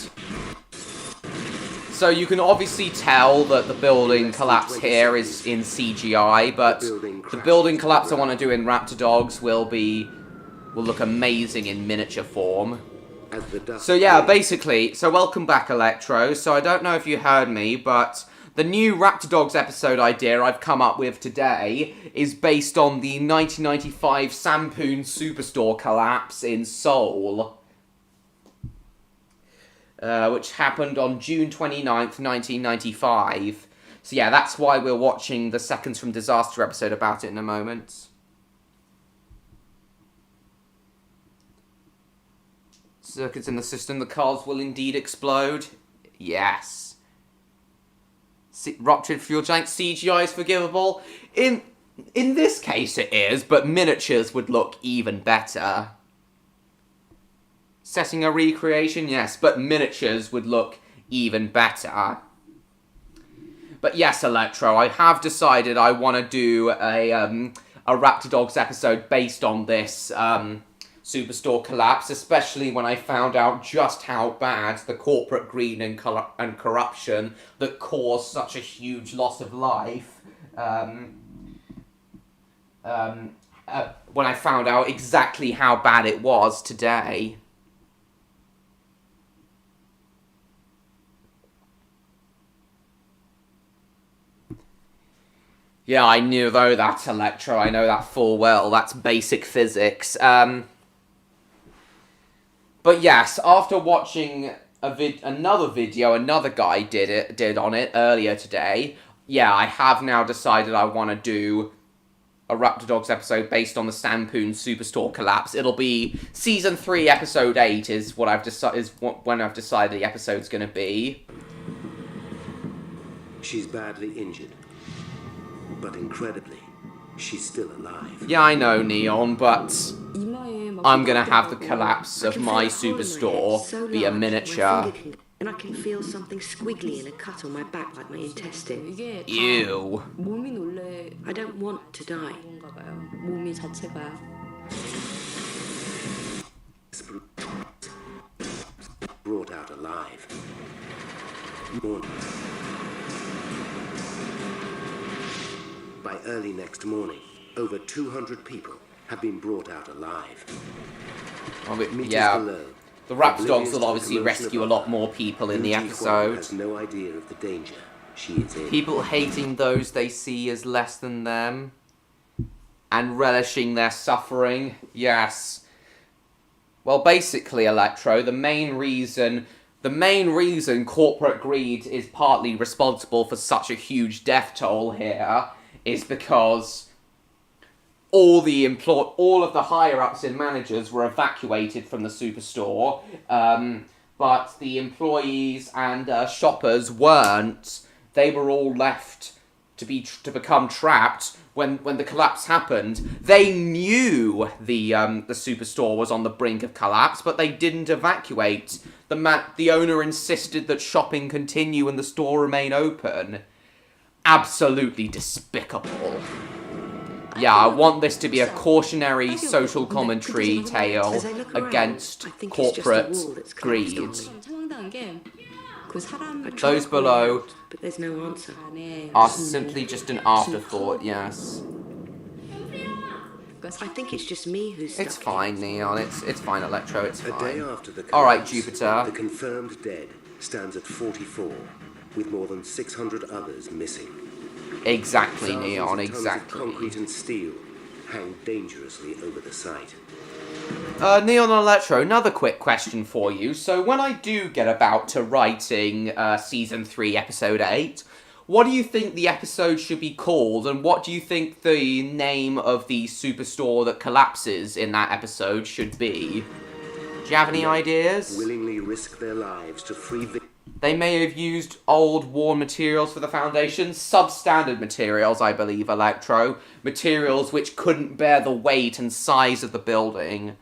So you can obviously tell that the building collapse here is in CGI, but the building collapse I want to do in Raptor Dogs will look amazing in miniature form. So yeah, basically, so welcome back, Electro. So I don't know if you heard me, but the new Raptor Dogs episode idea I've come up with today is based on the 1995 Sampoon Superstore collapse in Seoul. Which happened on June 29th, 1995. So yeah, that's why we're watching the Seconds from Disaster episode about it in a moment. Circuits in the system, the cars will indeed explode. Yes. Ruptured fuel tank, CGI is forgivable. In this case it is, but miniatures would look even better. Setting a recreation, yes, but miniatures would look even better. But yes, Electro, I have decided I want to do a Raptor Dogs episode based on this Superstore collapse, especially when I found out just how bad the corporate greed and corruption that caused such a huge loss of life. When I found out exactly how bad it was today. Yeah, I knew though that, Electro. I know that full well. That's basic physics. But yes, after watching another video another guy did on it earlier today, yeah, I have now decided I want to do a Raptor Dogs episode based on the Sampoon Superstore collapse. It'll be Season 3, Episode 8 is what I've when I've decided the episode's going to be. She's badly injured. But incredibly, she's still alive. Yeah, I know, Neon, but I'm gonna have the collapse of my superstore be a miniature. And I can feel something squiggly and a cut on my back like my intestine. Ew. I don't want to die. Brought out alive. By early next morning, over 200 people have been brought out alive. Yeah, the Raptor Dogs will obviously rescue a lot more people in the episode. Has no idea of the danger she is in. People hating those they see as less than them, and relishing their suffering. Yes. Well, basically, Electro, the main reason corporate greed is partly responsible for such a huge death toll here is because all of the higher-ups and managers were evacuated from the superstore, but the employees and shoppers weren't. They were all left to become trapped when the collapse happened. They knew the superstore was on the brink of collapse, but they didn't evacuate. The owner insisted that shopping continue and the store remain open. Absolutely despicable. Yeah, I want this to be a cautionary social commentary tale against corporate greed. Those below but there's no answer. Are simply just an afterthought, yes. I think it's just me who's It's fine, Neon. It's fine, Electro. It's fine. A day after the Alright, collapse, Jupiter. The confirmed dead stands at 44, with more than 600 others missing. Exactly, Thousands Neon, of tons exactly. Of concrete and steel hang dangerously over the site. Neon and Electro, another quick question for you. So when I do get about to writing Season 3, Episode 8, what do you think the episode should be called, and what do you think the name of the superstore that collapses in that episode should be? Do you have any ideas? Willingly risk their lives to free They may have used old, worn materials for the foundation. Substandard materials, I believe, Electro. Materials which couldn't bear the weight and size of the building.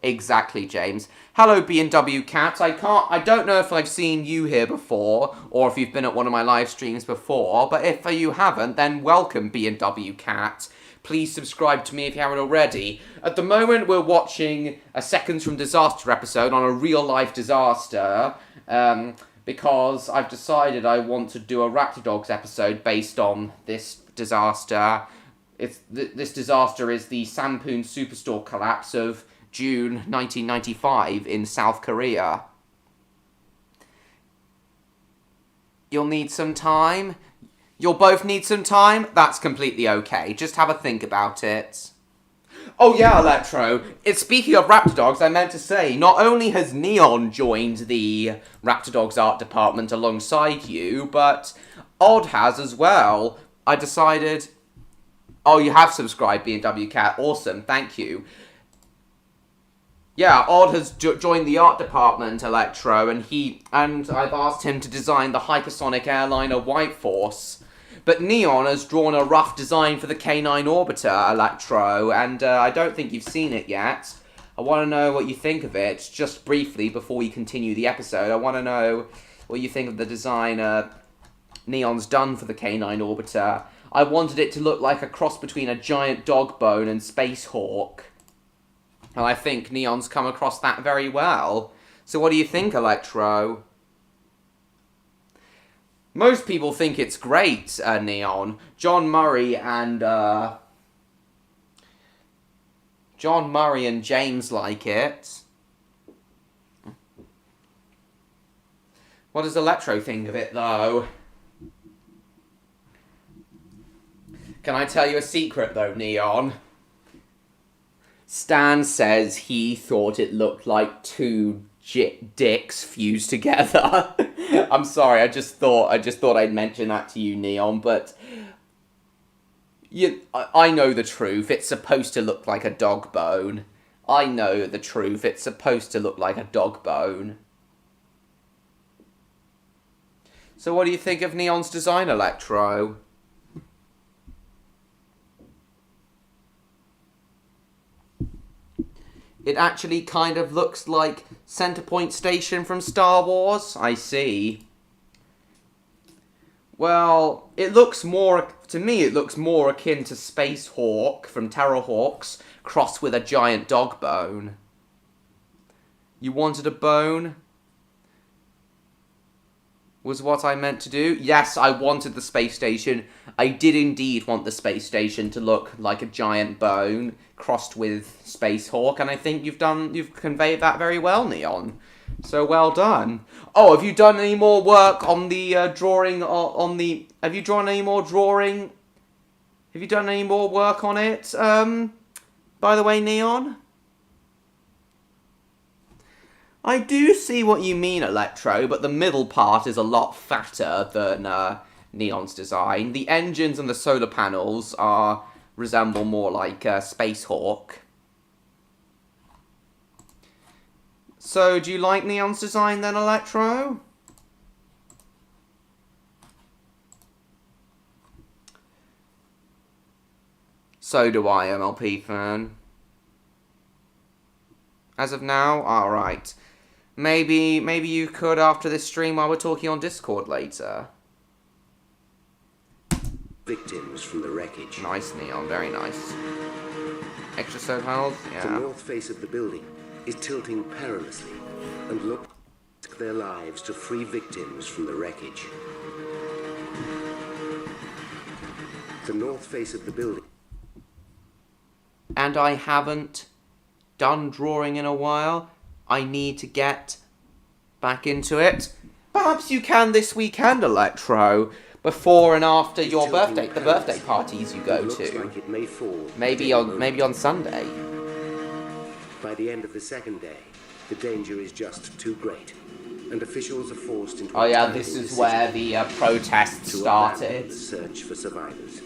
Exactly, James. Hello, B&W Cat. I don't know if I've seen you here before, or if you've been at one of my live streams before, but if you haven't, then welcome, B&W Cat. Please subscribe to me if you haven't already. At the moment, we're watching a Seconds from Disaster episode on a real-life disaster, because I've decided I want to do a Raptor Dogs episode based on this disaster. This disaster is the Sampoon Superstore collapse of June 1995 in South Korea. You'll need some time? You'll both need some time? That's completely okay. Just have a think about it. Oh yeah, Electro. Speaking of Raptor Dogs, I meant to say, not only has Neon joined the Raptor Dogs art department alongside you, but Odd has as well. I decided... Oh, you have subscribed, B&W Cat. Awesome, thank you. Yeah, Odd has joined the art department, Electro, and I've asked him to design the hypersonic airliner White Force. But Neon has drawn a rough design for the K9 Orbiter, Electro, and I don't think you've seen it yet. I want to know what you think of it, just briefly, before we continue the episode. I want to know what you think of the design Neon's done for the K9 Orbiter. I wanted it to look like a cross between a giant dog bone and Space Hawk. And I think Neon's come across that very well. So what do you think, Electro? Most people think it's great, Neon. John Murray and James like it. What does Electro think of it, though? Can I tell you a secret, though, Neon? Stan says he thought it looked like two dicks fused together. I'm sorry, I just thought I'd mention that to you, Neon, but I know the truth. It's supposed to look like a dog bone. I know the truth. It's supposed to look like a dog bone. So what do you think of Neon's design, Electro? It actually kind of looks like Centerpoint Station from Star Wars. I see. Well, to me it looks more akin to Space Hawk from Terrorhawks, crossed with a giant dog bone. You wanted a bone? Was what I meant to do? Yes, I wanted the space station. I did indeed want the space station to look like a giant bone crossed with Space Hawk, and I think you've conveyed that very well, Neon. So well done. Oh, have you done any more work on the drawing have you drawn any more drawing? Have you done any more work on it? By the way, Neon? I do see what you mean, Electro, but the middle part is a lot fatter than Neon's design. The engines and the solar panels resemble more like Space Hawk. So, do you like Neon's design then, Electro? So do I, MLP fan. As of now? Alright. Maybe you could after this stream while we're talking on Discord later. Victims from the wreckage. Nice, Neon. Very nice. Extra solar panels? Yeah. The north face of the building is tilting perilously and look their lives to free victims from the wreckage. The north face of the building. And I haven't done drawing in a while. I need to get back into it. Perhaps you can this weekend, Electro, before and after your birthday, the birthday parties you go to. Like it may fall. Maybe on Sunday. By the end of the second day, the danger is just too great, and officials are forced into. Oh yeah, this is where the protests started. The search for survivors.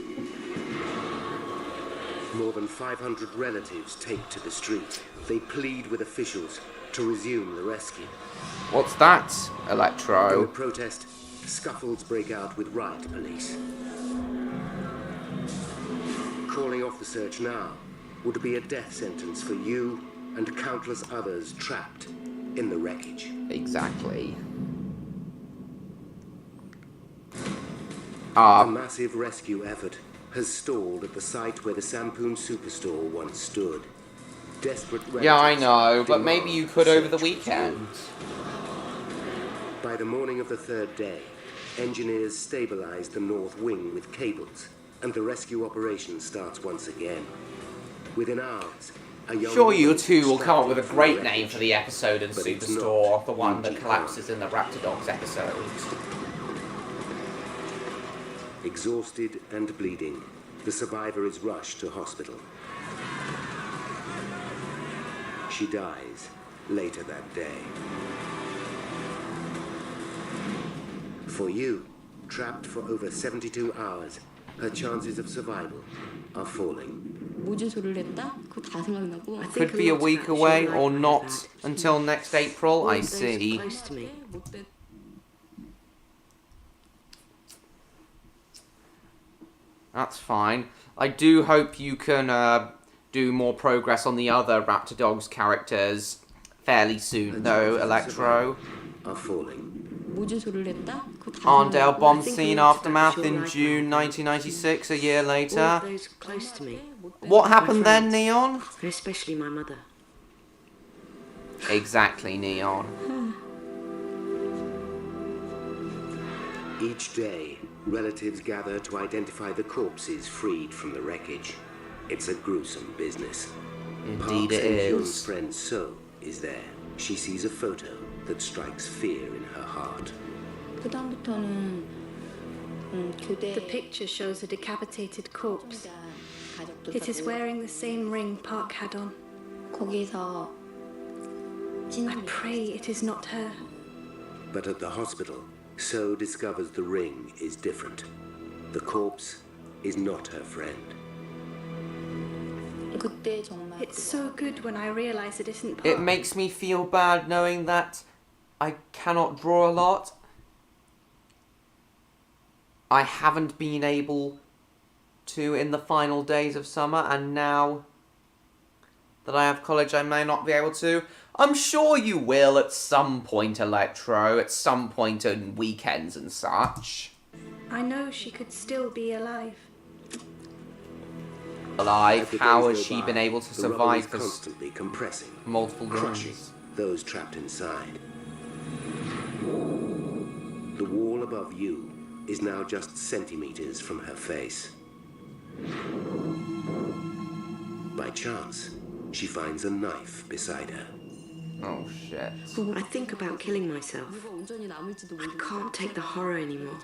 More than 500 relatives take to the street. They plead with officials to resume the rescue. What's that, Electro? In the protest, scuffles break out with riot police. Calling off the search now would be a death sentence for you and countless others trapped in the wreckage. Exactly. A massive rescue effort has stalled at the site where the Sampoon Superstore once stood. Desperate yeah, I relatives know, but demand maybe you could over the search weekend. By the morning of the third day, engineers stabilize the north wing with cables, and the rescue operation starts once again. Within hours, a young Sure, you woman two will come up with a extracted from great the name wreckage, for the episode in but it's Superstore, not the one that Yuji collapses in the Raptor Dogs episode. Exhausted and bleeding, the survivor is rushed to hospital. She dies later that day. For you, trapped for over 72 hours, her chances of survival are falling. Could be a week away or not until next April, I see. That's fine. I do hope you can do more progress on the other Raptor Dogs characters fairly soon, though, Electro. Are falling. Arndale bomb scene aftermath in June 1996, a year later. Those close to me. What happened then, Neon? Especially my mother. Exactly, Neon. Each day, relatives gather to identify the corpses freed from the wreckage. It's a gruesome business. Indeed Park's it and Hyun's is. friend So is there. She sees a photo that strikes fear in her heart. The picture shows a decapitated corpse. It is wearing the same ring Park had on. I pray it is not her. But at the hospital, So discovers the ring is different. The corpse is not her friend. It's so good when I realize it isn't Park. It makes me feel bad knowing that I cannot draw a lot. I haven't been able to in the final days of summer, and now that I have college I may not be able to. I'm sure you will at some point, Electro, at some point on weekends and such. I know she could still be alive. Alive? How has she been able to the rubble survive is for constantly compressing, multiple crushing days? those trapped inside. The wall above you is now just centimeters from her face. By chance, she finds a knife beside her. Oh shit. I think about killing myself. I can't take the horror anymore.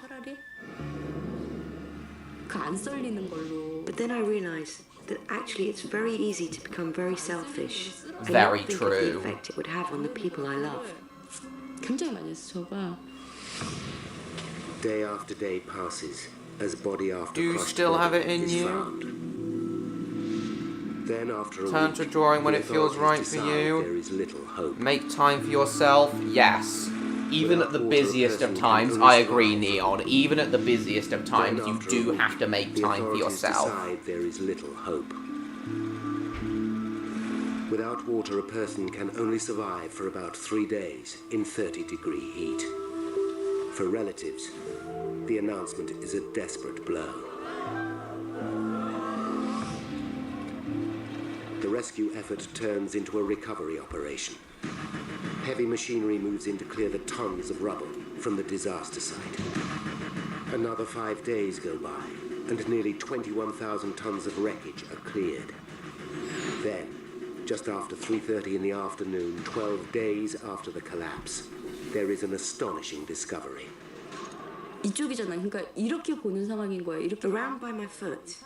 But then I realise that actually it's very easy to become very selfish. Very and not think true. of the effect it would have on the people I love. Day after day passes as body after Do you crushed still have body it in is you? found. Then after a Turn week, to drawing when the it feels authorities right for decide you. There is little hope. Make time for yourself, yes. Even at the busiest of times, I agree, Neon. Even at the busiest of times, you do have to make time for yourself. Decide there is little hope. Without water, a person can only survive for about 3 days in 30-degree heat. For relatives, the announcement is a desperate blow. The rescue effort turns into a recovery operation. Heavy machinery moves in to clear the tons of rubble from the disaster site. Another 5 days go by, and nearly 21,000 tons of wreckage are cleared. Then, just after 3:30 in the afternoon, 12 days after the collapse, there is an astonishing discovery. Around by my foot.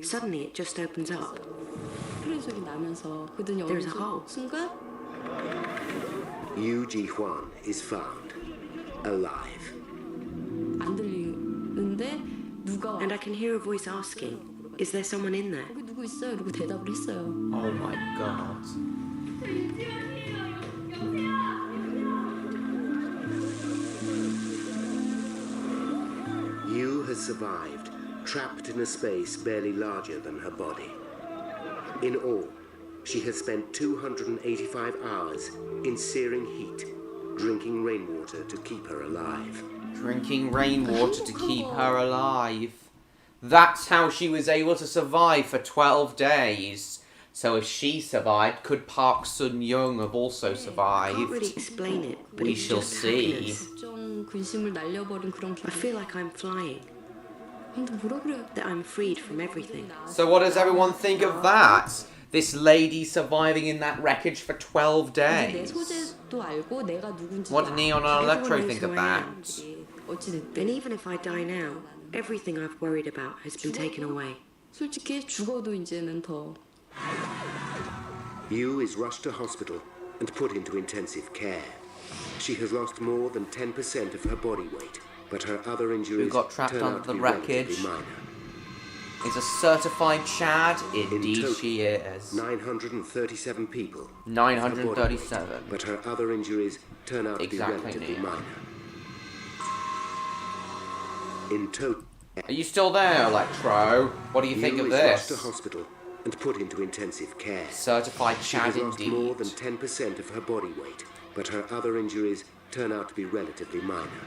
Suddenly it just opens up. There's a hole. Yu Ji-hwan is found, alive. And I can hear a voice asking, is there someone in there? Oh my god. Yu has survived, trapped in a space barely larger than her body. In all, she has spent 285 hours in searing heat, drinking rainwater to keep her alive. Drinking rainwater to keep her alive. That's how she was able to survive for 12 days. So if she survived, could Park Sun-young have also survived? I can't really explain it, but we it's shall just see. happiness. I feel like I'm flying. That I'm freed from everything. So what does everyone think of that? This lady surviving in that wreckage for 12 days. What did Neon and Electro think of that? And even if I die now, everything I've worried about has been taken away. Yu is rushed to hospital and put into intensive care. She has lost more than 10% of her body weight, but her other injuries Who got trapped turn under out to the be wreckage? relatively minor. Is a certified Chad? Indeed she is. 937 people. 937. Weight, but her other injuries turn out to be relatively Neil. minor. In total. Are you still there, Electro? What do you think of Is this? rushed to hospital and put into intensive care. Certified She Chad has lost indeed. more than 10% of her body weight, but her other injuries turn out to be relatively minor.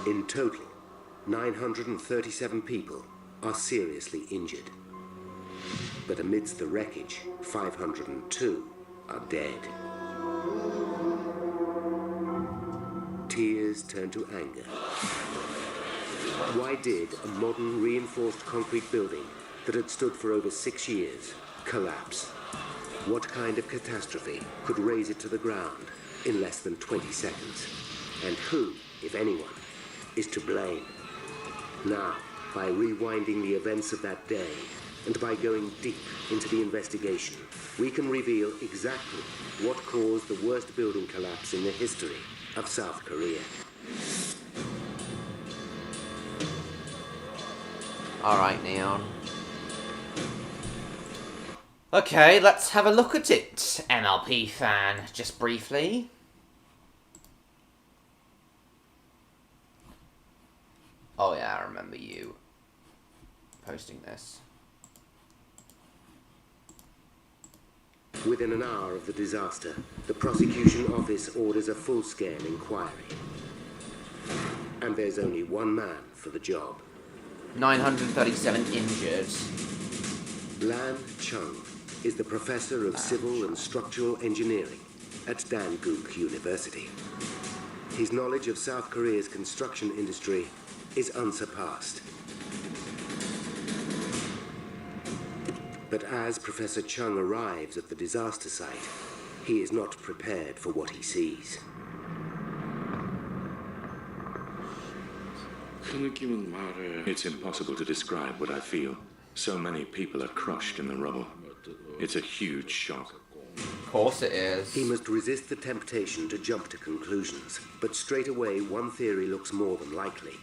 In total, 937 people are seriously injured. But amidst the wreckage, 502 are dead. Tears turn to anger. Why did a modern reinforced concrete building that had stood for over 6 years collapse? What kind of catastrophe could raze it to the ground in less than 20 seconds? And who, if anyone, is to blame? Now, by rewinding the events of that day, and by going deep into the investigation, we can reveal exactly what caused the worst building collapse in the history of South Korea. Alright, Neon. Okay, let's have a look at it, MLP fan, just briefly. Oh yeah, I remember you posting this. Within an hour of the disaster, the prosecution office orders a full-scale inquiry. And there's only one man for the job. 937 injured. Lan Chung is the professor of civil and structural engineering at Danguk University. His knowledge of South Korea's construction industry is unsurpassed. But as Professor Chung arrives at the disaster site, he is not prepared for what he sees. It's impossible to describe what I feel. So many people are crushed in the rubble. It's a huge shock. Of course it is. He must resist the temptation to jump to conclusions, but straight away one theory looks more than likely.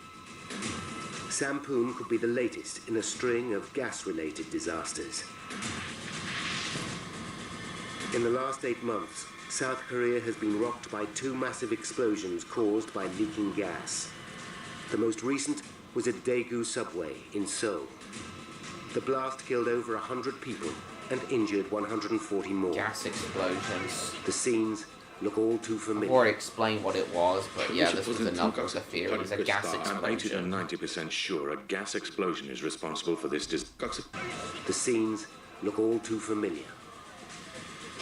Sampoon could be the latest in a string of gas-related disasters. In the last 8 months, South Korea has been rocked by 2 massive explosions caused by leaking gas. The most recent was at Daegu subway in Seoul. The blast killed over 100 people and injured 140 more. Gas explosions. The scenes look all too familiar. I've already explained what it was, but yeah, this was another theory. It was a gas I'm 80 to explosion. 90% sure a gas explosion is responsible for this The scenes look all too familiar.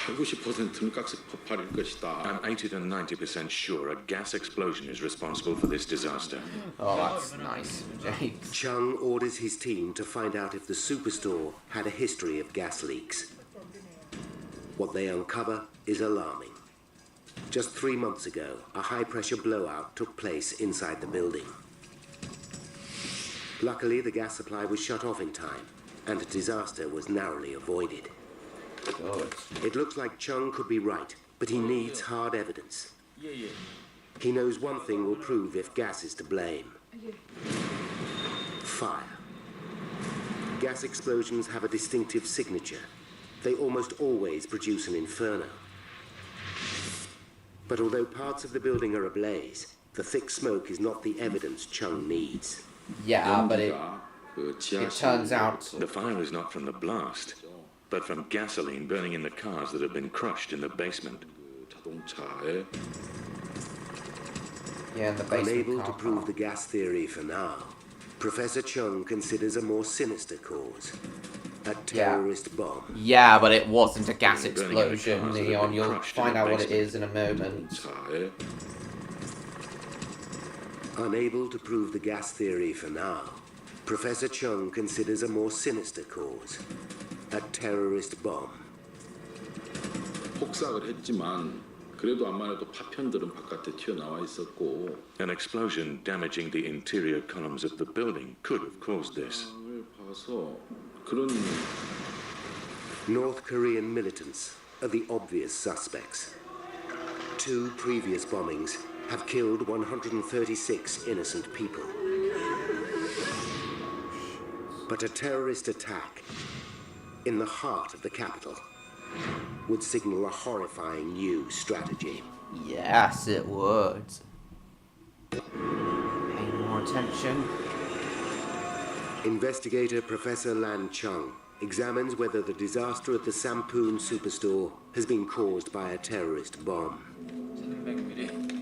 I'm 80 to 90% sure a gas explosion is responsible for this disaster. Oh, that's nice, Jake. Chung orders his team to find out if the superstore had a history of gas leaks. What they uncover is alarming. Just 3 months ago, a high-pressure blowout took place inside the building. Luckily, the gas supply was shut off in time, and a disaster was narrowly avoided. Good. It looks like Chung could be right, but he needs hard evidence. He knows one thing will prove if gas is to blame. Fire. Gas explosions have a distinctive signature. They almost always produce an inferno. But although parts of the building are ablaze, the thick smoke is not the evidence Chung needs. Yeah, but It turns out... The fire is not from the blast, but from gasoline burning in the cars that have been crushed in the basement. Yeah, in the basement. Unable to prove the gas theory for now, Professor Chung considers a more sinister cause. A terrorist bomb. Yeah, but it wasn't a gas explosion, Leon. You'll find out what it is in a moment. Unable to prove the gas theory for now, Professor Chung considers a more sinister cause. A terrorist bomb. 폭삭을 했지만 그래도 암만해도 파편들은 바깥에 튀어나와 있었고. An explosion damaging the interior columns of the building could have caused this. 봐서 그런. North Korean militants are the obvious suspects. 2 previous bombings have killed 136 innocent people. But a terrorist attack in the heart of the capital would signal a horrifying new strategy. Yes, it would. Pay more attention. Investigator Professor Lan Chung examines whether the disaster at the Sampoon Superstore has been caused by a terrorist bomb.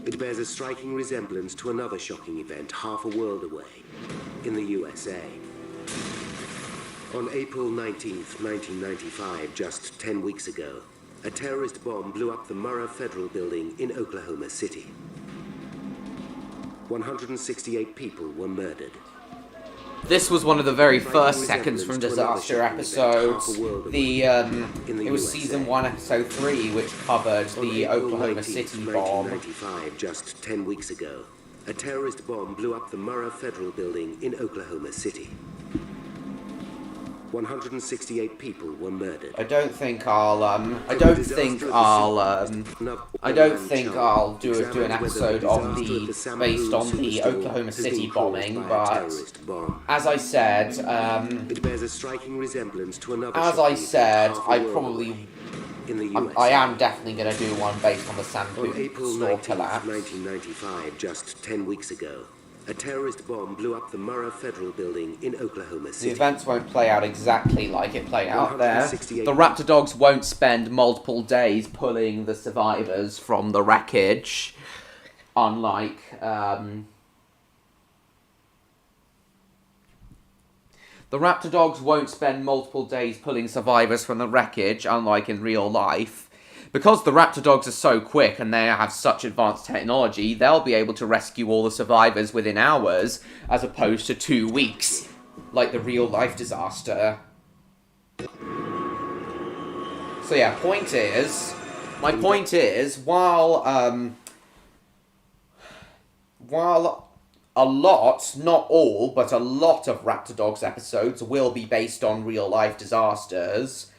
It bears a striking resemblance to another shocking event half a world away, in the USA. On April 19th, 1995, just 10 weeks ago, a terrorist bomb blew up the Murrah Federal Building in Oklahoma City. 168 people were murdered. This was one of the very first seconds from Disaster episodes. It was season 1, episode 3, which covered the Oklahoma City bomb. 1995, just 10 weeks ago, a terrorist bomb blew up the Murrah Federal Building in Oklahoma City. 168 people were murdered. I don't think I'll do an episode on based on the Oklahoma City bombing, but as I said, it bears a striking resemblance to another. As I said, I am definitely going to do one based on the Sampoon store collapse. 1995, just 10 weeks ago, a terrorist bomb blew up the Murrah Federal Building in Oklahoma City. The events won't play out exactly like it played out there. The Raptor Dogs won't spend multiple days pulling the survivors from the wreckage, unlike the Raptor Dogs won't spend multiple days pulling survivors from the wreckage, unlike in real life. Because the Raptor Dogs are so quick and they have such advanced technology, they'll be able to rescue all the survivors within hours, as opposed to 2 weeks, like the real-life disaster. So yeah, my point is, while a lot, not all, but a lot of Raptor Dogs episodes will be based on real-life disasters,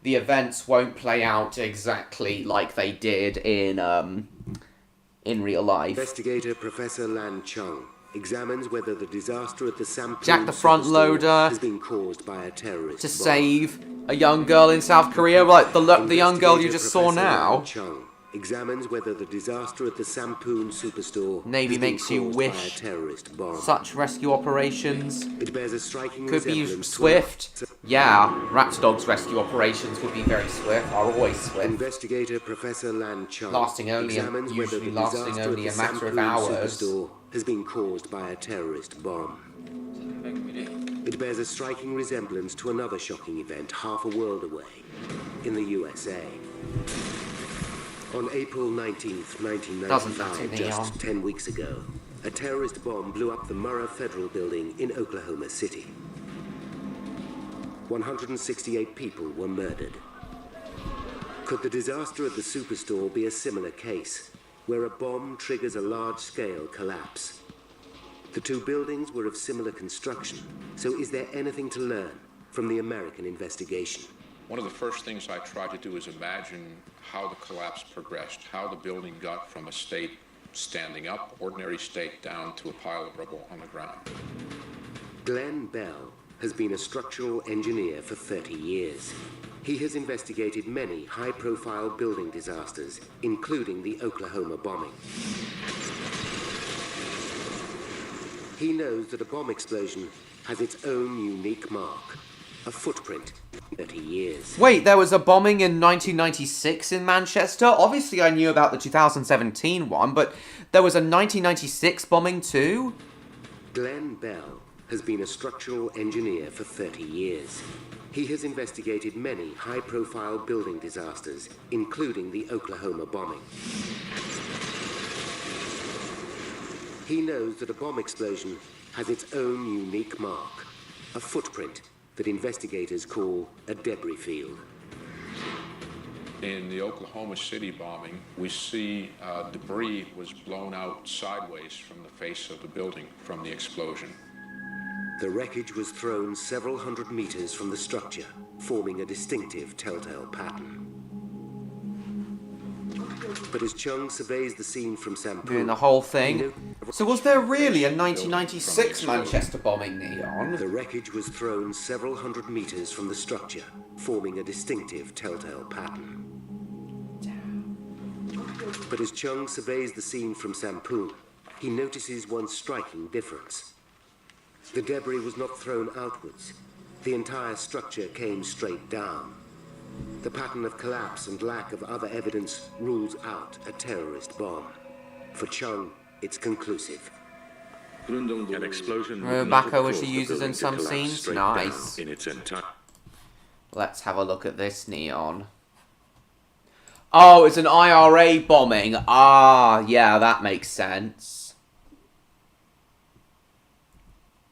the events won't play out exactly like they did in real life. Investigator Professor Lan Chung examines whether the disaster at the Sampoon Jack the front loader has been caused by a terrorist to bomb. Save a young girl in South Korea, like the young girl you just saw now. Lan Chung examines whether the disaster at the Sampoon Superstore Navy makes you wish such rescue operations it bears a striking could be swift. Yeah, Raptor Dogs rescue operations would be very swift, are always swift. Investigator Professor Lan Chung usually lasting only a matter of hours. Superstore has been caused by a terrorist bomb. It bears a striking resemblance to another shocking event half a world away, in the USA. On April 19th, 1995, just 10 weeks ago, a terrorist bomb blew up the Murrah Federal Building in Oklahoma City. 168 people were murdered. Could the disaster at the Superstore be a similar case, where a bomb triggers a large-scale collapse? The 2 buildings were of similar construction, so is there anything to learn from the American investigation? One of the first things I tried to do is imagine how the collapse progressed, how the building got from a state standing up, ordinary state, down to a pile of rubble on the ground. Glenn Bell has been a structural engineer for 30 years. He has investigated many high-profile building disasters, including the Oklahoma bombing. He knows that a bomb explosion has its own unique mark, a footprint, 30 years. Wait, there was a bombing in 1996 in Manchester? Obviously I knew about the 2017 one, but there was a 1996 bombing too? Glenn Bell has been a structural engineer for 30 years. He has investigated many high-profile building disasters, including the Oklahoma bombing. He knows that a bomb explosion has its own unique mark, a footprint that investigators call a debris field. In the Oklahoma City bombing, we see debris was blown out sideways from the face of the building from the explosion. The wreckage was thrown several hundred meters from the structure, forming a distinctive telltale pattern. But as Chung surveys the scene from Sampoon... Doing the whole thing. So was there really a 1996 Manchester bombing, Neon? The wreckage was thrown several hundred meters from the structure, forming a distinctive telltale pattern. But as Chung surveys the scene from Sampoon, he notices one striking difference. The debris was not thrown outwards. The entire structure came straight down. The pattern of collapse and lack of other evidence rules out a terrorist bomb. For Chung, it's conclusive. An explosion tobacco which he uses in some scenes? Nice. In its entire... Let's have a look at this, Neon. Oh, it's an IRA bombing. Ah, yeah, that makes sense.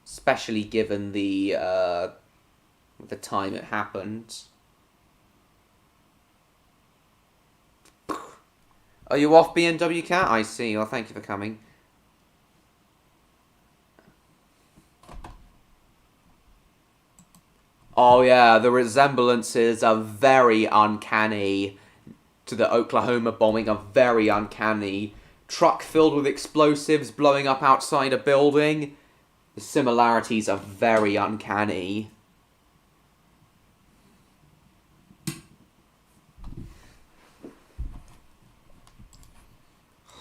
Especially given the time it happened. Are you off, BMW Cat? I see. Well, thank you for coming. Oh yeah, the resemblances are very uncanny to the Oklahoma bombing, are very uncanny. Truck filled with explosives blowing up outside a building. The similarities are very uncanny.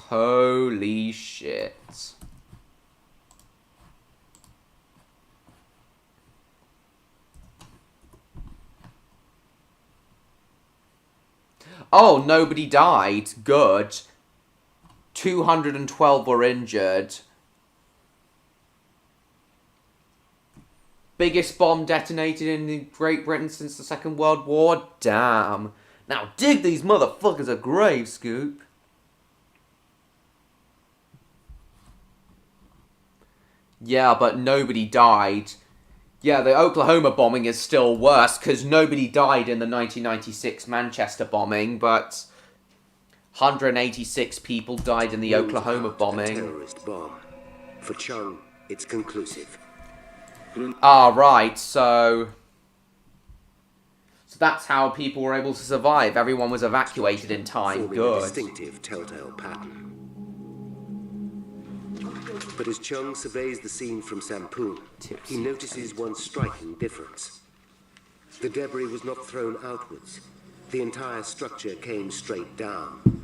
Holy shit. Oh, nobody died. Good. 212 were injured. Biggest bomb detonated in Great Britain since the Second World War? Damn. Now dig these motherfuckers a grave, Scoop. Yeah, but nobody died. Yeah, the Oklahoma bombing is still worse, because nobody died in the 1996 Manchester bombing, but 186 people died in the Oklahoma bombing. Terrorist bomb. For Chung, it's conclusive. Ah, right, so that's how people were able to survive. Everyone was evacuated in time. Good. A distinctive telltale pattern. But as Chung surveys the scene from Sampoon, he notices one striking difference. The debris was not thrown outwards. The entire structure came straight down.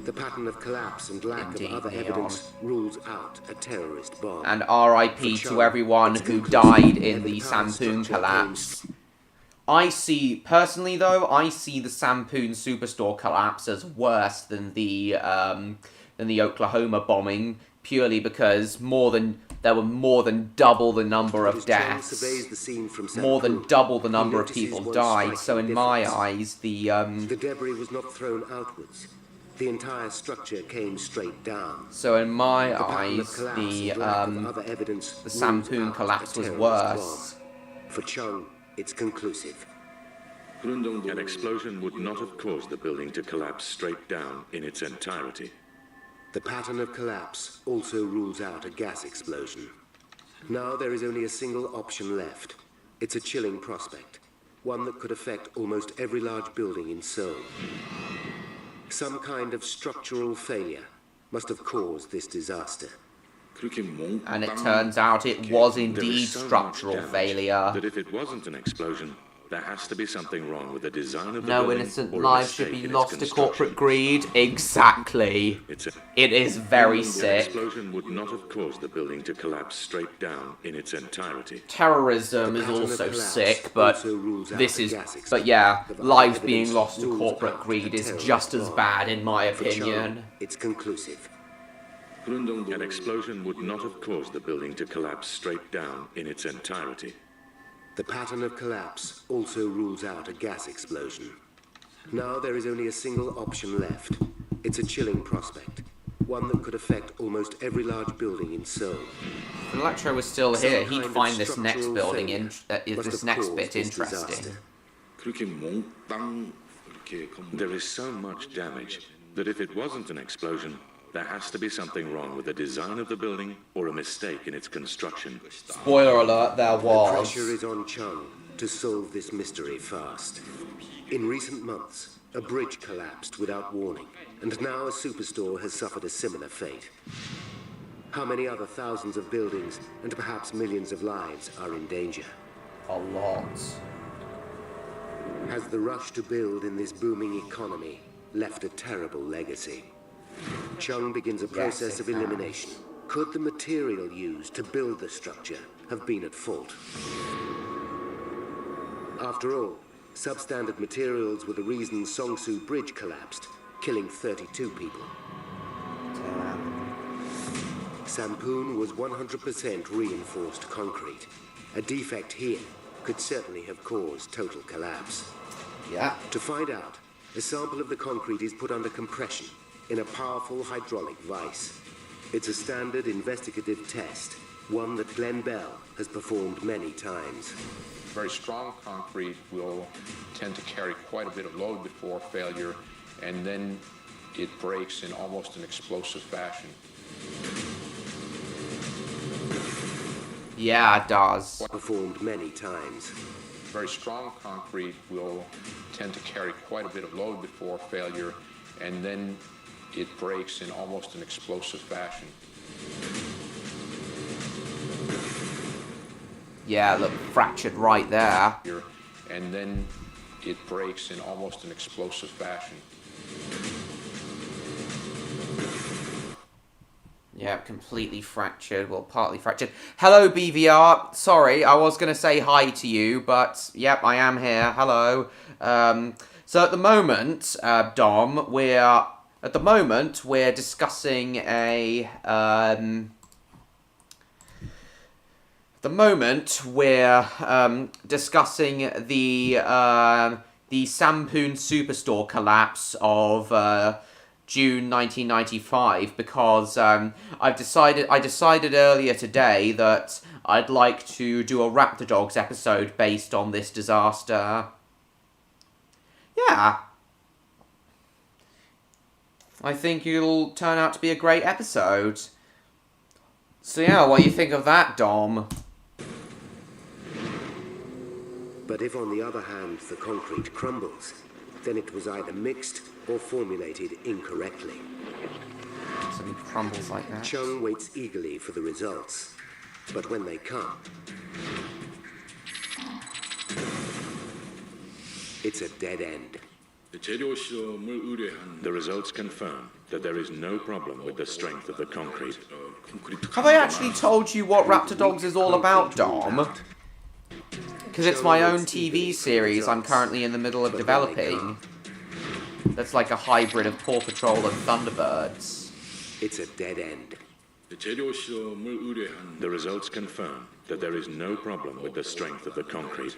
The pattern of collapse and lack of other evidence rules out a terrorist bomb. And RIP to everyone who died in the Sampoon collapse. I see, personally though, I see the Sampoon Superstore collapse as worse than the Oklahoma bombing, purely because there were more than double the number of deaths. More than double the number of people died, so in my eyes, the debris was not thrown outwards. The entire structure came straight down. So in my eyes, the Sampoon collapse was worse. For Chung, it's conclusive. An explosion would not have caused the building to collapse straight down in its entirety. The pattern of collapse also rules out a gas explosion. Now there is only a single option left. It's a chilling prospect, one that could affect almost every large building in Seoul. Some kind of structural failure must have caused this disaster. And it turns out it was indeed structural failure. That if it wasn't an explosion, there has to be something wrong with the design of the No building innocent or a lives should mistake be in lost its to corporate construction. greed. Exactly. It is very An sick. explosion would not have caused the building to collapse straight down in its entirety. Terrorism is also sick, but this is... But yeah, lives being lost to corporate greed is just as bad in my opinion. It's conclusive. An explosion would not have caused the building to collapse straight down in its entirety. The pattern of collapse also rules out a gas explosion. Now there is only a single option left. It's a chilling prospect, one that could affect almost every large building in Seoul. If Electro was still here, he'd find this next building this next bit interesting. There is so much damage that if it wasn't an explosion, there has to be something wrong with the design of the building or a mistake in its construction. Spoiler alert, there The was. pressure is on Chung to solve this mystery fast. In recent months, a bridge collapsed without warning, and now a superstore has suffered a similar fate. How many other thousands of buildings and perhaps millions of lives are in danger? A lot. Has the rush to build in this booming economy left a terrible legacy? Chung begins a process of elimination. Could the material used to build the structure have been at fault? After all, substandard materials were the reason Songsu Bridge collapsed, killing 32 people. Sampoon was 100% reinforced concrete. A defect here could certainly have caused total collapse. Yeah. To find out, a sample of the concrete is put under compression in a powerful hydraulic vise. It's a standard investigative test, one that Glenn Bell has performed many times. Very strong concrete will tend to carry quite a bit of load before failure, and then it breaks in almost an explosive fashion. Yeah, it does. Performed many times. Very strong concrete will tend to carry quite a bit of load before failure, and then it breaks in almost an explosive fashion. Yeah, look, fractured right there. And then it breaks in almost an explosive fashion. Yeah, completely fractured. Well, partly fractured. Hello, BVR. Sorry, I was going to say hi to you, but yep, I am here. Hello. So at the moment, Dom, we're discussing a... discussing the Sampoon Superstore collapse of June 1995 because I decided earlier today that I'd like to do a Raptor Dogs episode based on this disaster. Yeah. I think it'll turn out to be a great episode. So yeah, what do you think of that, Dom? But if, on the other hand, the concrete crumbles, then it was either mixed or formulated incorrectly. So it crumbles like that. Chung waits eagerly for the results, but when they come, it's a dead end. The results confirm that there is no problem with the strength of the concrete. Have I actually told you what Raptor Dogs is all about, Dom? Because it's my own TV series I'm currently in the middle of developing. That's like a hybrid of Paw Patrol and Thunderbirds. It's a dead end. The results confirm that there is no problem with the strength of the concrete.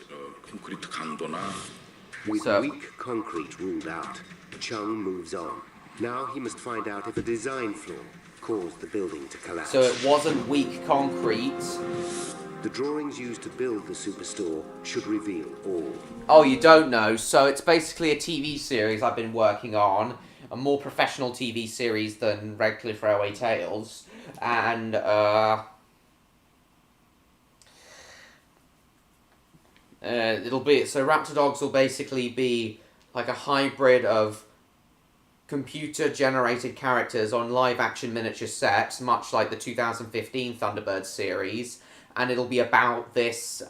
With weak concrete ruled out, Chung moves on. Now he must find out if a design flaw caused the building to collapse. So it wasn't weak concrete. The drawings used to build the superstore should reveal all. Oh, you don't know. So it's basically a TV series I've been working on. A more professional TV series than Redcliffe Railway Tales. And, so Raptor Dogs will basically be like a hybrid of computer-generated characters on live-action miniature sets, much like the 2015 Thunderbirds series, and it'll be about this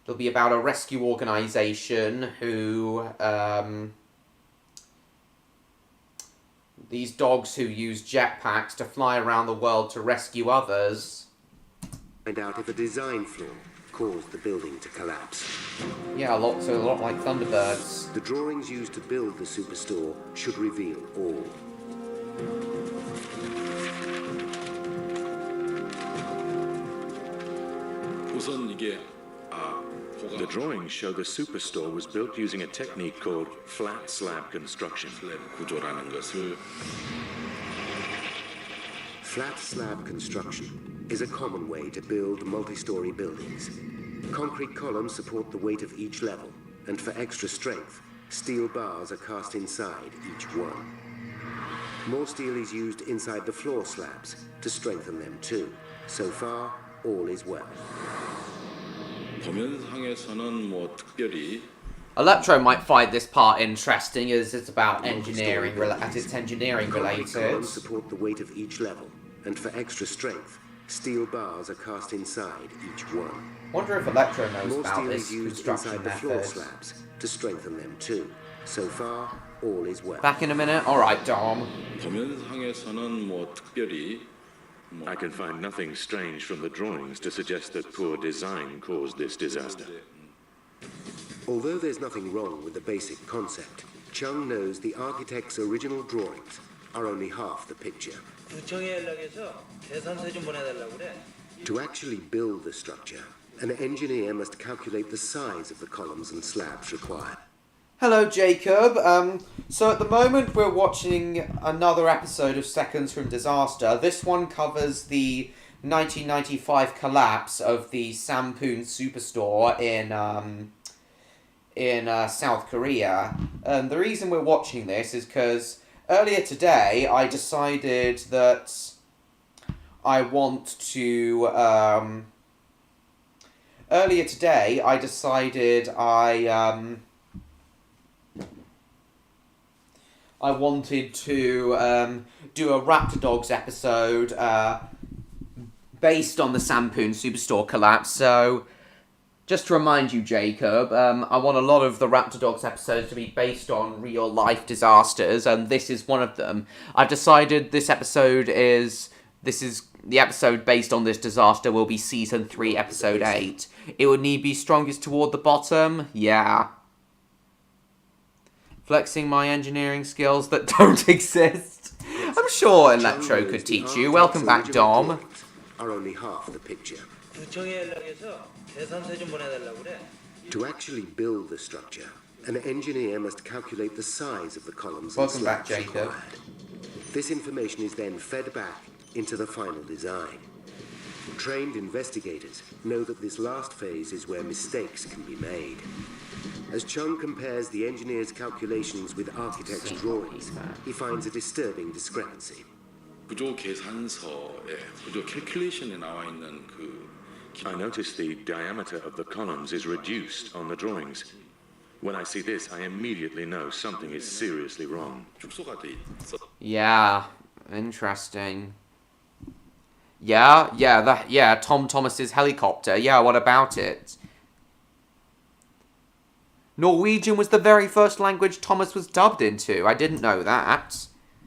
It'll be about a rescue organisation who... these dogs who use jetpacks to fly around the world to rescue others. Find out if a design flaw caused the building to collapse. Yeah, a lot like Thunderbirds. The drawings used to build the superstore should reveal all. The drawings show the superstore was built using a technique called flat slab construction. Flat slab construction is a common way to build multi-story buildings. Concrete columns support the weight of each level, and for extra strength, steel bars are cast inside each one. More steel is used inside the floor slabs to strengthen them too. So far, all is well. Electro might find this part interesting as it's about engineering, related. Columns support the weight of each level, and for extra strength, steel bars are cast inside each one. Wonder if Electro knows More about steel this is used construction inside the floor method. slabs to strengthen them too. So far, all is well. Back in a minute. All right, Dom. I can find nothing strange from the drawings to suggest that poor design caused this disaster. Although there's nothing wrong with the basic concept, Chung knows the architect's original drawings are only half the picture. To actually build the structure, an engineer must calculate the size of the columns and slabs required. Hello, Jacob. So at the moment we're watching another episode of Seconds from Disaster. This one covers the 1995 collapse of the Sampoon Superstore in South Korea. The reason we're watching this is because earlier today I decided that I want to... I wanted to do a Raptor Dogs episode based on the Sampoon Superstore collapse. So, just to remind you, Jacob, I want a lot of the Raptor Dogs episodes to be based on real-life disasters, and this is one of them. I've decided this is the episode based on this disaster will be Season 3, Episode 8. It would need be strongest toward the bottom? Yeah. Flexing my engineering skills that don't exist. I'm sure Electro could teach you. Welcome back, Dom. Are only half the picture. To actually build the structure, an engineer must calculate the size of the columns and slabs required. This information is then fed back into the final design. Trained investigators know that this last phase is where mistakes can be made. As Chung compares the engineer's calculations with architect's drawings, he finds a disturbing discrepancy. I notice the diameter of the columns is reduced on the drawings. When I see this, I immediately know something is seriously wrong. Yeah, interesting. Yeah, Tom Thomas's helicopter. Yeah, what about it? Norwegian was the very first language Thomas was dubbed into. I didn't know that.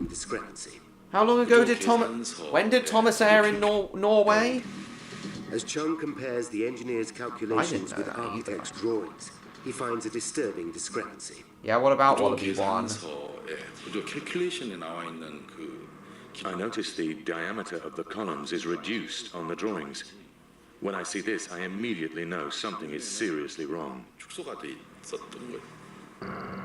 Discrepancy. How long ago did Thomas... When did Thomas air in Norway? As Chung compares the engineer's calculations with architect's drawings, he finds a disturbing discrepancy. Yeah, what about Wallaby 1? I notice the diameter of the columns is reduced on the drawings. When I see this, I immediately know something is seriously wrong.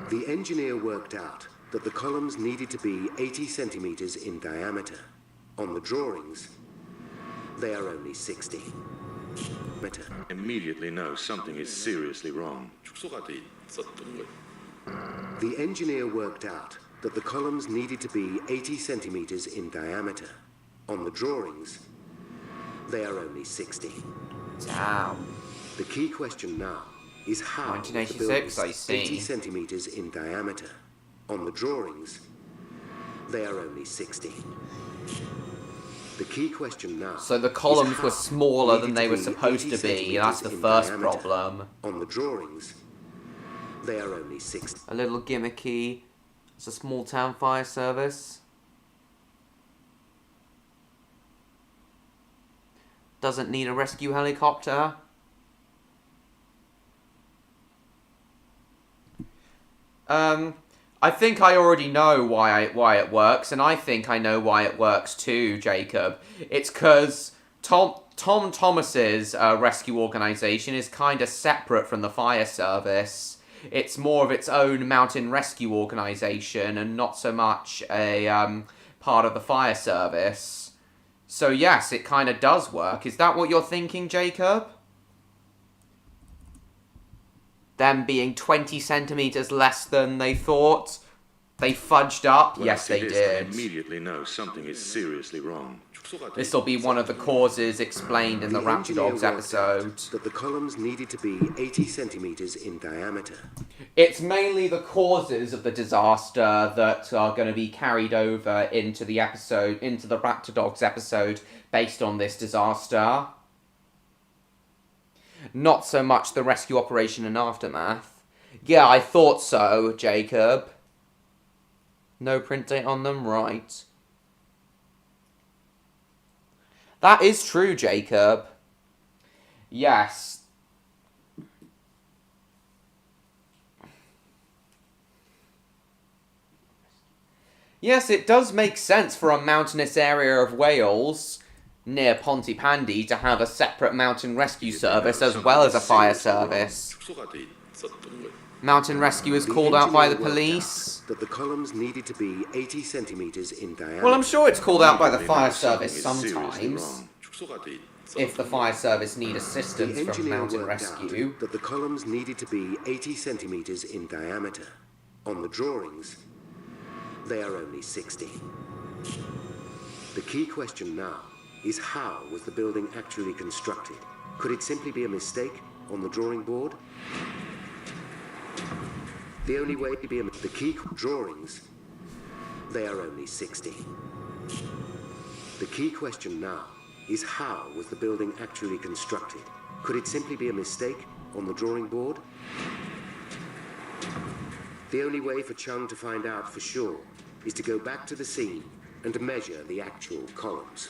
The engineer worked out that the columns needed to be 80 centimeters in diameter. On the drawings, they are only 60. Immediately know something is seriously wrong. The engineer worked out that the columns needed to be 80 centimeters in diameter. On the drawings, they are only 60. Damn. The key question now is how 1986, I see. 80 centimeters in diameter. On the drawings, they are only 60. The key question now. So the columns were smaller than they were supposed to be. That's the first problem. On the drawings, they are only 6. A little gimmicky. It's a small town fire service. Doesn't need a rescue helicopter. I think I already know why it works, and I think I know why it works too, Jacob. It's because Tom Thomas's rescue organisation is kind of separate from the fire service. It's more of its own mountain rescue organisation and not so much a part of the fire service. So yes, it kind of does work. Is that what you're thinking, Jacob? Them being 20 centimetres less than they thought? They fudged up? When yes, I see they this, did. I immediately know something is seriously wrong. This will be one of the causes explained in the Raptor Dogs episode. That the columns needed to be 80 centimetres in diameter. It's mainly the causes of the disaster that are going to be carried over into the episode, into the Raptor Dogs episode, based on this disaster. Not so much the rescue operation and aftermath. Yeah, I thought so, Jacob. No print date on them, right. That is true, Jacob. Yes. Yes, it does make sense for a mountainous area of Wales, near Pontypandy, to have a separate mountain rescue service as well as a fire service. Mountain rescue is called out by the police. That the columns needed to be 80 centimetres in diameter. Well, I'm sure it's called out by the fire service sometimes. If the fire service need assistance from mountain rescue. That the columns needed to be 80 centimetres in diameter. On the drawings, they are only 60. The key question now is how was the building actually constructed? Could it simply be a mistake on the drawing board? The only way to be the key drawings, they are only 60. The key question now is how was the building actually constructed? Could it simply be a mistake on the drawing board? The only way for Chung to find out for sure is to go back to the scene and measure the actual columns.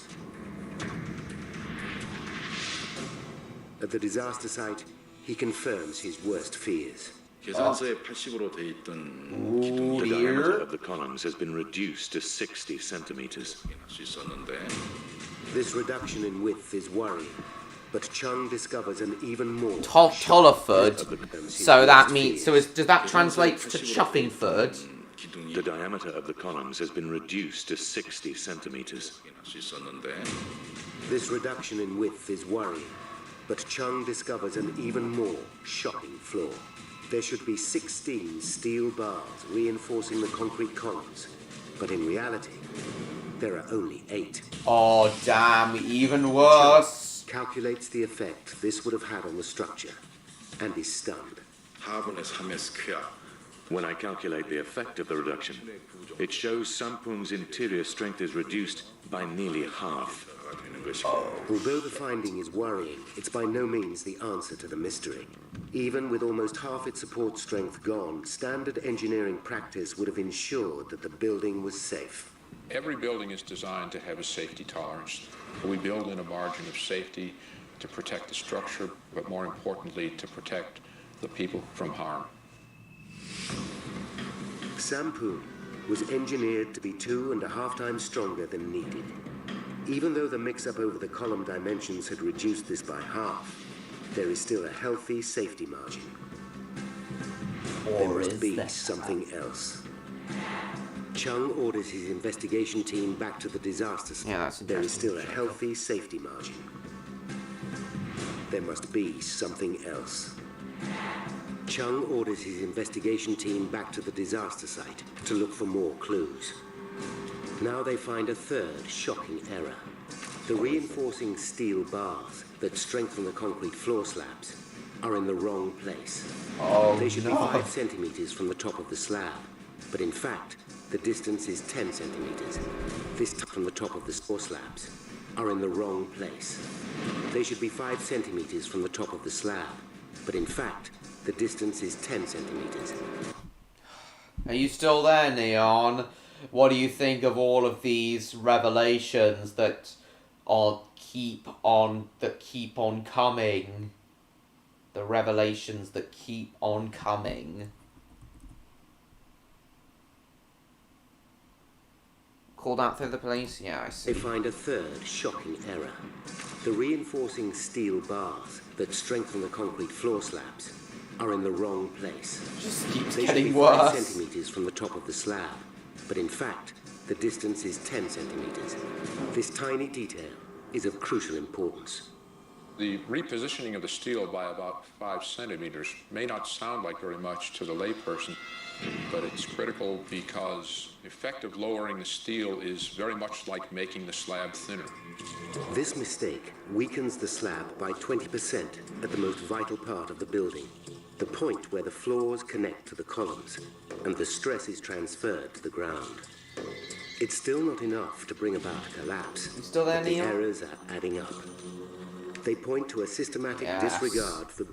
At the disaster site, he confirms his worst fears. 계산서에 80으로 돼 있던 The diameter of the columns has been reduced to 60 centimeters. This reduction in width is worrying, but Chung discovers an even more Tolleford. So that means, does that translate to Chuffingford? The diameter of the columns has been reduced to 60 centimeters. This reduction in width is worrying, but Chung discovers an even more shocking flaw. There should be 16 steel bars reinforcing the concrete columns, but in reality, there are only 8. Oh, damn, even worse. Chung calculates the effect this would have had on the structure, and is stunned. When I calculate the effect of the reduction, it shows Sampun's interior strength is reduced by nearly half. Although the finding is worrying, it's by no means the answer to the mystery. Even with almost half its support strength gone, standard engineering practice would have ensured that the building was safe. Every building is designed to have a safety tolerance. We build in a margin of safety to protect the structure, but more importantly, to protect the people from harm. Sampun was engineered to be 2.5 times stronger than needed. Even though the mix-up over the column dimensions had reduced this by half, there is still a healthy safety margin. There must be something else. Chung orders his investigation team back to the disaster site. Yeah, there is still a healthy safety margin. There must be something else. Chung orders his investigation team back to the disaster site to look for more clues. Now they find a third shocking error. The reinforcing steel bars that strengthen the concrete floor slabs are in the wrong place. They should be 5 centimeters from the top of the slab, but in fact, the distance is 10 centimeters. This from the top of the floor slabs. are in the wrong place. They should be 5 centimeters from the top of the slab, but in fact, the distance is 10 centimeters. Are you still there, Neon? What do you think of all of these revelations that keep on coming? The revelations that keep on coming. Called out through the police? Yeah, I see. They find a third shocking error. The reinforcing steel bars that strengthen the concrete floor slabs are in the wrong place. Just keeps they getting should be worse. 5 centimeters from the top of the slab, but in fact, the distance is 10 centimeters. This tiny detail is of crucial importance. The repositioning of the steel by about 5 centimeters may not sound like very much to the layperson, but it's critical because effective lowering the steel is very much like making the slab thinner. This mistake weakens the slab by 20% at the most vital part of the building, the point where the floors connect to the columns and the stress is transferred to the ground. It's still not enough to bring about a collapse, still there, but the Neil? errors are adding up. They point to a systematic disregard for...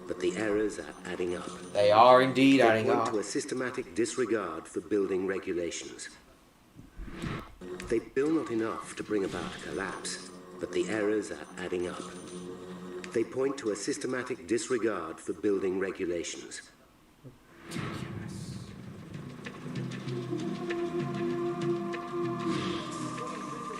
But the errors are adding up. They are indeed adding up. They up. point to a systematic disregard for building regulations. They still not enough to bring about a collapse, but the errors are adding up. They point to a systematic disregard for building regulations.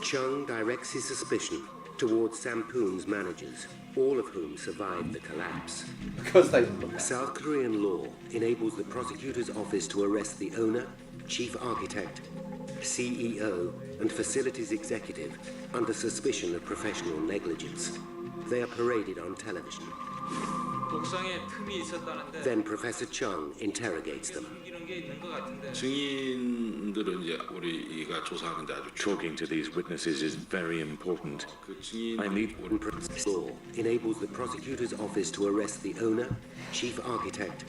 Chung directs his suspicion towards Sampoon's managers, all of whom survived the collapse. Because they... South Korean law enables the prosecutor's office to arrest the owner, chief architect, CEO, and facilities executive under suspicion of professional negligence. They are paraded on television. Then Professor Chung interrogates them. Talking to these witnesses is very important. I need... Law enables the prosecutor's office to arrest the owner, chief architect,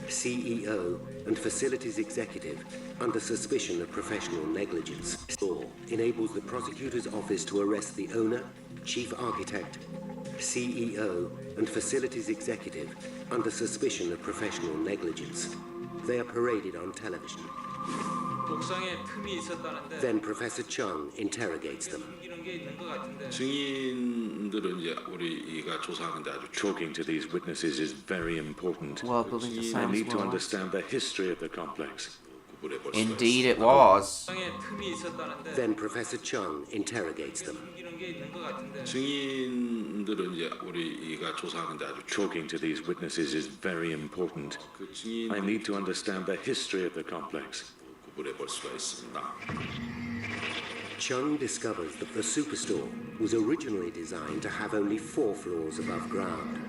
CEO, and facilities executive under suspicion of professional negligence. Law enables the prosecutor's office to arrest the owner, chief architect, CEO, and facilities executive under suspicion of professional negligence. They are paraded on television. Then Professor Chung interrogates them. Talking to these witnesses is very important. I need to understand the history of the complex. Indeed it was. Then Professor Chung interrogates them. Talking to these witnesses is very important. I need to understand the history of the complex. Chung discovers that the superstore was originally designed to have only 4 floors above ground.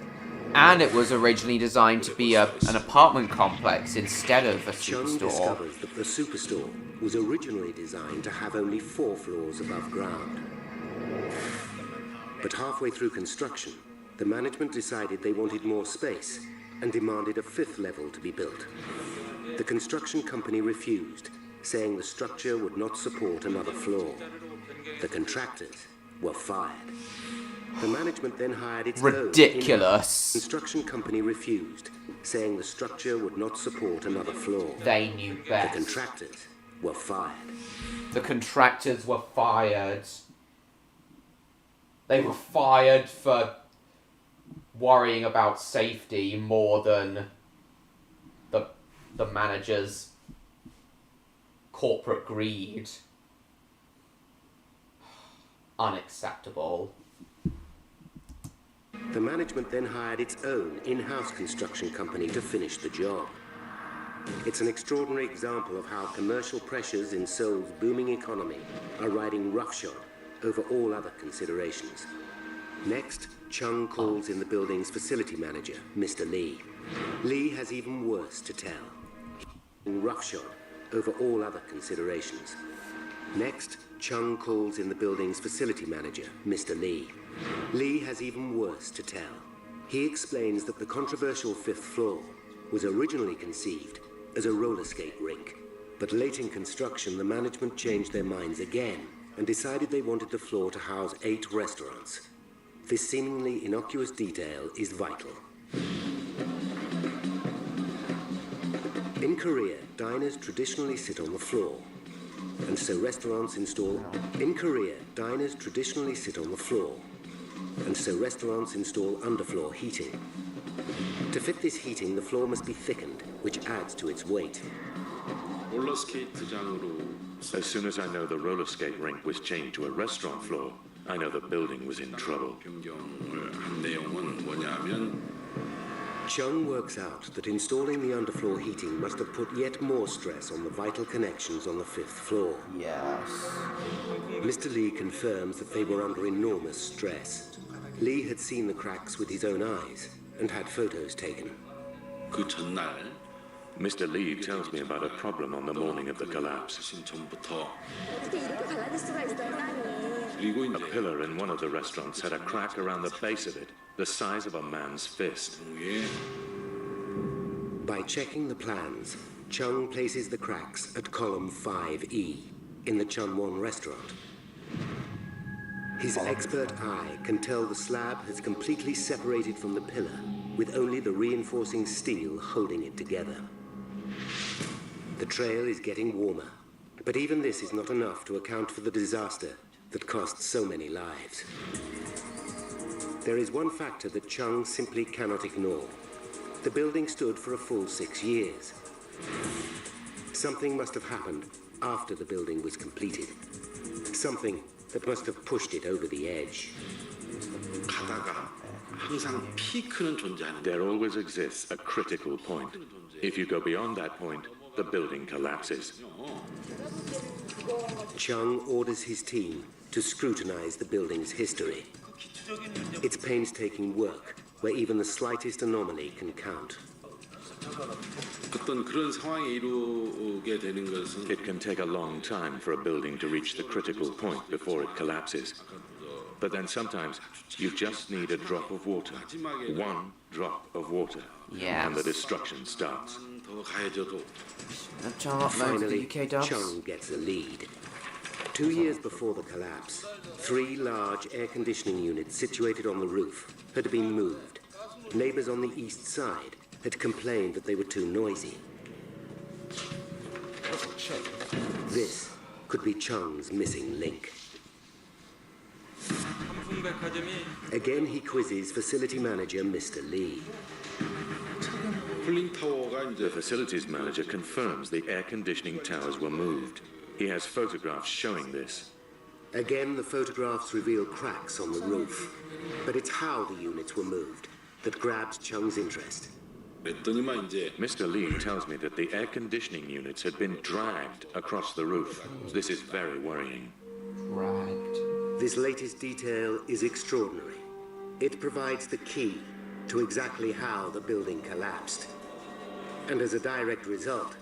And it was originally designed to be an apartment complex instead of a Chung superstore. discovers that the superstore was originally designed to have only 4 floors above ground. But halfway through construction, the management decided they wanted more space and demanded a 5th level to be built. The construction company refused, saying the structure would not support another floor. The contractors were fired. The management then hired its Ridiculous. own construction company refused, saying the structure would not support another floor. They knew best. The contractors were fired. The contractors were fired. They were fired for worrying about safety more than the manager's corporate greed. Unacceptable. The management then hired its own in-house construction company to finish the job. It's an extraordinary example of how commercial pressures in Seoul's booming economy are riding roughshod over all other considerations. Next, Chung calls in the building's facility manager, Mr. Lee. Lee has even worse to tell. Roughshod over all other considerations. Next, Chung calls in the building's facility manager, Mr. Lee. Lee has even worse to tell. He explains that the controversial 5th floor was originally conceived as a roller skate rink, but late in construction the management changed their minds again and decided they wanted the floor to house 8 restaurants. This seemingly innocuous detail is vital. In Korea, diners traditionally sit on the floor, and so restaurants install... In Korea, diners traditionally sit on the floor, and so restaurants install underfloor heating. To fit this heating, the floor must be thickened, which adds to its weight. As soon as I know the roller skate rink was changed to a restaurant floor, I know the building was in trouble. Chung works out that installing the underfloor heating must have put yet more stress on the vital connections on the 5th floor. Yes. Mr. Lee confirms that they were under enormous stress. Lee had seen the cracks with his own eyes and had photos taken. Mr. Lee tells me about a problem on the morning of the collapse. A pillar in one of the restaurants had a crack around the base of it, the size of a man's fist. By checking the plans, Chung places the cracks at column 5E in the Chunwon restaurant. His expert eye can tell the slab has completely separated from the pillar, with only the reinforcing steel holding it together. The trail is getting warmer, but even this is not enough to account for the disaster that cost so many lives. There is one factor that Chung simply cannot ignore. The building stood for a full 6 years. Something must have happened after the building was completed. Something that must have pushed it over the edge. There always exists a critical point. If you go beyond that point, the building collapses. Chung orders his team to scrutinize the building's history. It's painstaking work, where even the slightest anomaly can count. It can take a long time for a building to reach the critical point before it collapses. But then sometimes you just need a drop of water. One drop of water. Yes. And the destruction starts. Finally, Chung gets a lead. 2 years before the collapse, 3 large air conditioning units situated on the roof had been moved. Neighbors on the east side had complained that they were too noisy. This could be Chung's missing link. Again, he quizzes facility manager Mr. Lee. The facilities manager confirms the air conditioning towers were moved. He has photographs showing this. Again, the photographs reveal cracks on the roof. But it's how the units were moved that grabs Chung's interest. Mr. Lee tells me that the air conditioning units had been dragged across the roof. This is very worrying. Dragged. This latest detail is extraordinary. It provides the key to exactly how the building collapsed. And as a direct result,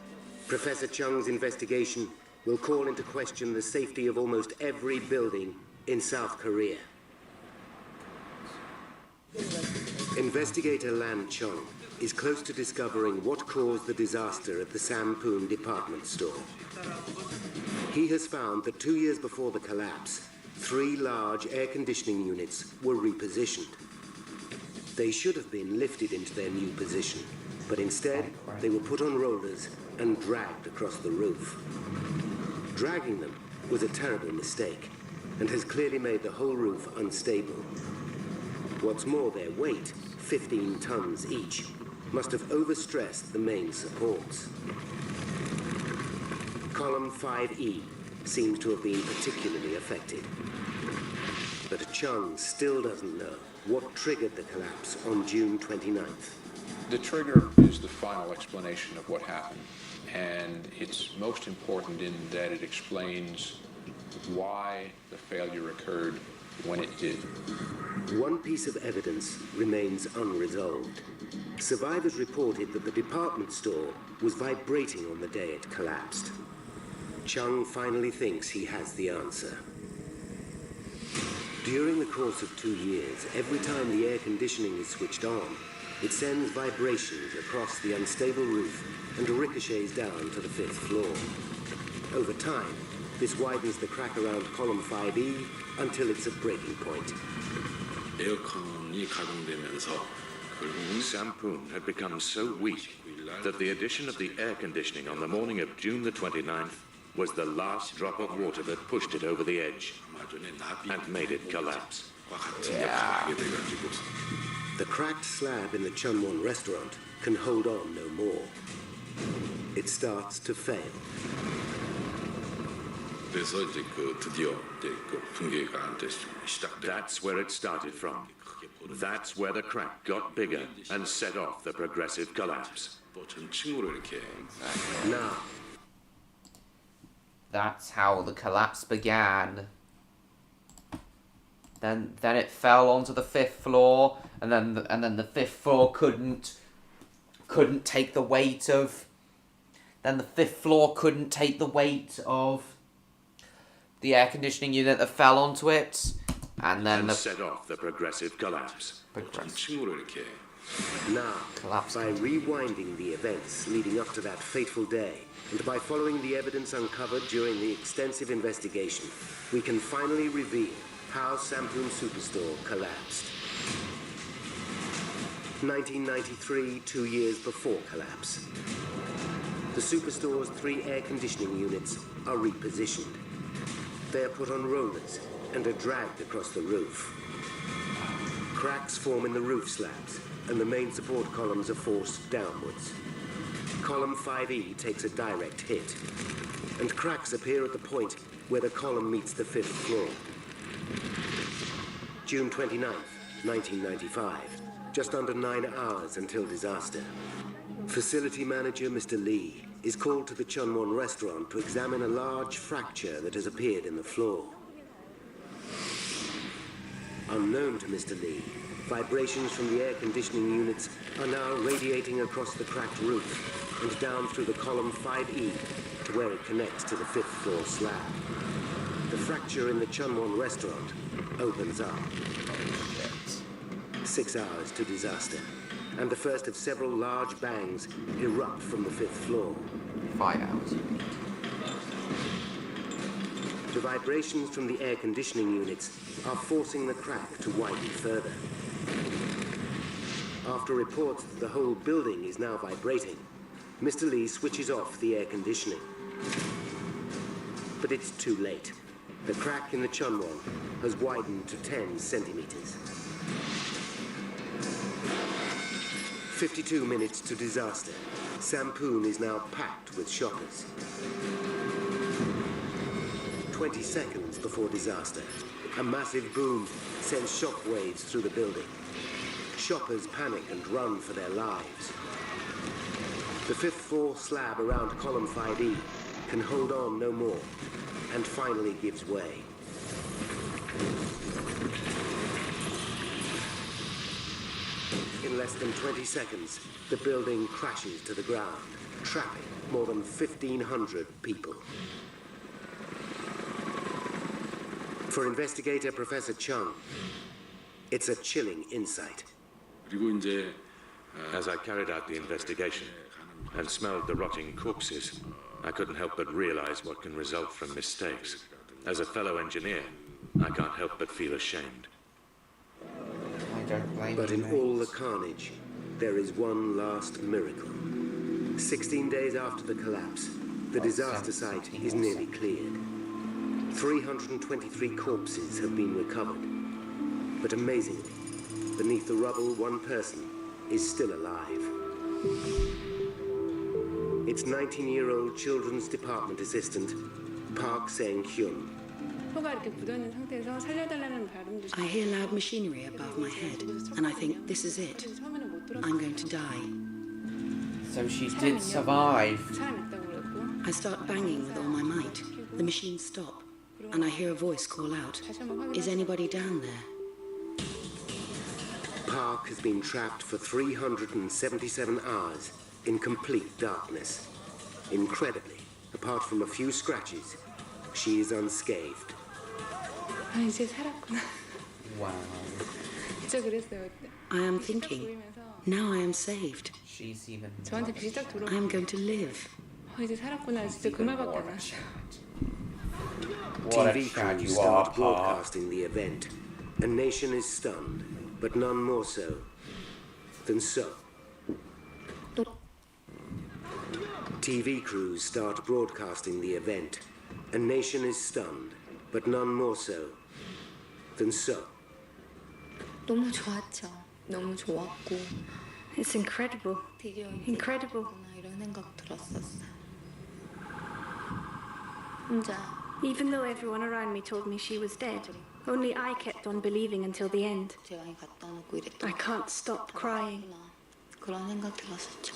Professor Chung's investigation will call into question the safety of almost every building in South Korea. Investigator Lan Chung is close to discovering what caused the disaster at the Sampoon department store. He has found that 2 years before the collapse, 3 large air conditioning units were repositioned. They should have been lifted into their new position, but instead they were put on rollers and dragged across the roof. Dragging them was a terrible mistake and has clearly made the whole roof unstable. What's more, their weight, 15 tons each, must have overstressed the main supports. Column 5E seems to have been particularly affected. But Chung still doesn't know what triggered the collapse on June 29th. The trigger is the final explanation of what happened, and it's most important in that it explains why the failure occurred when it did. One piece of evidence remains unresolved. Survivors reported that the department store was vibrating on the day it collapsed. Chung finally thinks he has the answer. During the course of 2 years, every time the air conditioning is switched on, it sends vibrations across the unstable roof and ricochets down to the 5th floor. Over time, This widens the crack around column 5E until it's at breaking point. 에어컨이 가동되면서 Sampoon had become so weak that the addition of the air conditioning on the morning of June the 29th was the last drop of water that pushed it over the edge and made it collapse. Yeah. The cracked slab in the Chunwon restaurant can hold on no more. It starts to fail. That's where it started from. That's where the crack got bigger and set off the progressive collapse. Now. That's how the collapse began. Then it fell onto the 5th floor, and then the 5th floor couldn't take the weight of. Then the 5th floor couldn't take the weight of the air conditioning unit that fell onto it, and then set off the progressive collapse. Now, by rewinding the events leading up to that fateful day, and by following the evidence uncovered during the extensive investigation, we can finally reveal how Sampoon Superstore collapsed. 1993, 2 years before collapse. The Superstore's 3 air conditioning units are repositioned. They are put on rollers and are dragged across the roof. Cracks form in the roof slabs, and the main support columns are forced downwards. Column 5E takes a direct hit, and cracks appear at the point where the column meets the 5th floor. June 29th, 1995, just under 9 hours until disaster. Facility manager Mr. Lee is called to the Chunwon restaurant to examine a large fracture that has appeared in the floor. Unknown to Mr. Lee, vibrations from the air conditioning units are now radiating across the cracked roof and down through the column 5E to where it connects to the 5th floor slab. The fracture in the Chunwon restaurant opens up. 6 hours to disaster, and the first of several large bangs erupt from the 5th floor. 5 hours. The vibrations from the air conditioning units are forcing the crack to widen further. After reports that the whole building is now vibrating, Mr. Lee switches off the air conditioning. But it's too late. The crack in the Chunwon has widened to 10 centimeters. 52 minutes to disaster. Sampoon is now packed with shoppers. 20 seconds before disaster, a massive boom sends shockwaves through the building. Shoppers panic and run for their lives. The 5th floor slab around column 5E can hold on no more and finally gives way. In less than 20 seconds, the building crashes to the ground, trapping more than 1,500 people. For investigator Professor Chung, it's a chilling insight. As I carried out the investigation and smelled the rotting corpses, I couldn't help but realize what can result from mistakes. As a fellow engineer, I can't help but feel ashamed. But in all the carnage, there is one last miracle. 16 days after the collapse, the disaster site is nearly cleared. 323 corpses have been recovered. But amazingly, beneath the rubble, one person is still alive. It's 19-year-old children's department assistant, Park Sang-hyun. I hear loud machinery above my head, and I think, this is it. I'm going to die. So she did survive. I start banging with all my might. The machines stop, and I hear a voice call out, "Is anybody down there?" Park has been trapped for 377 hours in complete darkness. Incredibly, apart from a few scratches, she is unscathed. Wow. I am thinking, now I am saved. She's even I am going to live. What TV crews start broadcasting the event. A nation is stunned, but none more so than so. TV crews start broadcasting the event. A nation is stunned, but none more so than so. 너무 좋았죠. 너무 좋았고. It's incredible. Incredible. 이런 생각 들었었어. 혼자. Even though everyone around me told me she was dead, only I kept on believing until the end. I can't stop crying. 그런 생각 들었었죠.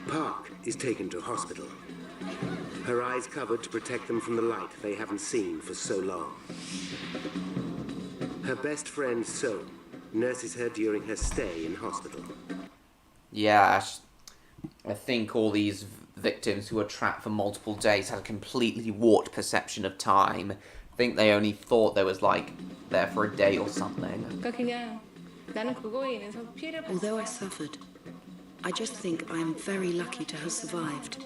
Park is taken to hospital. Her eyes covered to protect them from the light they haven't seen for so long. Her best friend, So, nurses her during her stay in hospital. Yeah, I think all these victims who were trapped for multiple days had a completely warped perception of time. I think they only thought they was like there for a day or something. Although I suffered, I just think I am very lucky to have survived.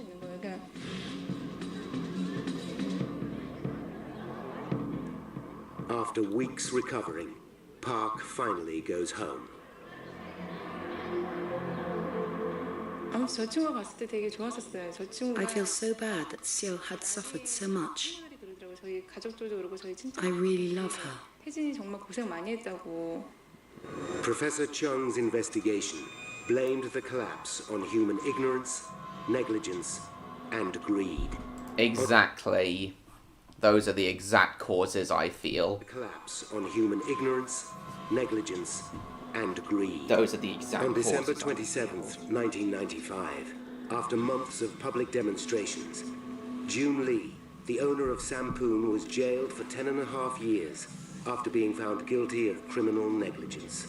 After weeks recovering, Park finally goes home. I feel so bad that Seo had suffered so much. I really love her. Professor Chung's investigation blamed the collapse on human ignorance, negligence, and greed. Exactly. Those are the exact causes, I feel. Collapse on human ignorance, negligence, and greed. Those are the exact causes. On December causes, 27th, 1995, after months of public demonstrations, June Lee, the owner of Sampoon, was jailed for 10.5 years after being found guilty of criminal negligence.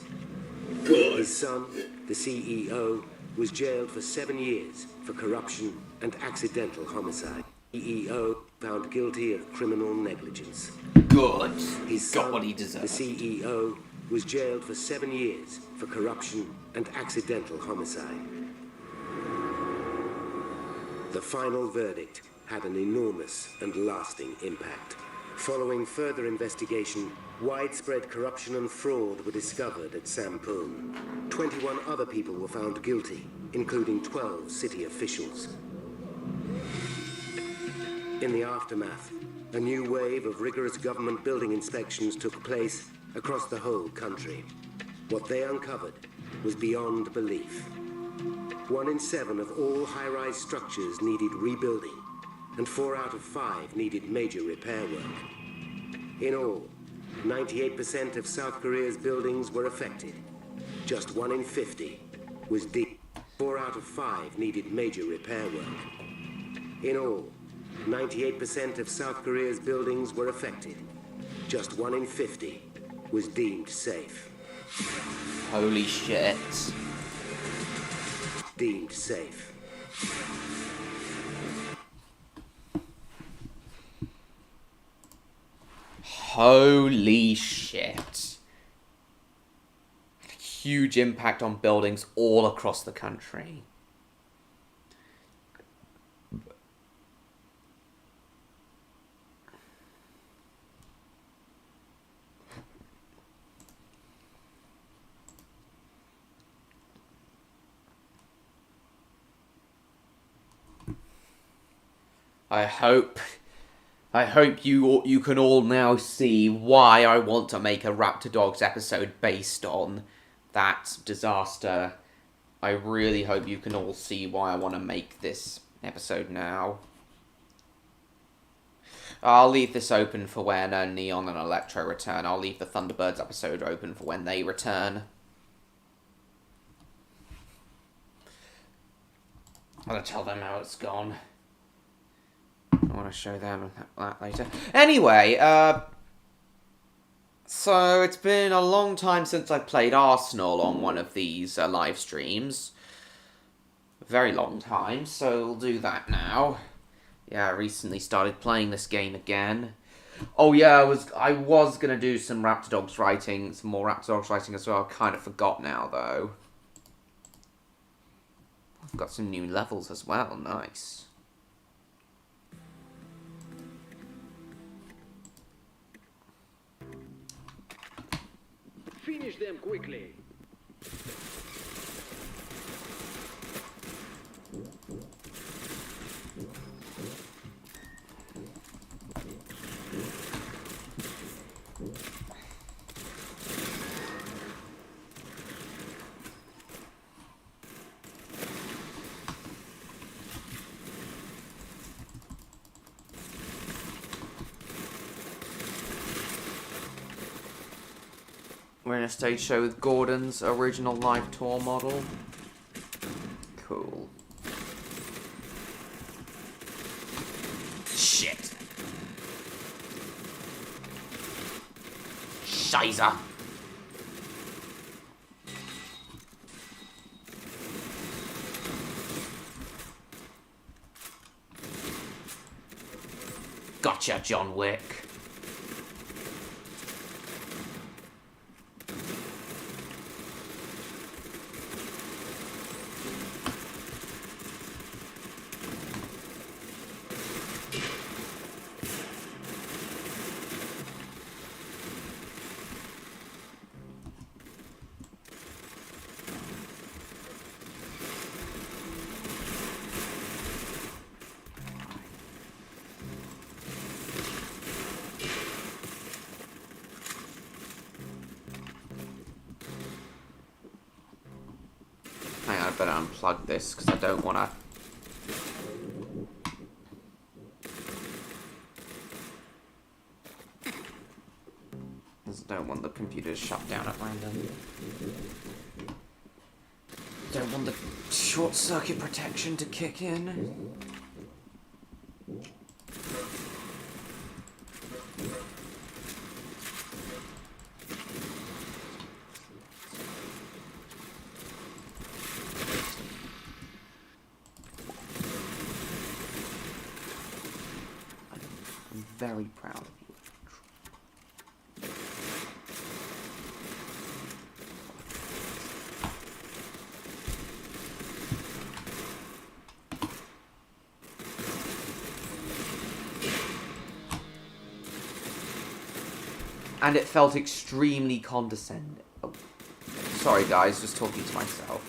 His son, the CEO, was jailed for 7 years for corruption and accidental homicide. CEO found guilty of criminal negligence. Good. His got son, what he deserved. The CEO, was jailed for 7 years for corruption and accidental homicide. The final verdict had an enormous and lasting impact. Following further investigation, widespread corruption and fraud were discovered at Sampoon. 21 other people were found guilty, including 12 city officials. In the aftermath, a new wave of rigorous government building inspections took place across the whole country. What they uncovered was beyond belief. 1 in 7 of all high-rise structures needed rebuilding, and 4 out of 5 needed major repair work. In all, 98% of South Korea's buildings were affected. Just 1 in 50 was deep. 4 out of 5 needed major repair work. In all, 98% of South Korea's buildings were affected. Just 1 in 50 was deemed safe. Holy shit. Deemed safe. Holy shit. Huge impact on buildings all across the country. I hope you can all now see why I want to make a Raptor Dogs episode based on that disaster. I really hope you can all see why I want to make this episode now. I'll leave this open for when Neon and Electro return. I'll leave the Thunderbirds episode open for when they return. I'm gonna tell them how it's gone. I want to show them that later. Anyway, so it's been a long time since I played Arsenal on one of these live streams. A very long time, so we'll do that now. Yeah, I recently started playing this game again. Oh yeah, I was gonna do some Raptor Dogs writing, some more Raptor Dogs writing as well. I kind of forgot now though. I've got some new levels as well, nice. Finish them quickly. We're in a stage show with Gordon's original live tour model. Cool. Shit. Scheiße. Gotcha, John Wick. Hang on, I better unplug this because I don't want to. I don't want the computer to shut down at random. Don't want the short circuit protection to kick in. I'm very proud of you. And it felt extremely condescending. Oh. Sorry guys, just talking to myself.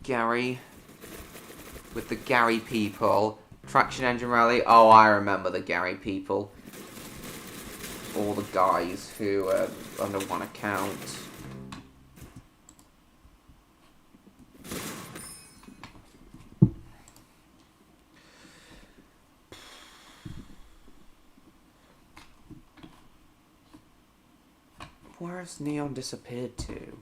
Gary, with the Gary people, Traction Engine Rally. Oh, I remember the Gary people. All the guys who are under one account. Where has Neon disappeared to?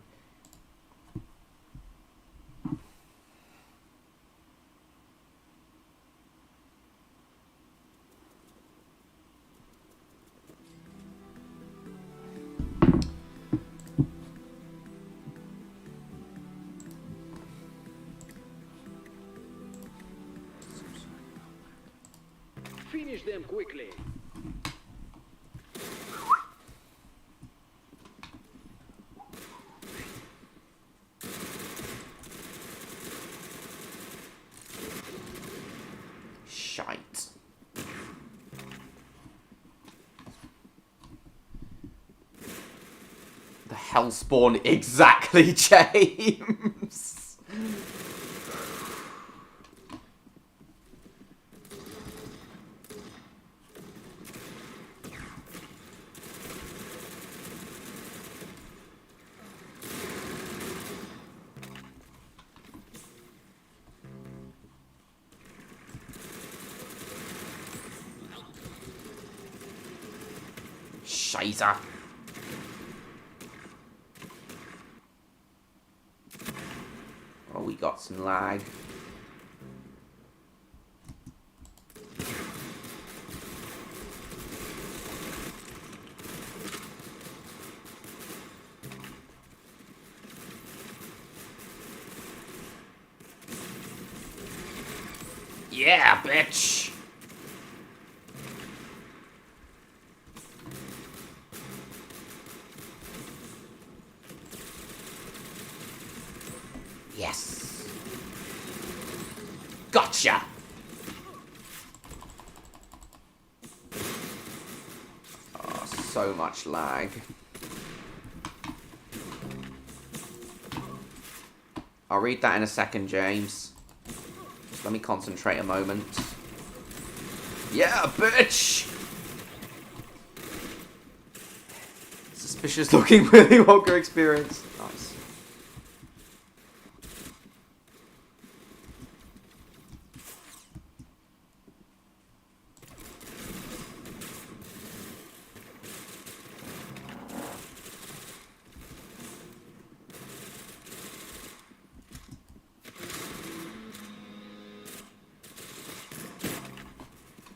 Finish them quickly. Shite. The Hellspawn exactly, James. Scheiße. Oh, we got some lag. Yeah, bitch! Yes. Gotcha! Oh, so much lag. I'll read that in a second, James. Just let me concentrate a moment. Yeah, bitch! Suspicious looking Willy Wonka experience. Nice.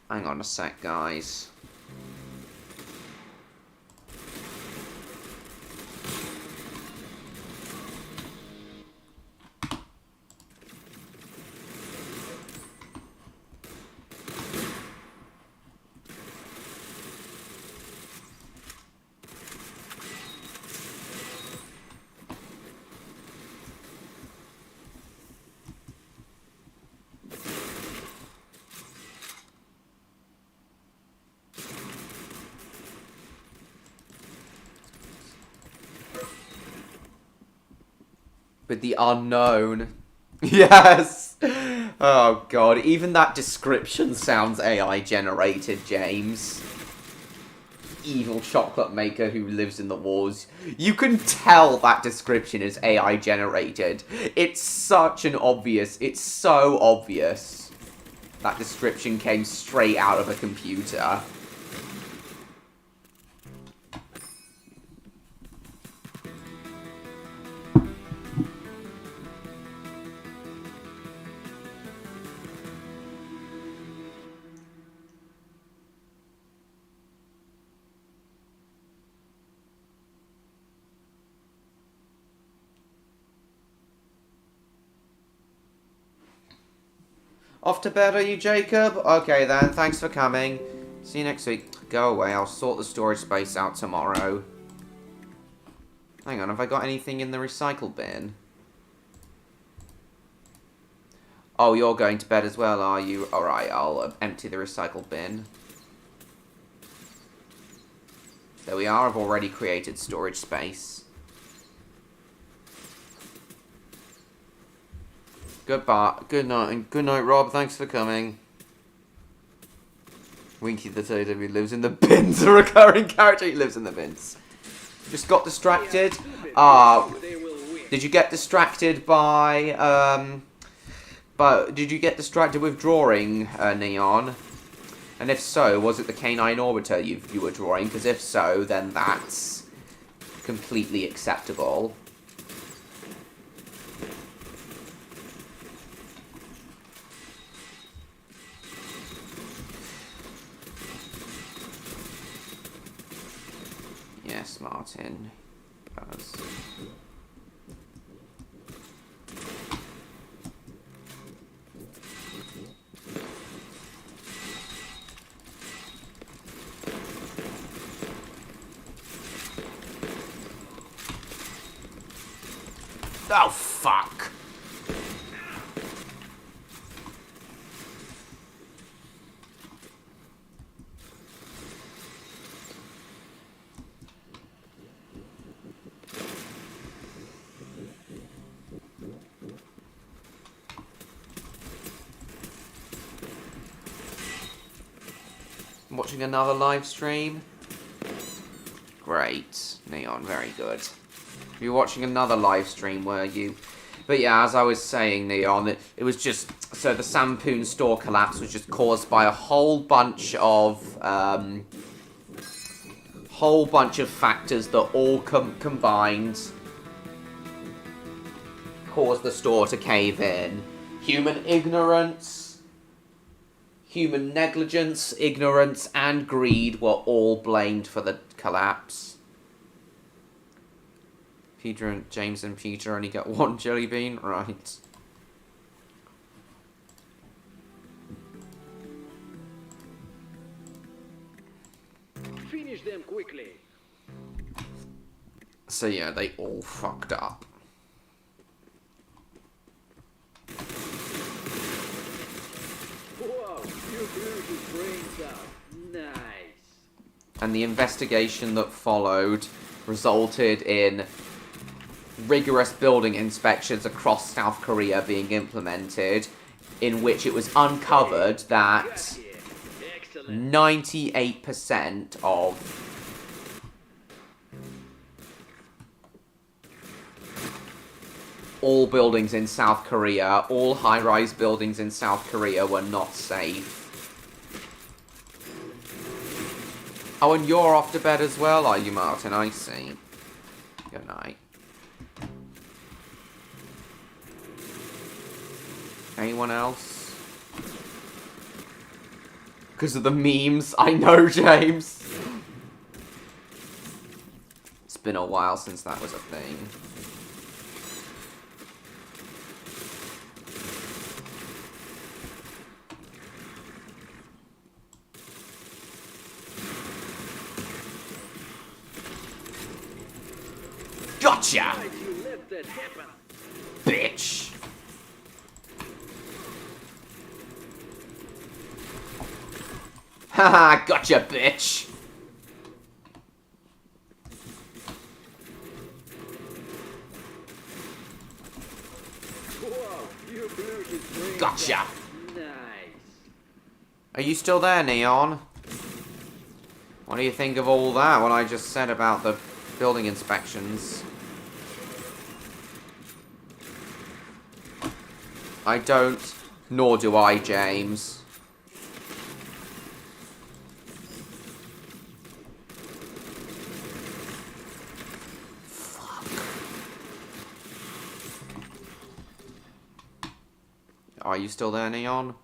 Hang on a sec, guys. With the unknown. Yes! Oh god, even that description sounds AI generated, James. Evil chocolate maker who lives in the walls. You can tell that description is AI generated. It's such an obvious, it's so obvious. That description came straight out of a computer. Off to bed, are you, Jacob? Okay then, thanks for coming. See you next week. Go away, I'll sort the storage space out tomorrow. Hang on, have I got anything in the recycle bin? Oh, you're going to bed as well, are you? Alright, I'll empty the recycle bin. There we are, I've already created storage space. Goodbye. Good night, and good night, Rob. Thanks for coming. Winky the TW lives in the bins. A recurring character. He lives in the bins. Just got distracted. Did you get distracted by did you get distracted with drawing, Neon? And if so, was it the canine orbiter you were drawing? Because if so, then that's completely acceptable. Yes, Martin. Oh, fuck. Watching another live stream? Great. Neon, very good. You were watching another live stream, were you? But yeah, as I was saying, Neon, it was just... So the Sampoon store collapse was just caused by a whole bunch of factors that all combined caused the store to cave in. Human ignorance, human negligence, ignorance, and greed were all blamed for the collapse. Peter and James and Peter only get one jelly bean, right? So yeah, they all fucked up. Whoa, you blew his brains out. Nice. And the investigation that followed resulted in rigorous building inspections across South Korea being implemented, in which it was uncovered that 98% of all buildings in South Korea, all high-rise buildings in South Korea were not safe. Oh, and you're off to bed as well, are you, Martin? I see. Good night. Anyone else? Because of the memes? I know, James! It's been a while since that was a thing. Gotcha! Bitch! Haha, gotcha, bitch! Gotcha! Nice. Are you still there, Neon? What do you think of all that, what I just said about the building inspections? I don't, nor do I, James. Fuck. Are you still there, Neon?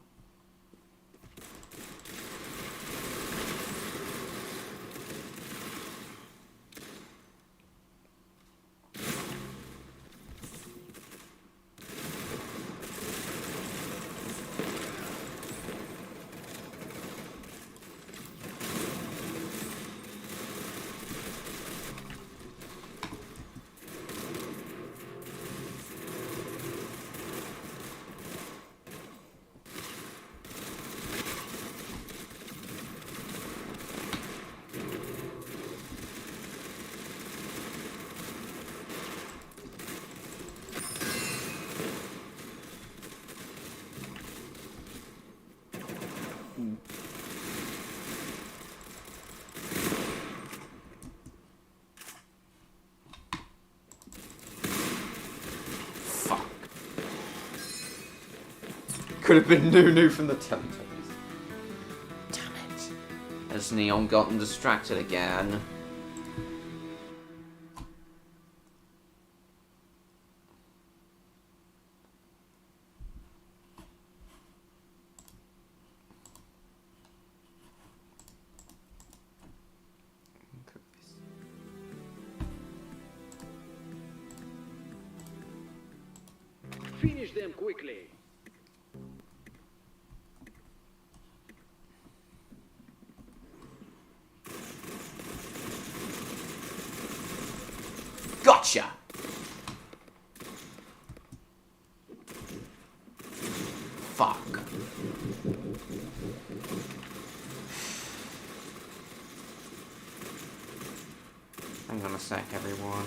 Fuck. Could have been Nunu from the Teletubbies. Damn it. Has Neon gotten distracted again? Finish them quickly. Gotcha! Fuck. Hang on a sec, everyone.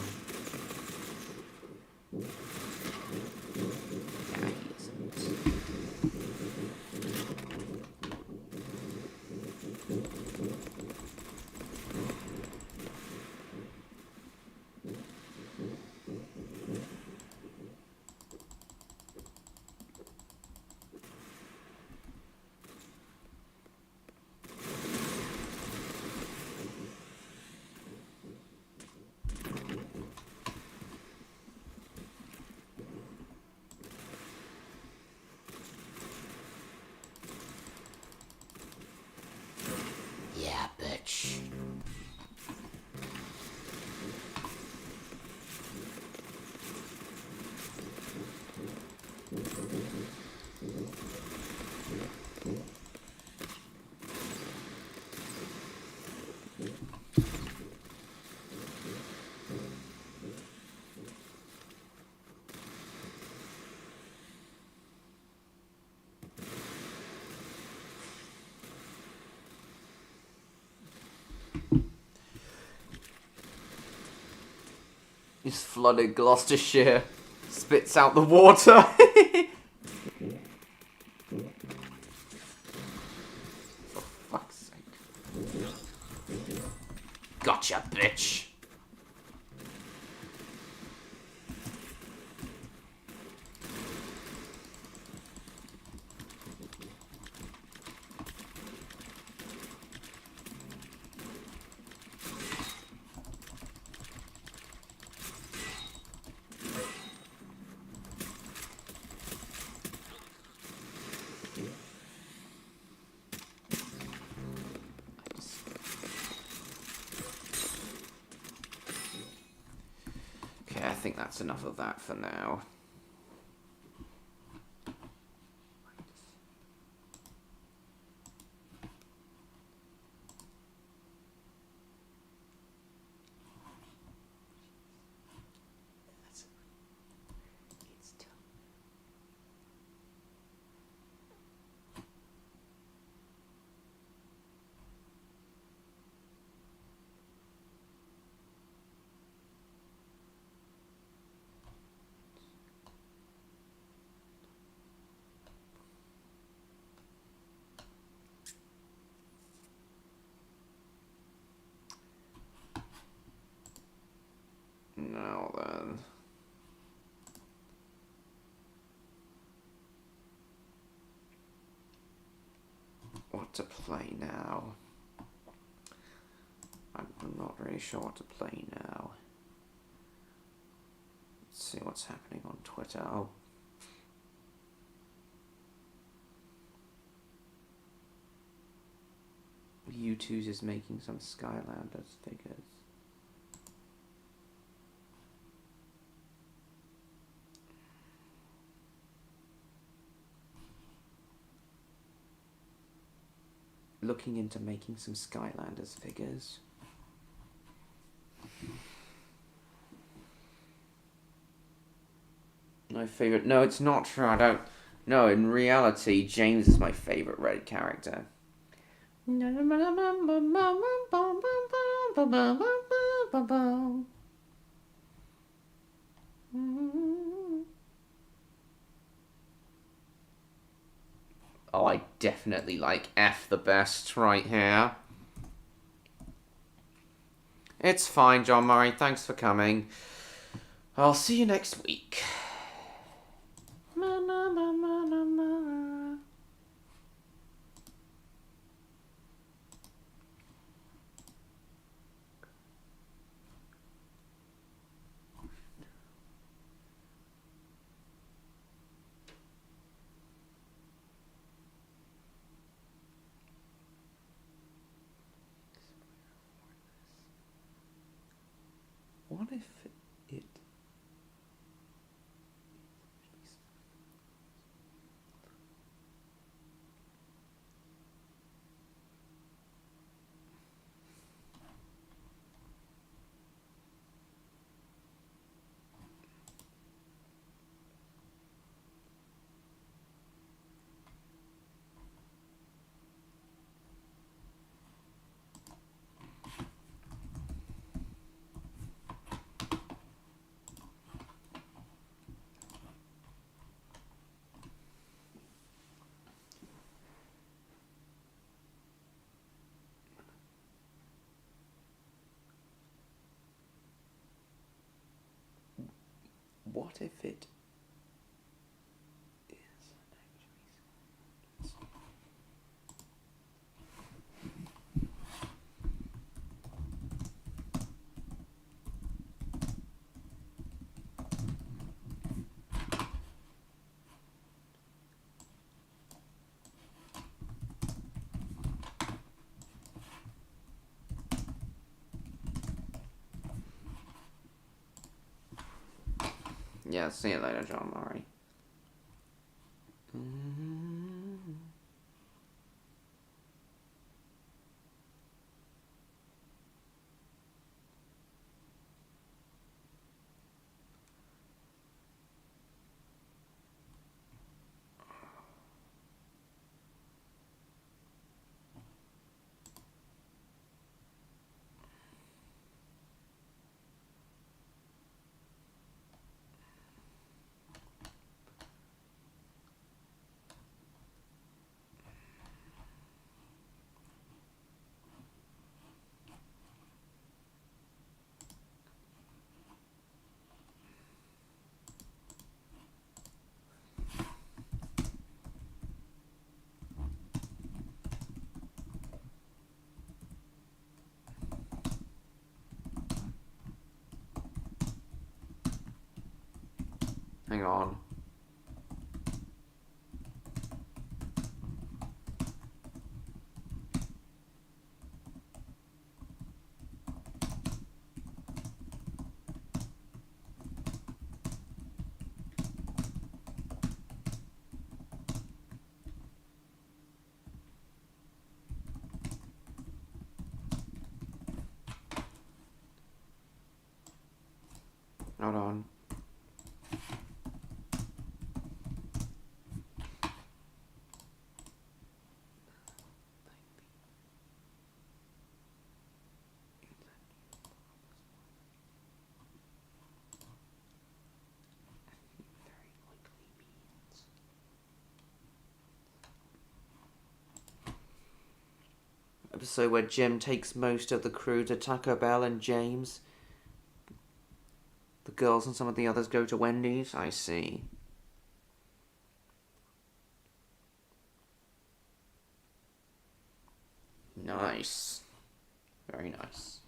He's flooded Gloucestershire. Spits out the water. For fuck's sake. Gotcha, bitch. Okay, I think that's enough of that for now. Now then. What to play now? I'm not really sure what to play now. Let's see what's happening on Twitter. Oh. U2's is making some Skylanders figures. Looking into making some Skylanders figures. My favourite... No, it's not true. I don't... No, in reality, James is my favourite Red character. Oh, I definitely like F the best right here. It's fine, John Murray. Thanks for coming. I'll see you next week. What if it... What if it is actually... Yeah, see you later, John Murray. Hang on. Hold on. Episode where Jim takes most of the crew to Taco Bell and James. The girls and some of the others go to Wendy's. I see. Nice. Very nice.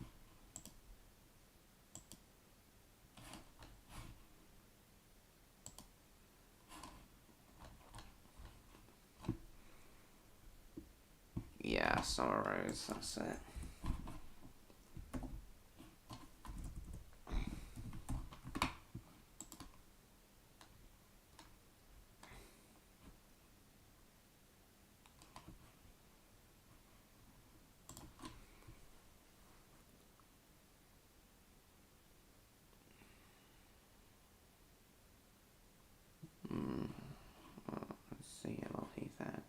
Yeah, Summer Rose, that's it. Let's see, MLP fan.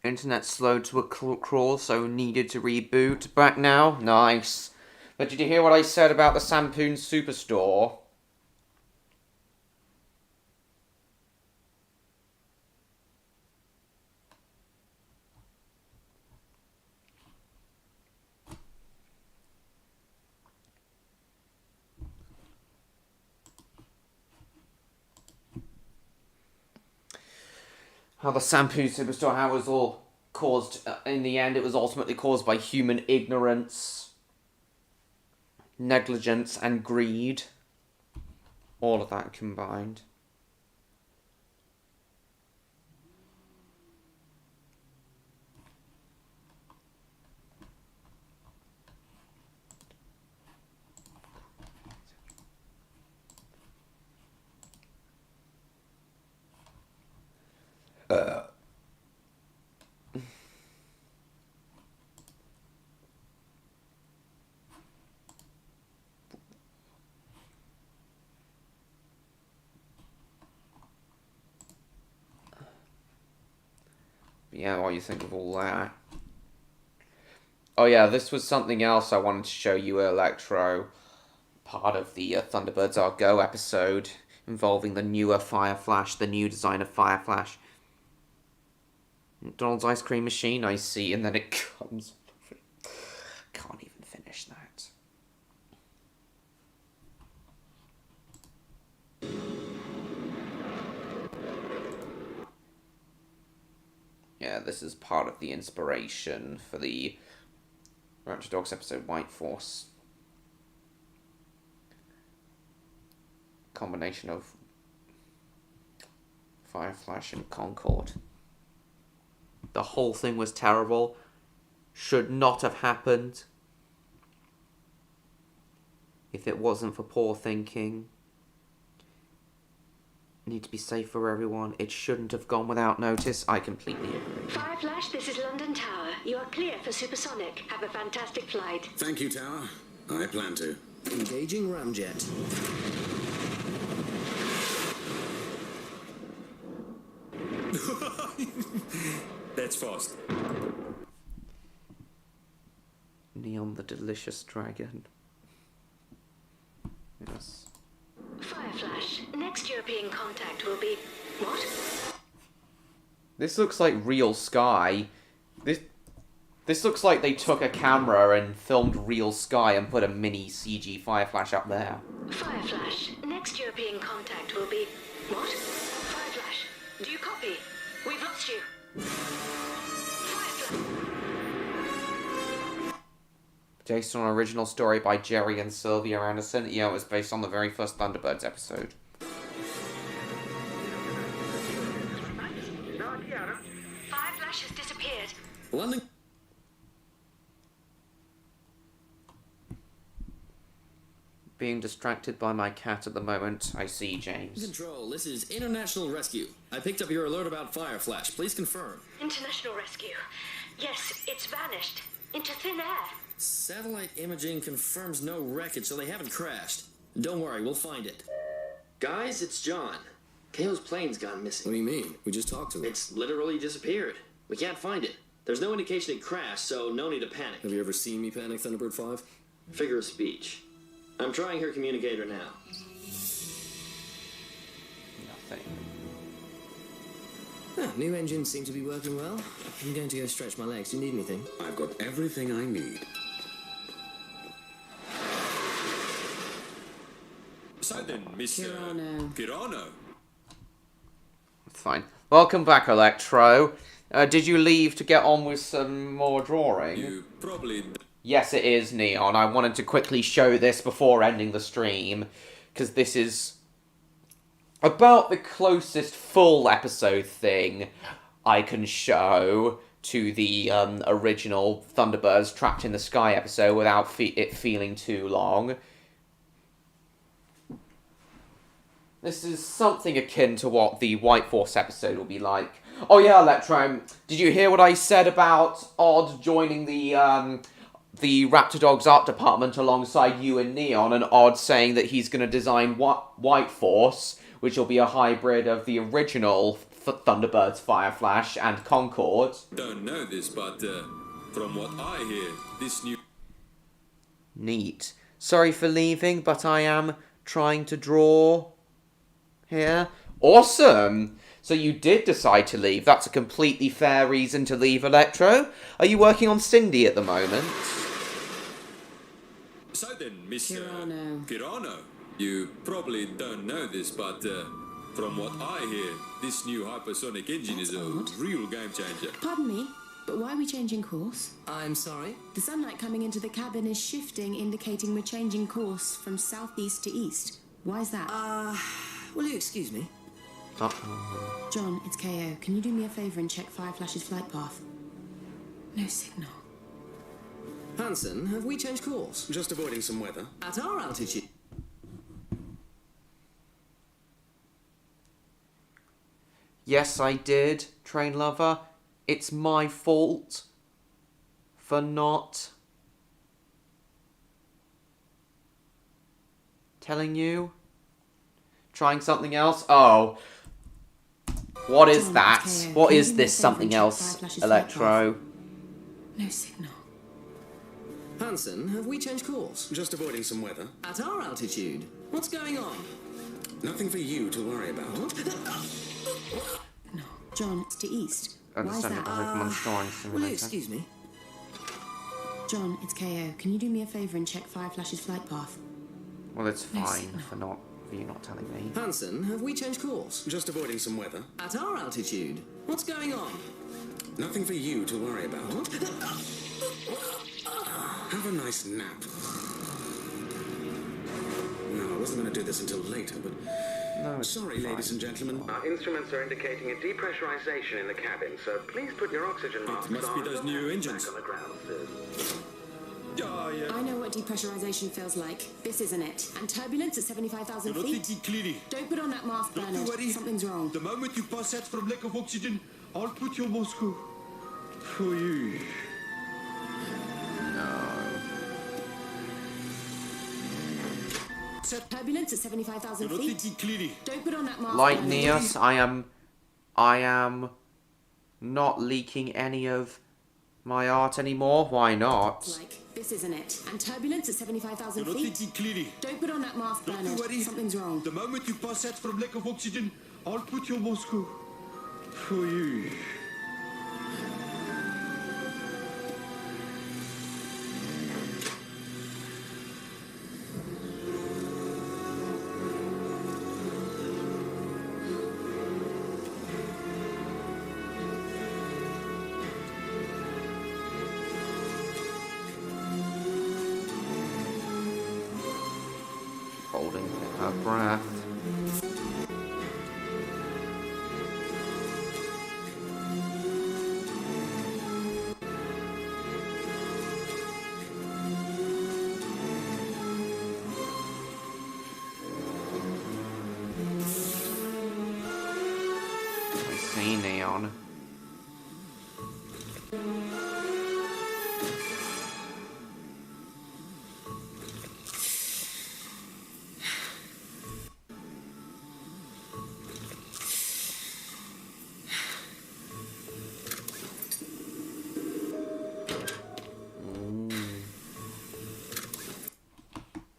Internet slowed to a crawl, so needed to reboot. Back now? Nice. But did you hear what I said about the Sampoon Superstore? How the Sampoon Superstore, how it was all caused, in the end, it was ultimately caused by human ignorance, negligence, and greed. All of that combined. Yeah, what do you think of all that? Oh yeah, this was something else I wanted to show you, Electro. Part of the Thunderbirds Are Go episode involving the newer Fire Flash, the new design of Fire Flash. McDonald's ice cream machine, I see, and then it comes... Can't even finish that. Yeah, this is part of the inspiration for the Raptor Dogs episode White Force. Combination of Fireflash and Concord. The whole thing was terrible. Should not have happened. If it wasn't for poor thinking. Need to be safe for everyone. It shouldn't have gone without notice. I completely agree. Fireflash, this is London Tower. You are clear for supersonic. Have a fantastic flight. Thank you, Tower. I plan to. Engaging ramjet. That's fast. Neon the Delicious Dragon. Yes. Fireflash, next European contact will be... What? This looks like real sky. This looks like they took a camera and filmed real sky and put a mini CG Fireflash up there. Fireflash, next European contact will be... What? Fireflash, do you copy? We've lost you. Based on an original story by Jerry and Sylvia Anderson. Yeah, it was based on the very first Thunderbirds episode. Fireflash has disappeared. London. Being distracted by my cat at the moment. I see, James. Control, this is International Rescue. I picked up your alert about Fireflash. Please confirm. International Rescue. Yes, it's vanished. Into thin air. Satellite imaging confirms no wreckage, so they haven't crashed. Don't worry, we'll find it. Guys, it's John. KO's plane's gone missing. What do you mean? We just talked to him. It's literally disappeared. We can't find it. There's no indication it crashed, so no need to panic. Have you ever seen me panic, Thunderbird 5? Figure of speech. I'm trying her communicator now. Nothing. Ah, new engines seem to be working well. I'm going to go stretch my legs. Do you need anything? I've got everything I need. So then, Miss Kirano. It's fine. Welcome back, Electro. Did you leave to get on with some more drawing? You probably... Yes, it is, Neon. I wanted to quickly show this before ending the stream, because this is about the closest full episode thing I can show to the original Thunderbirds Trapped in the Sky episode without it feeling too long. This is something akin to what the White Force episode will be like. Oh yeah, Electro, did you hear what I said about Odd joining the Raptor Dogs art department alongside you and Neon, and Odd saying that he's going to design White Force, which will be a hybrid of the original Thunderbirds Fireflash and Concord? Don't know this, but from what I hear, this new... Neat. Sorry for leaving, but I am trying to draw here. Awesome! So you did decide to leave. That's a completely fair reason to leave, Electro. Are you working on Cindy at the moment? So then, Miss Kirano. You probably don't know this, but from what I hear, this new hypersonic engine is a real game changer. Pardon me, but why are we changing course? I'm sorry? The sunlight coming into the cabin is shifting, indicating we're changing course from southeast to east. Why is that? Will you excuse me? John, it's KO. Can you do me a favour and check Fireflash's flight path? No signal. Hansen, have we changed course? Just avoiding some weather. At our altitude. Yes, I did, Train Lover. It's my fault for not telling you. Trying something else? Oh. What is that? What is this something else, Electro? No signal. Hansen, have we changed course? Just avoiding some weather. At our altitude. What's going on? Nothing for you to worry about. No. John, it's to east. Why is that? Will you excuse me? John, it's KO. Can you do me a favour and check Fireflash's flight path? Well, it's fine for you not telling me. Hansen, have we changed course? Just avoiding some weather. At our altitude. What's going on? Nothing for you to worry about. Have a nice nap. No, I wasn't going to do this until later, but... No, sorry, ladies and gentlemen. Our instruments are indicating a depressurization in the cabin, so please put your oxygen masks on. It must be those new engines. Back on the ground, sir. Oh, yeah. I know what depressurization feels like. This isn't it. And turbulence at 75,000 You're not feet? thinking clearly. Don't put on that mask, Not to Bernard. worry. Something's wrong. The moment you pass out from lack of oxygen, I'll put your mask on. For you. Turbulence at 75,000 You're not feet? thinking clearly. Don't put on that mask, Like Bernard. Neos, I am not leaking any of my art anymore. Why not? Like, this isn't it. And turbulence at 75,000 You're not feet? thinking clearly. Don't put on that mask, Not to Bernard. worry. Something's wrong. The moment you pass out from lack of oxygen, I'll put your mask on. For you. Holding her breath. I see Neon.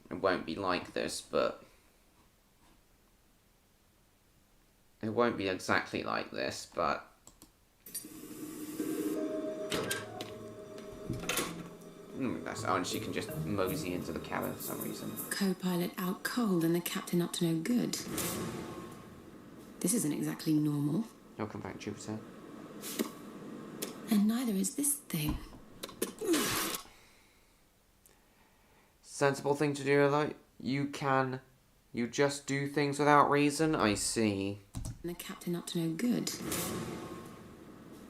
It won't be like this, but it won't be exactly like this, but that's oh, and she can just mosey into the cabin for some reason. Co-pilot out cold and the captain up to no good. This isn't exactly normal. Welcome back, Jupiter. And neither is this thing. Sensible thing to do, though. You just do things without reason? I see. And the captain up to no good.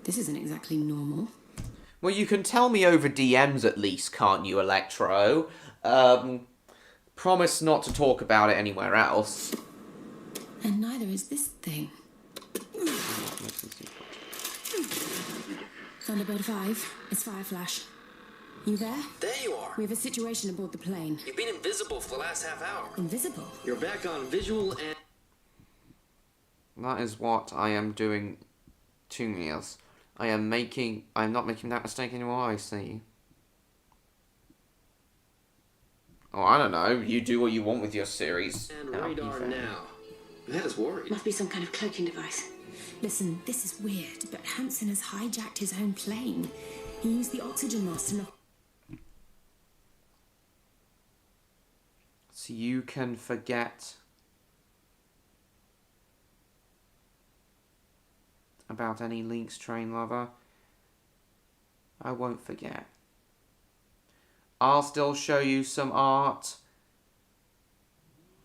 This isn't exactly normal. Well, you can tell me over DMs at least, can't you, Electro? Promise not to talk about it anywhere else. And neither is this thing. Thunderbird 5, it's Fire Flash. You there? There you are. We have a situation aboard the plane. You've been invisible for the last half hour. Invisible? You're back on visual and... That is what I am doing to Niels. I'm not making that mistake anymore, I see. Oh, I don't know. You do what you want with your series. And radar now. That is worried. Must be some kind of cloaking device. Listen, this is weird, but Hansen has hijacked his own plane. He used the oxygen mask to knock... So you can forget about any leaks, train lover. I won't forget. I'll still show you some art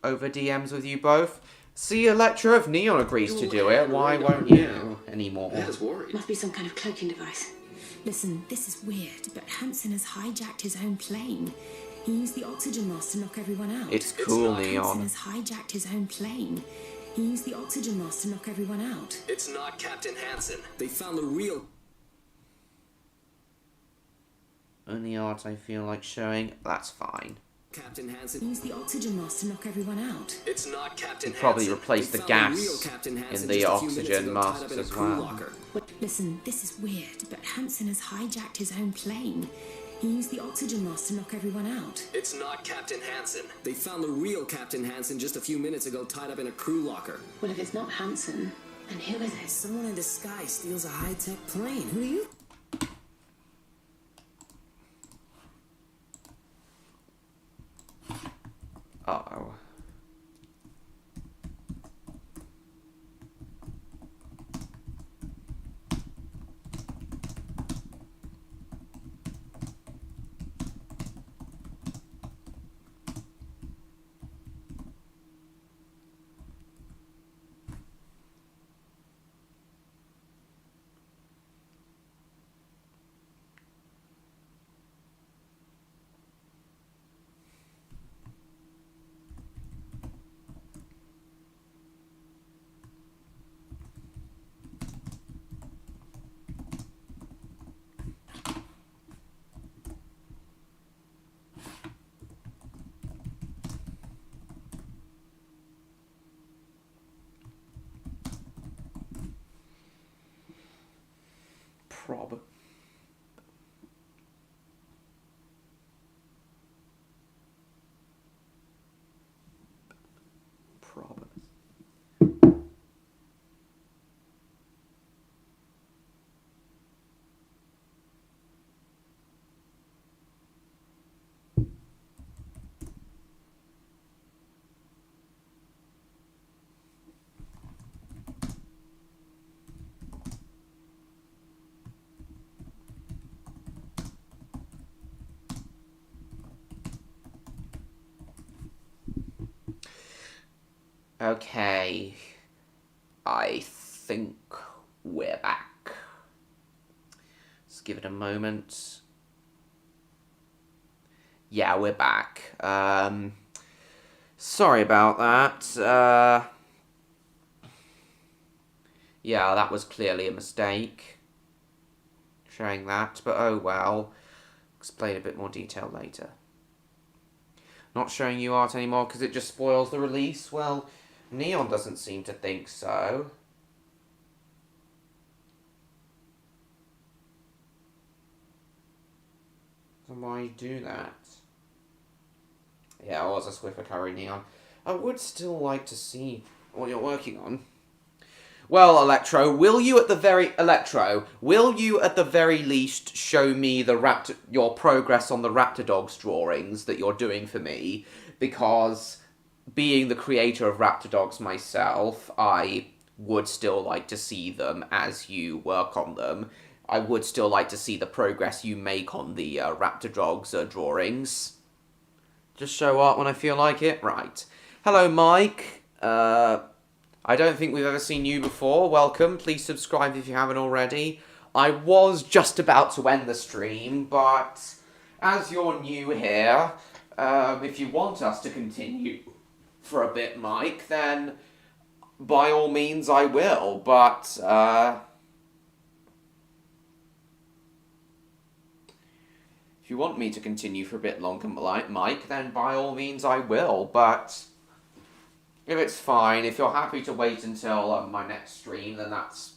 over DMs with you both. See, Electra, if Neon agrees to do it, why won't you anymore? That is worried. Must be some kind of cloaking device. Listen, this is weird, but Hansen has hijacked his own plane. He used the oxygen mask to knock everyone out. It's cool, Hansen Neon. has hijacked his own plane. He used the oxygen mask to knock everyone out. It's not Captain Hansen. They found the real... Only art I feel like showing, that's fine. Captain Hansen. He used the oxygen mask to knock everyone out. It's not Captain You probably Hansen. replace the gas in the oxygen masks as well. Listen, this is weird, but Hansen has hijacked his own plane. He used the oxygen mask to knock everyone out. It's not Captain Hansen. They found the real Captain Hansen just a few minutes ago tied up in a crew locker. Well, if it's not Hansen, then who is it? Someone in disguise steals a high-tech plane. Who do you... Uh-oh. Prob. Okay, I think we're back. Let's give it a moment. Yeah, we're back. Sorry about that. Yeah, that was clearly a mistake. Showing that, but oh well. Explain a bit more detail later. Not showing you art anymore because it just spoils the release? Well, Neon doesn't seem to think so. So why do that? Yeah, I was a Swiffer Curry, Neon. I would still like to see what you're working on. Well, Electro, will you at the very least show me the your progress on the Raptordogs drawings that you're doing for me? Because being the creator of Raptordogs myself, I would still like to see them as you work on them. I would still like to see the progress you make on the Raptordogs drawings. Just show art when I feel like it? Right. Hello, Mike. I don't think we've ever seen you before. Welcome. Please subscribe if you haven't already. I was just about to end the stream, but as you're new here, if you want us to continue for a bit, Mike, then by all means I will, but if you want me to continue for a bit longer, Mike, then by all means I will, but if it's fine, if you're happy to wait until my next stream, then that's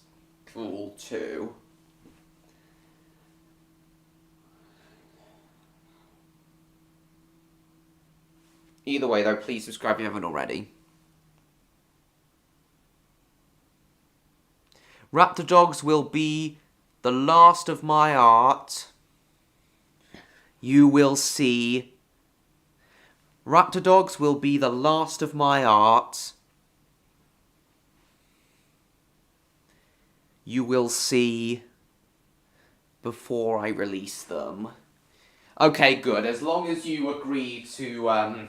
cool too. Either way, though, please subscribe if you haven't already. Raptordogs will be the last of my art. You will see. Raptordogs will be the last of my art. You will see before I release them. Okay, good. As long as you agree to,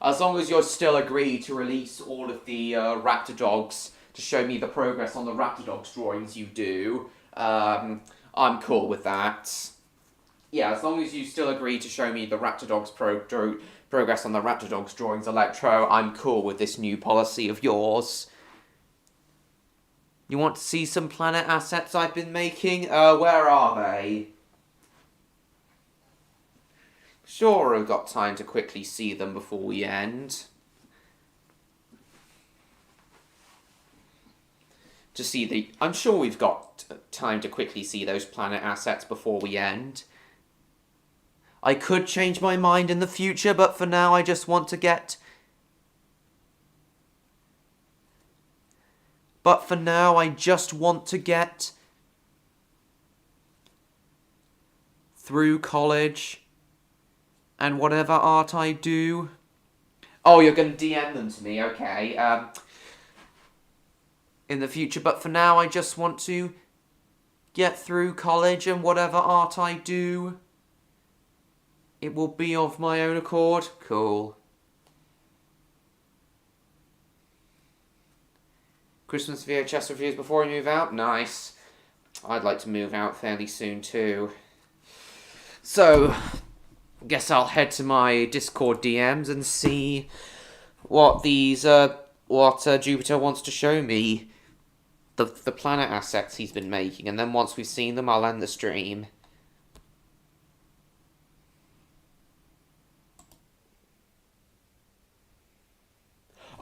as long as you're still agree to release all of the Raptordogs to show me the progress on the Raptordogs drawings you do, I'm cool with that. Yeah, as long as you still agree to show me the Raptordogs progress on the Raptordogs drawings, Electro, I'm cool with this new policy of yours. You want to see some planet assets I've been making? Where are they? Sure, I've got time to quickly see them before we end. I'm sure we've got time to quickly see those planet assets before we end. I could change my mind in the future, but for now I just want to get... through college and whatever art I do. Oh, you're going to DM them to me, okay. In the future, but for now I just want to get through college and whatever art I do, it will be of my own accord. Cool. Christmas VHS reviews before I move out? Nice. I'd like to move out fairly soon too. So, guess I'll head to my Discord DMs and see what Jupiter wants to show me. The planet assets he's been making, and then once we've seen them, I'll end the stream.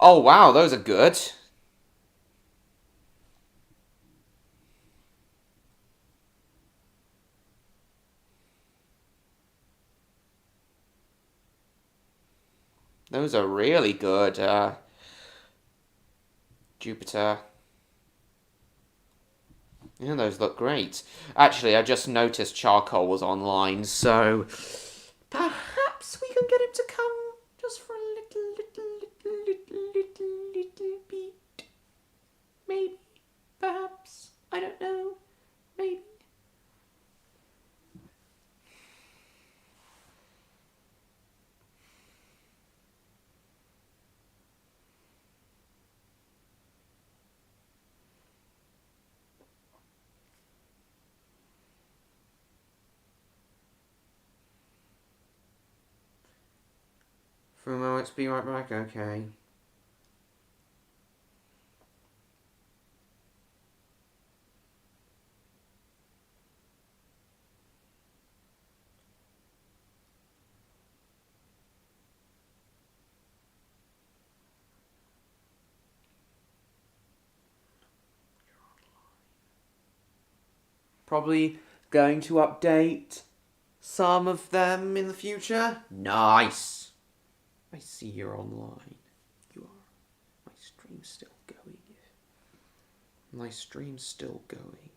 Oh wow, those are good. Those are really good, Jupiter. Yeah, those look great. Actually, I just noticed Charcoal was online, so perhaps we can get him to come just for a little bit. Maybe. Perhaps. I don't know. Maybe. Fumo, let's be right back, okay. Probably going to update some of them in the future. Nice. I see you're online. You are. My stream's still going. My stream's still going.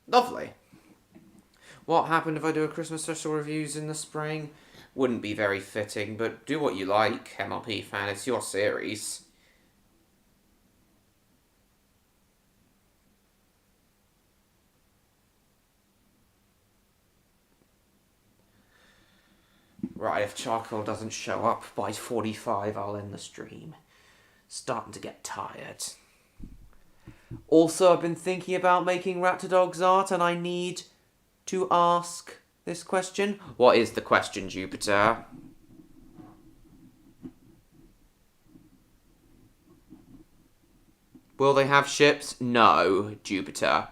Lovely. What happened if I do a Christmas special reviews in the spring? Wouldn't be very fitting, but do what you like, MLP fan. It's your series. Right, if Charcoal doesn't show up by 45, I'll end the stream. Starting to get tired. Also, I've been thinking about making Raptor Dogs art, and I need to ask this question. What is the question, Jupiter? Will they have ships? No, Jupiter.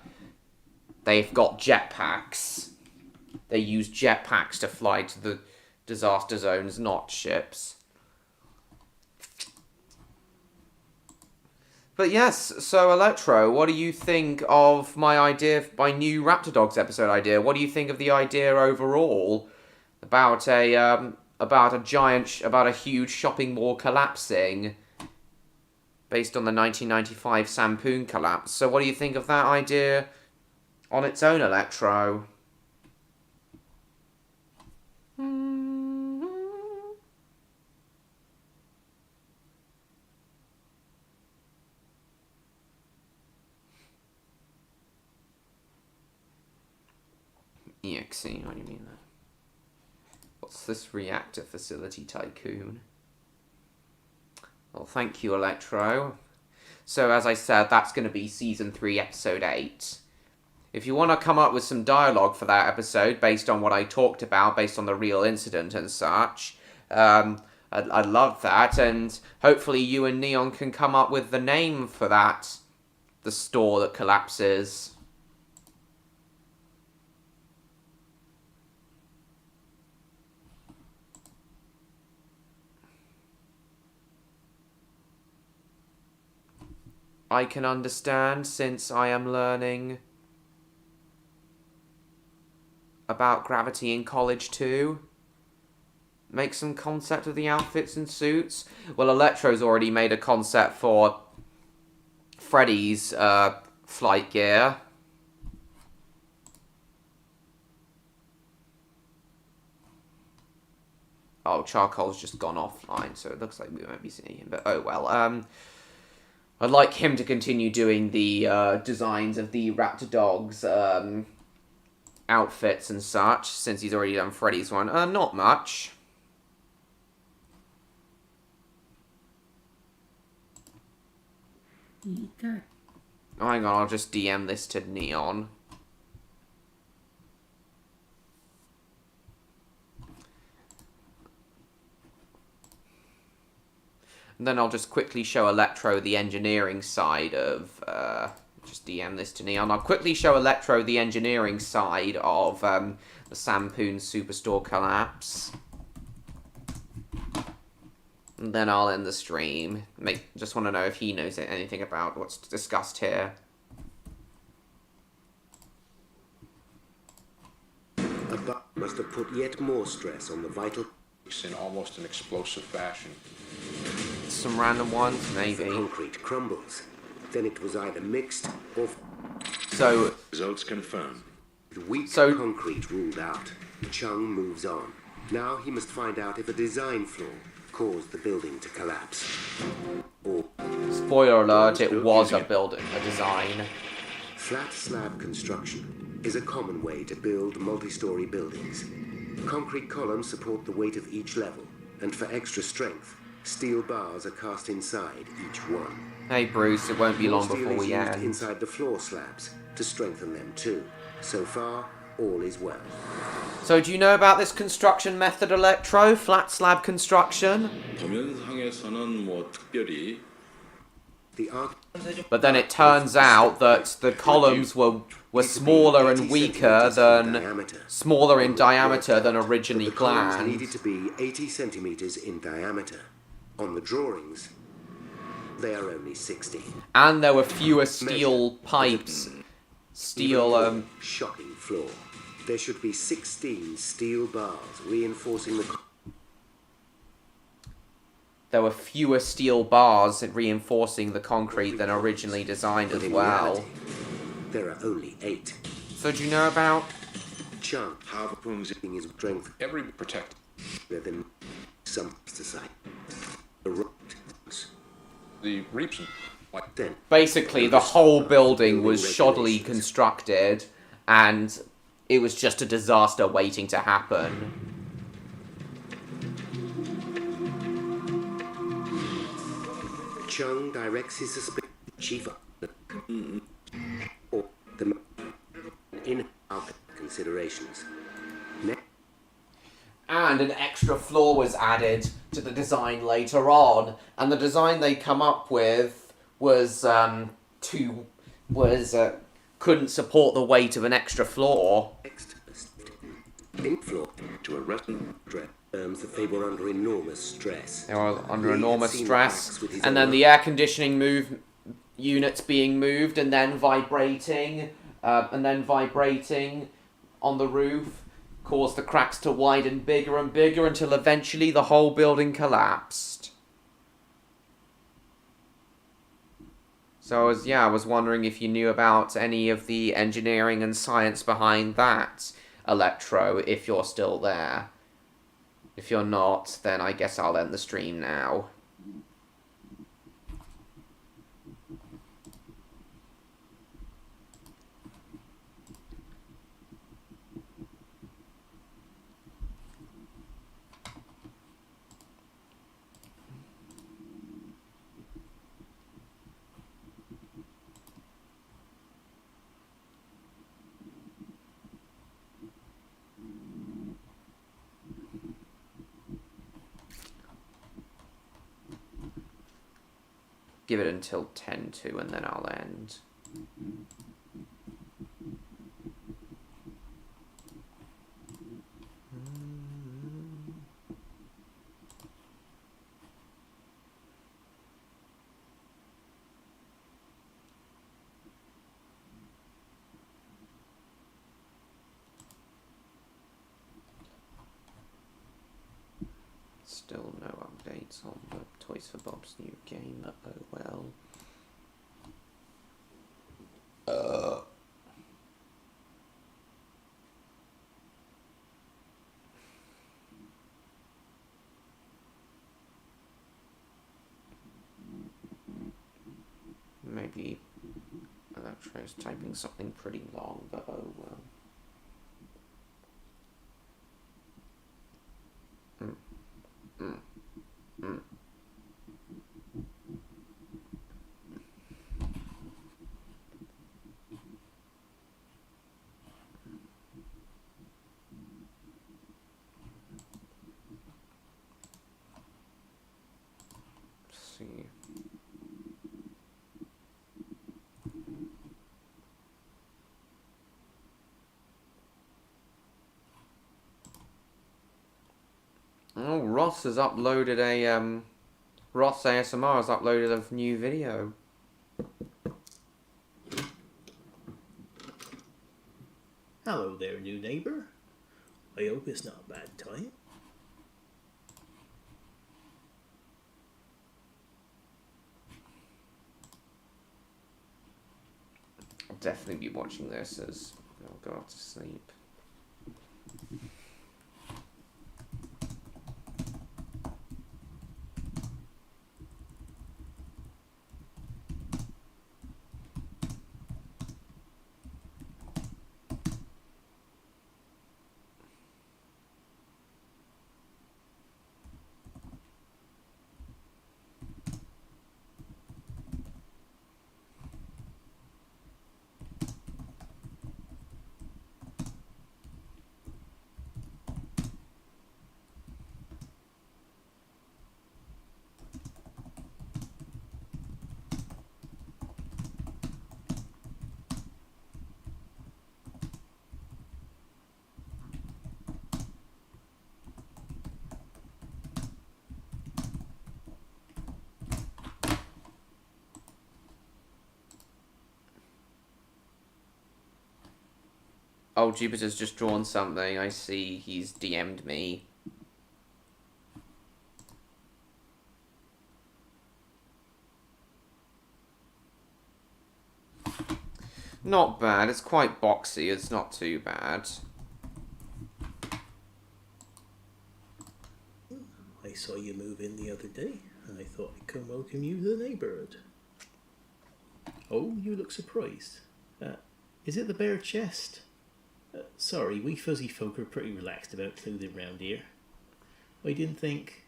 They've got jetpacks. They use jetpacks to fly to the disaster zones, not ships. But yes, so Electro, what do you think of my idea, my new Raptor Dogs episode idea? What do you think of the idea overall about a huge shopping mall collapsing based on the 1995 Sampoon collapse? So what do you think of that idea on its own, Electro? EXE, what do you mean there? What's this reactor facility tycoon? Well, thank you, Electro. So, as I said, that's going to be Season 3, Episode 8. If you want to come up with some dialogue for that episode, based on what I talked about, based on the real incident and such, I'd love that, and hopefully you and Neon can come up with the name for that, the store that collapses. I can understand, since I am learning about gravity in college too. Make some concept of the outfits and suits. Well, Electro's already made a concept for Freddy's flight gear. Oh, Charcoal's just gone offline, so it looks like we won't be seeing him, but oh well. I'd like him to continue doing the designs of the Raptor Dogs outfits and such, since he's already done Freddy's one. Not much. Okay. Oh, hang on, I'll just DM this to Neon. And then I'll just quickly show Electro the engineering side of just DM this to Neon. I'll quickly show Electro the engineering side of the Sampoon Superstore collapse. And then I'll end the stream. Just want to know if he knows anything about what's discussed here. A bug must have put yet more stress on the vital... In almost an explosive fashion. Some random ones, maybe. The concrete crumbles. Then it was either mixed or... So... Results confirmed. With weak concrete ruled out, Chung moves on. Now he must find out if a design flaw caused the building to collapse. Or... Spoiler alert, it was a design. Flat slab construction is a common way to build multi-story buildings. Concrete columns support the weight of each level, and for extra strength, steel bars are cast inside each one. Hey Bruce, it won't be long before we end. Steel is used inside the floor slabs to strengthen them too. So far, all is well. So do you know about this construction method, Electro? Flat slab construction? 도면상에서는 뭐 특별히 But then it turns out that the columns were smaller and weaker than... smaller in diameter than originally planned. The columns needed to be 80 centimeters in diameter. On the drawings, they are only 60. And there were fewer steel pipes. Steel, Shocking flaw. There should be 16 steel bars reinforcing the... There were fewer steel bars reinforcing the concrete than originally designed as well. Reality, there are only 8. So do you know about... Chung, how the Pung's his strength... Every protect. ...than some society. The reaps... Then, basically, the whole building was shoddily constructed, and it was just a disaster waiting to happen. Chung directs his suspicion chief or the in our considerations. And an extra floor was added to the design later on, and the design they come up with was couldn't support the weight of an extra floor. Floor to a resting terms that they were under enormous stress. They were under enormous stress, and then the air conditioning units being moved and then vibrating on the roof caused the cracks to widen bigger and bigger until eventually the whole building collapsed. So I was wondering if you knew about any of the engineering and science behind that, Electro, if you're still there. If you're not, then I guess I'll end the stream now. Give it until 10 to, and then I'll end. Still no updates on the Toys for Bob's new game, but oh well. Maybe Electro's typing something pretty long, but oh well. See. Oh, Ross has uploaded a, Ross ASMR has uploaded a new video. Hello there, new neighbour. I hope it's not a bad time. I'll definitely be watching this as I'll go off to sleep. Oh, Jupiter's just drawn something. I see he's DM'd me. Not bad. It's quite boxy. It's not too bad. I saw you move in the other day, and I thought I'd come welcome you to the neighbourhood. Oh, you look surprised. Is it the bare chest? Sorry, we fuzzy folk are pretty relaxed about clothing round here. I didn't think...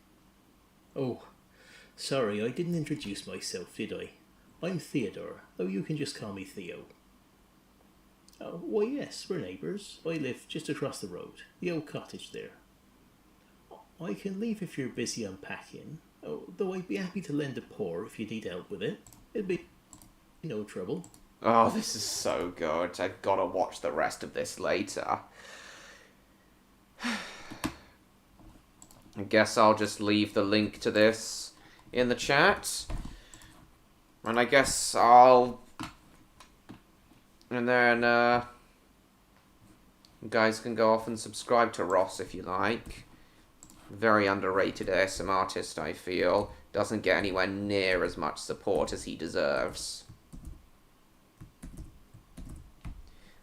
Oh, sorry, I didn't introduce myself, did I? I'm Theodore, though you can just call me Theo. Oh, why yes, we're neighbours. I live just across the road, the old cottage there. I can leave if you're busy unpacking, though I'd be happy to lend a paw if you need help with it. It'd be no trouble. Oh, this is so good. I've got to watch the rest of this later. I guess I'll just leave the link to this in the chat. And I guess I'll... And then, you guys can go off and subscribe to Ross if you like. Very underrated ASMR artist, I feel. Doesn't get anywhere near as much support as he deserves.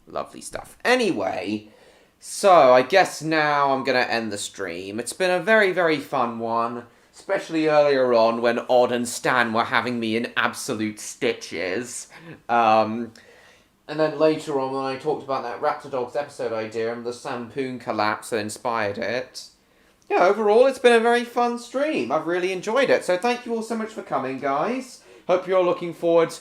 Lovely stuff. Anyway, so I guess now I'm going to end the stream. It's been a very, very fun one. Especially earlier on when Odd and Stan were having me in absolute stitches. And then later on when I talked about that Raptor Dogs episode idea and the Sampoon collapse that inspired it. Yeah, overall it's been a very fun stream. I've really enjoyed it. So thank you all so much for coming, guys. Hope you're looking forward...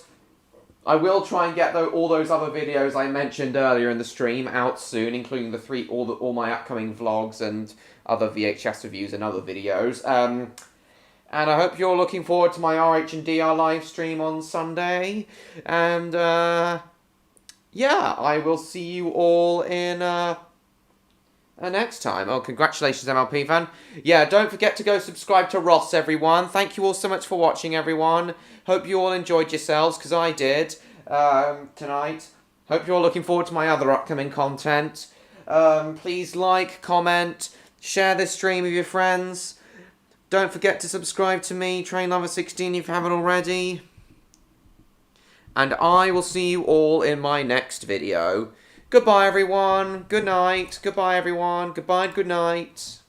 I will try and get all those other videos I mentioned earlier in the stream out soon, including all my upcoming vlogs and other VHS reviews and other videos. And I hope you're looking forward to my RH&DR live stream on Sunday. And yeah, I will see you all in next time. Oh, congratulations, MLP fan. Yeah, don't forget to go subscribe to Ross, everyone. Thank you all so much for watching, everyone. Hope you all enjoyed yourselves, because I did tonight. Hope you're all looking forward to my other upcoming content. Please like, comment, share this stream with your friends. Don't forget to subscribe to me, Train Lover 16, if you haven't already. And I will see you all in my next video. Goodbye, everyone. Good night. Goodbye, everyone. Goodbye, good night.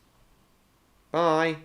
Bye.